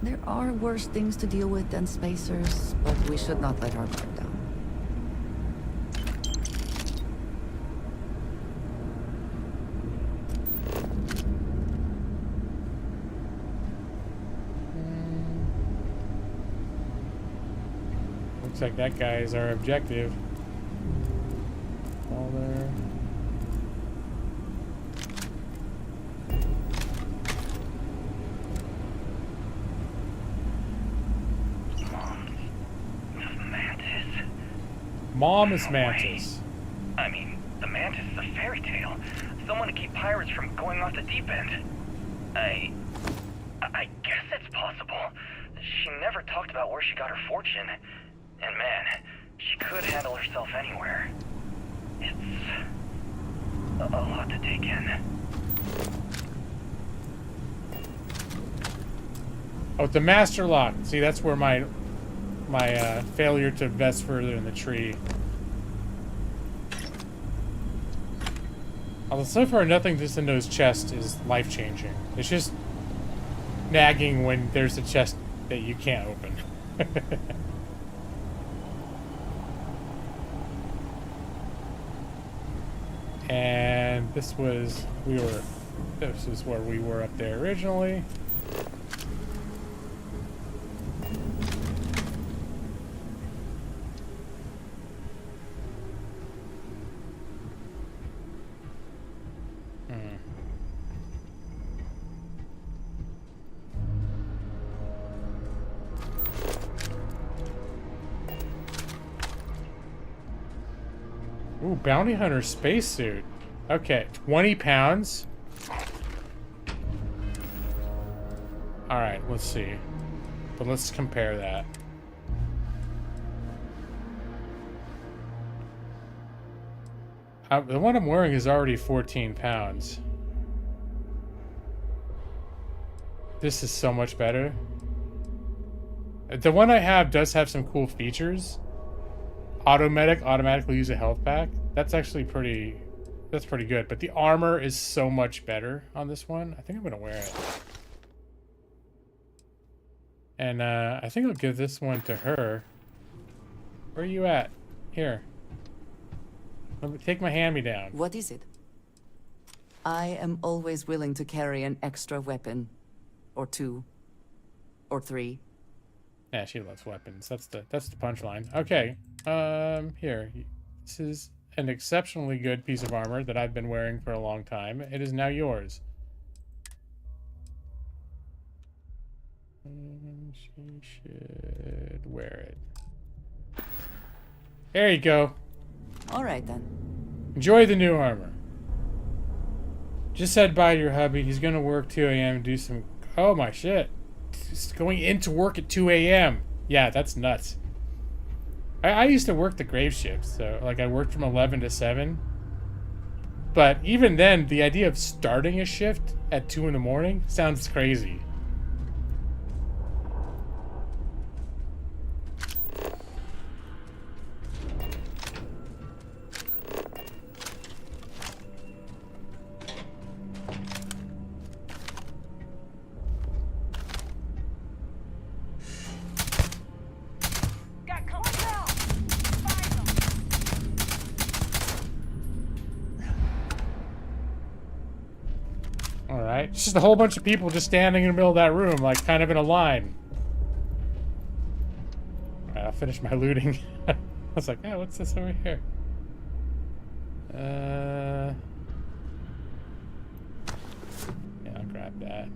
There are worse things to deal with than spacers, but we should not let our guard down. Looks like that guy is our objective. All there. Mom is Mantis. I mean, the Mantis is a fairy tale. Someone to keep pirates from going off the deep end. I guess it's possible. She never talked about where she got her fortune. And man, she could handle herself anywhere. It's a lot to take in. Oh, the master lock. See, that's where my failure to invest further in the tree. Although so far nothing just in those chests is life-changing. It's just nagging when there's a chest that you can't open. And this is where we were up there originally. Ooh, bounty hunter spacesuit. Okay, 20 pounds. Alright, let's see. But let's compare that. The one I'm wearing is already 14 pounds. This is so much better. The one I have does have some cool features. Automedic, automatically use a health pack. That's actually pretty... That's pretty good. But the armor is so much better on this one. I think I'm going to wear it. And I think I'll give this one to her. Where are you at? Here. Let me take my hand-me-down. What is it? I am always willing to carry an extra weapon. Or 2. Or 3. Yeah, she loves weapons. That's the punchline. Okay. Here. This is an exceptionally good piece of armor that I've been wearing for a long time. It is now yours. She should wear it. There you go. All right, then. Enjoy the new armor. Just said bye to your hubby. He's gonna work 2 a.m. do some... Oh, my shit. He's going into work at 2 a.m. Yeah, that's nuts. I used to work the grave shift, so, like, I worked from 11 to 7. But even then, the idea of starting a shift at 2 in the morning sounds crazy. Alright, it's just a whole bunch of people just standing in the middle of that room, like, kind of in a line. Alright, I'll finish my looting. I was like, oh, what's this over here? Yeah, I'll grab that.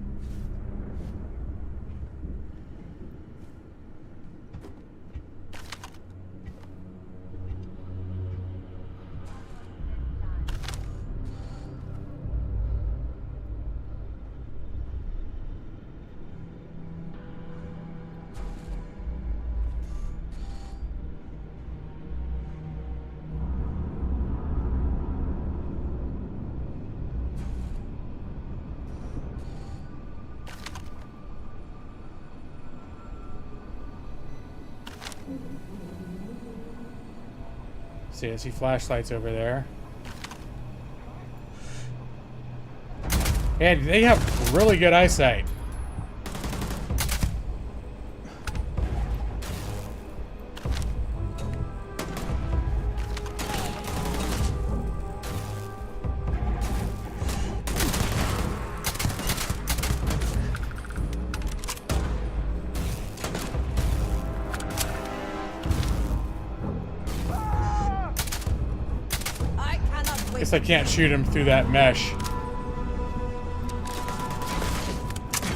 See, I see flashlights over there. And they have really good eyesight. Guess I can't shoot him through that mesh.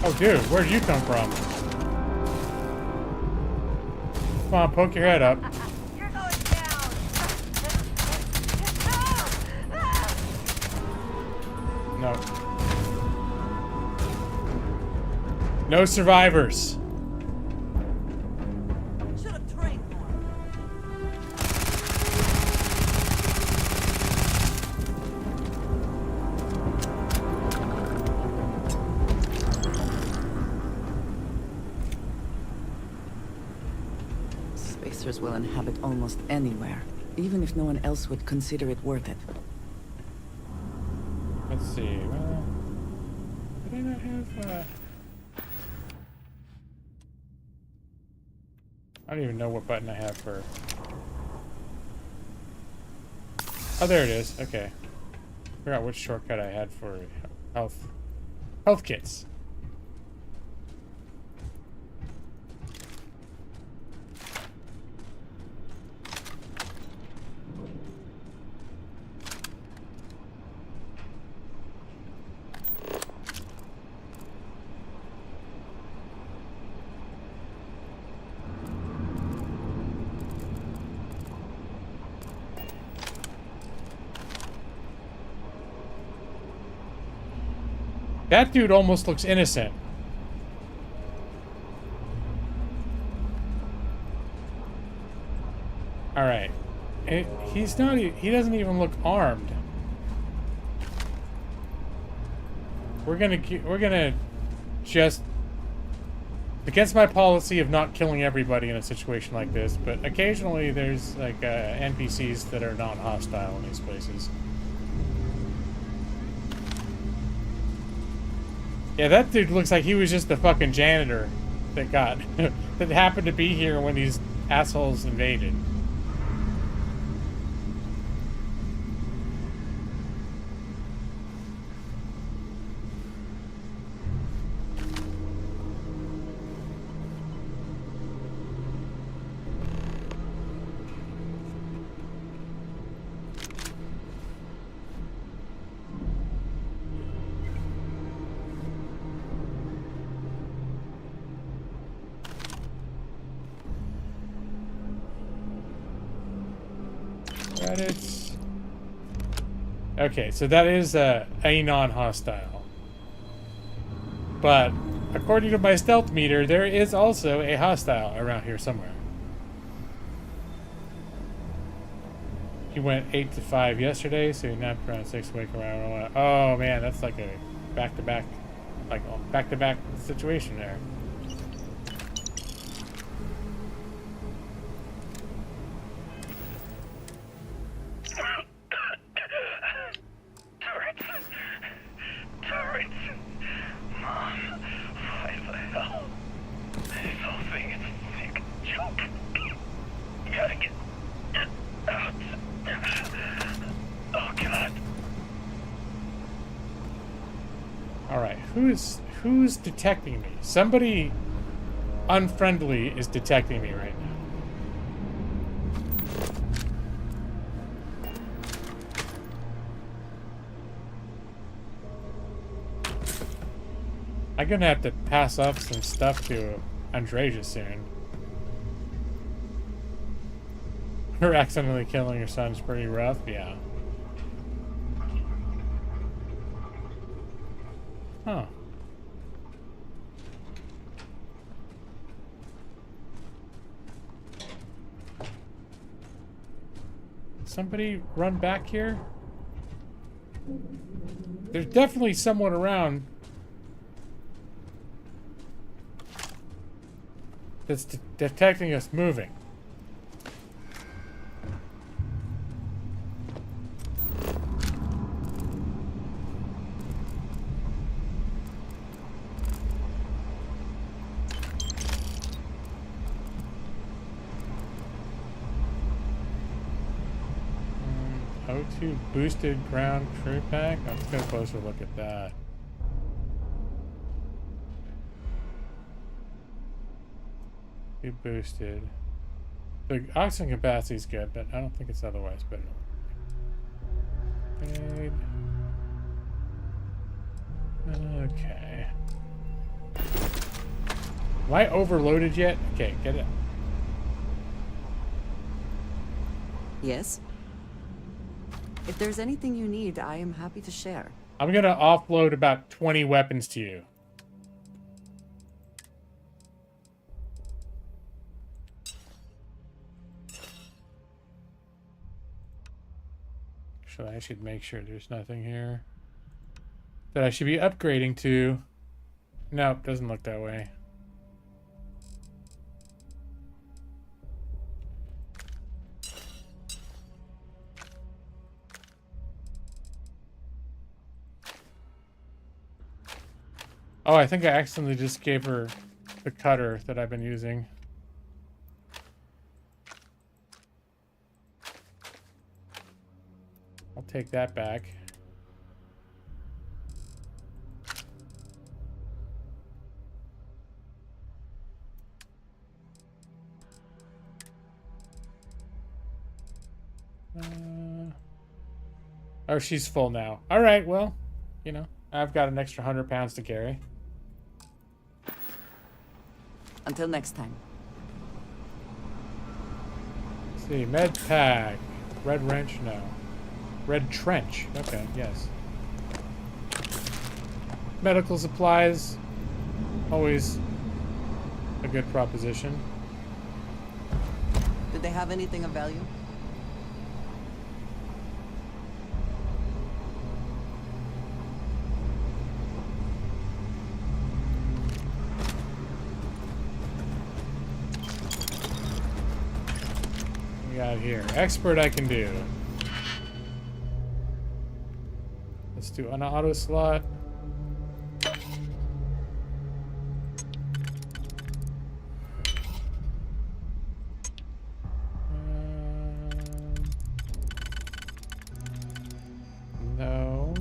Oh, dude, where'd you come from? Come on, poke your head up. You're going down. No. No survivors. Should have trained more. Spacers will inhabit almost anywhere, even if no one else would consider it worth it. Let's see. Well, did I not have? I don't even know what button I have for. Oh, there it is. Okay. Forgot which shortcut I had for health kits. That dude almost looks innocent. Alright. He's not, he doesn't even look armed. We're gonna just, against my policy of not killing everybody in a situation like this, but occasionally there's like NPCs that are not hostile in these places. Yeah, that dude looks like he was just the fucking janitor that got that happened to be here when these assholes invaded. Credits. Okay, so that is a non-hostile. But according to my stealth meter, there is also a hostile around here somewhere. He went 8 to 5 yesterday, so he napped around 6, wake around. Oh man, that's like a back-to-back, back-to-back situation there. Who's detecting me? Somebody unfriendly is detecting me right now. I'm gonna have to pass off some stuff to Andreja soon. Her accidentally killing your son's pretty rough, yeah. Huh. Somebody run back here? There's definitely someone around that's detecting us moving. O2 boosted ground crew pack? Let's get a closer look at that. Too boosted. The oxygen capacity is good, but I don't think it's otherwise better. Okay. Am I overloaded yet? Okay, get it. Yes? If there's anything you need, I am happy to share. I'm gonna offload about 20 weapons to you. So I should make sure there's nothing here that I should be upgrading to. Nope, doesn't look that way. Oh, I think I accidentally just gave her the cutter that I've been using. I'll take that back. Oh, she's full now. All right, well, you know, I've got an extra 100 pounds to carry. Until next time. Let's see, med pack. Red wrench, no. Red trench. Okay, yes. medical supplies, always a good proposition. Did they have anything of value? We got here. Expert I can do. Let's do an auto slot. No.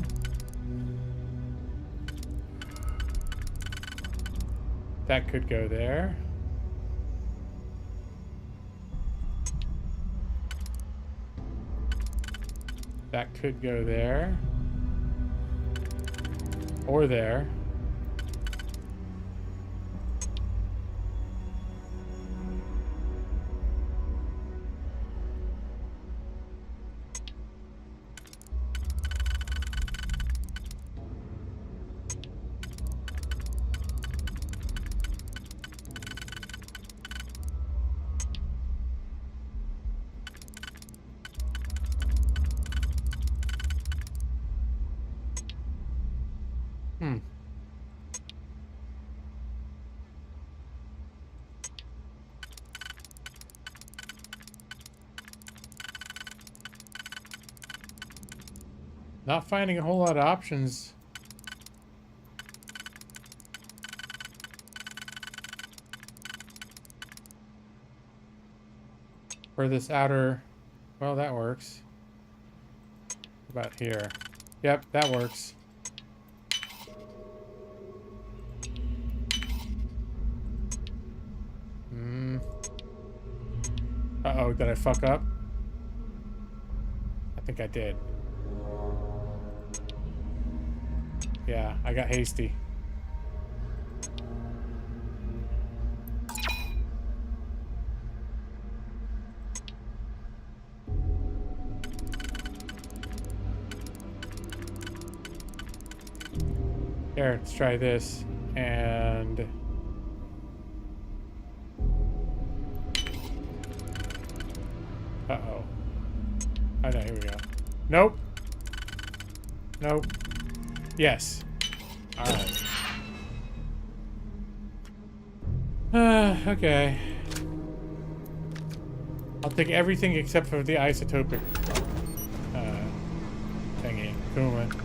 That could go there. That could go there. Or there. Not finding a whole lot of options. For this outer... Well, that works. What about here? Yep, that works. Uh-oh, did I fuck up? I think I did. Yeah, I got hasty. Here, let's try this. And... Uh-oh. Oh, no, here we go. Nope. Nope. Yes. Alright. Okay. I'll take everything except for the isotopic thingy. Coolant.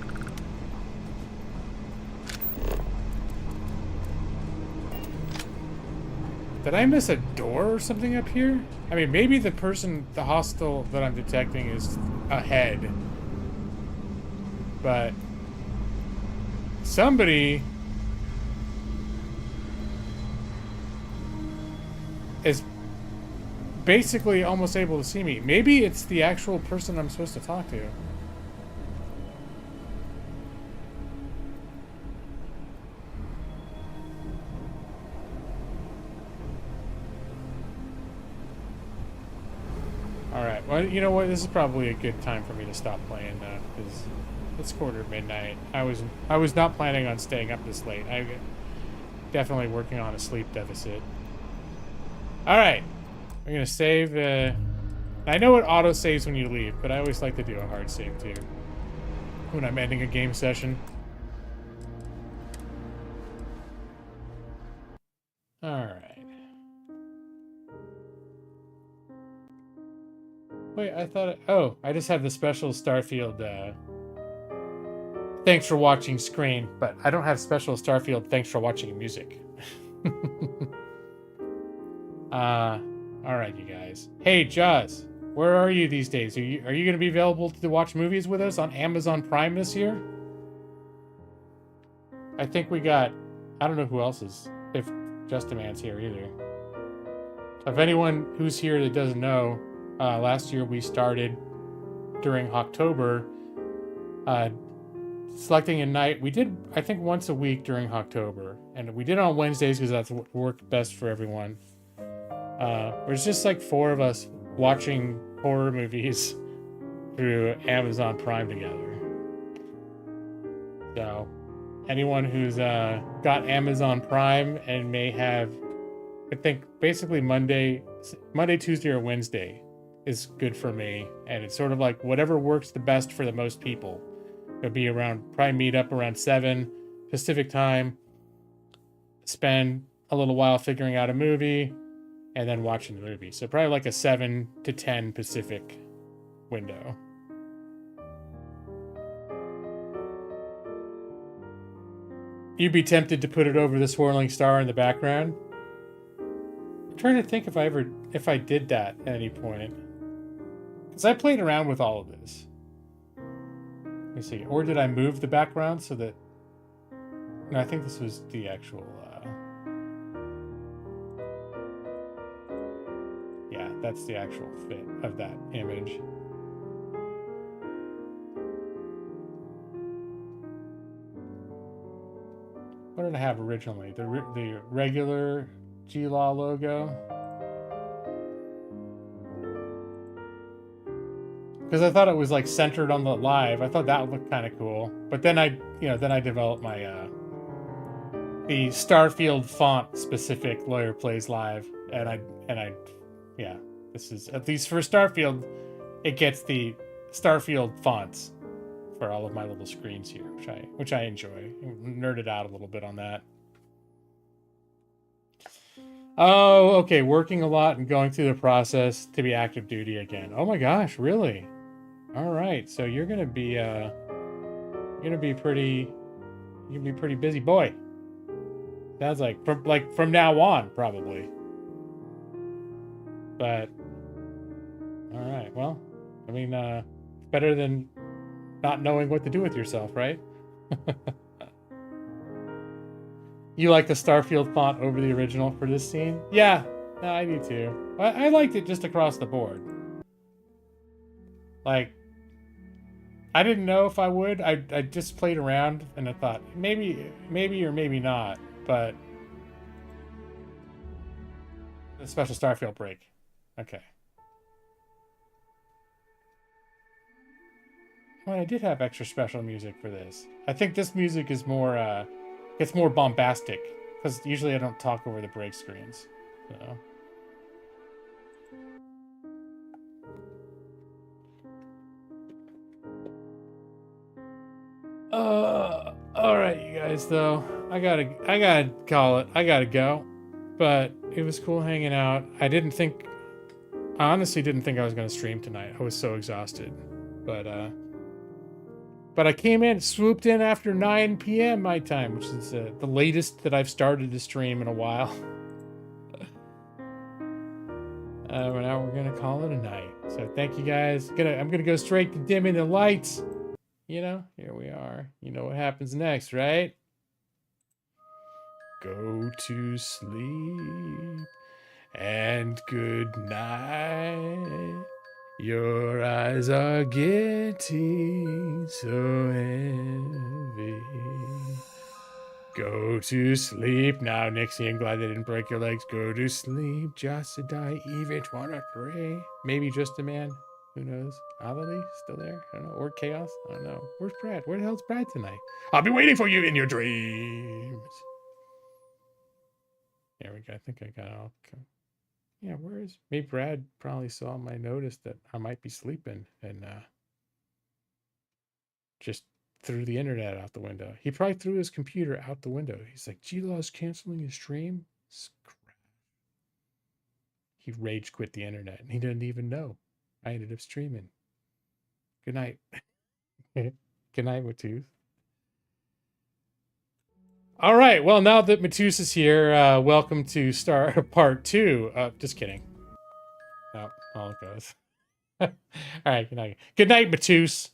Did I miss a door or something up here? I mean, maybe the hostile that I'm detecting is ahead. But somebody is basically almost able to see me. Maybe it's the actual person I'm supposed to talk to. Alright, well, you know what? This is probably a good time for me to stop playing now, because it's midnight. I was not planning on staying up this late. I'm definitely working on a sleep deficit. Alright. I'm gonna save. I know it auto saves when you leave, but I always like to do a hard save too when I'm ending a game session. Alright. Wait, I thought... Oh, I just have the special Starfield, thanks for watching screen, but I don't have special Starfield thanks for watching music. Alright, you guys. Hey, Jaws, where are you these days? Are you going to be available to watch movies with us on Amazon Prime this year? I think we got... I don't know who else is... If Justaman's here either. If anyone who's here that doesn't know... last year we started during October selecting a night. We did, I think, once a week during October, and we did it on Wednesdays because that's what worked best for everyone. There's just like 4 of us watching horror movies through Amazon Prime together. So anyone who's got Amazon Prime and may have, I think basically Monday, Tuesday, or Wednesday is good for me. And it's sort of like whatever works the best for the most people. It'll be around, probably meet up around 7 Pacific time, spend a little while figuring out a movie, and then watching the movie. So probably like a 7 to 10 Pacific window. You'd be tempted to put it over the swirling star in the background. I'm trying to think if I did that at any point. Because I played around with all of this. Let me see. Or did I move the background so that... No, I think this was the actual... Yeah, that's the actual fit of that image. What did I have originally? The regular G-Law logo? Because I thought it was like centered on the live. I thought that would look kind of cool. But then I developed my the Starfield font specific Lawyer Plays Live, and yeah, this is, at least for Starfield, it gets the Starfield fonts for all of my little screens here, which I enjoy. Nerded out a little bit on that. Oh, okay. Working a lot and going through the process to be active duty again. Oh my gosh, really? All right. So you're gonna be pretty busy boy. Sounds like from now on, probably. But all right. Well, I mean, better than not knowing what to do with yourself, right? You like the Starfield font over the original for this scene? Yeah, no, I do too. I liked it just across the board. Like, I didn't know if I would. I just played around and I thought maybe or maybe not. But the special Starfield break. Okay. Well, I did have extra special music for this. I think this music is more, gets more bombastic, because usually I don't talk over the break screens. So. All right, you guys. Though I gotta call it. I gotta go. But it was cool hanging out. I honestly didn't think I was gonna stream tonight. I was so exhausted. But I came in, swooped in after 9 p.m. my time, which is the latest that I've started to stream in a while. Now we're gonna call it a night. So thank you guys. I'm gonna go straight to dimming the lights. You know, here we are. You know what happens next, right? Go to sleep and good night. Your eyes are getting so heavy. Go to sleep now, Nixie. I'm glad they didn't break your legs. Go to sleep, just to die, even wanna pray. Maybe just a man. Who knows? Ali still there? I don't know. Or Chaos? I don't know. Where's Brad? Where the hell's Brad tonight? I'll be waiting for you in your dreams. There we go. I think I got all. Yeah, where is... Maybe Brad probably saw my notice that I might be sleeping and just threw the internet out the window. He probably threw his computer out the window. He's like, G-Law's canceling his stream? He rage quit the internet and he didn't even know. I ended up streaming. Good night. Good night, Matus. All right. Well, now that Matus is here, welcome to part 2. Just kidding. No, all it goes. All right. Good night. Good night, Matus.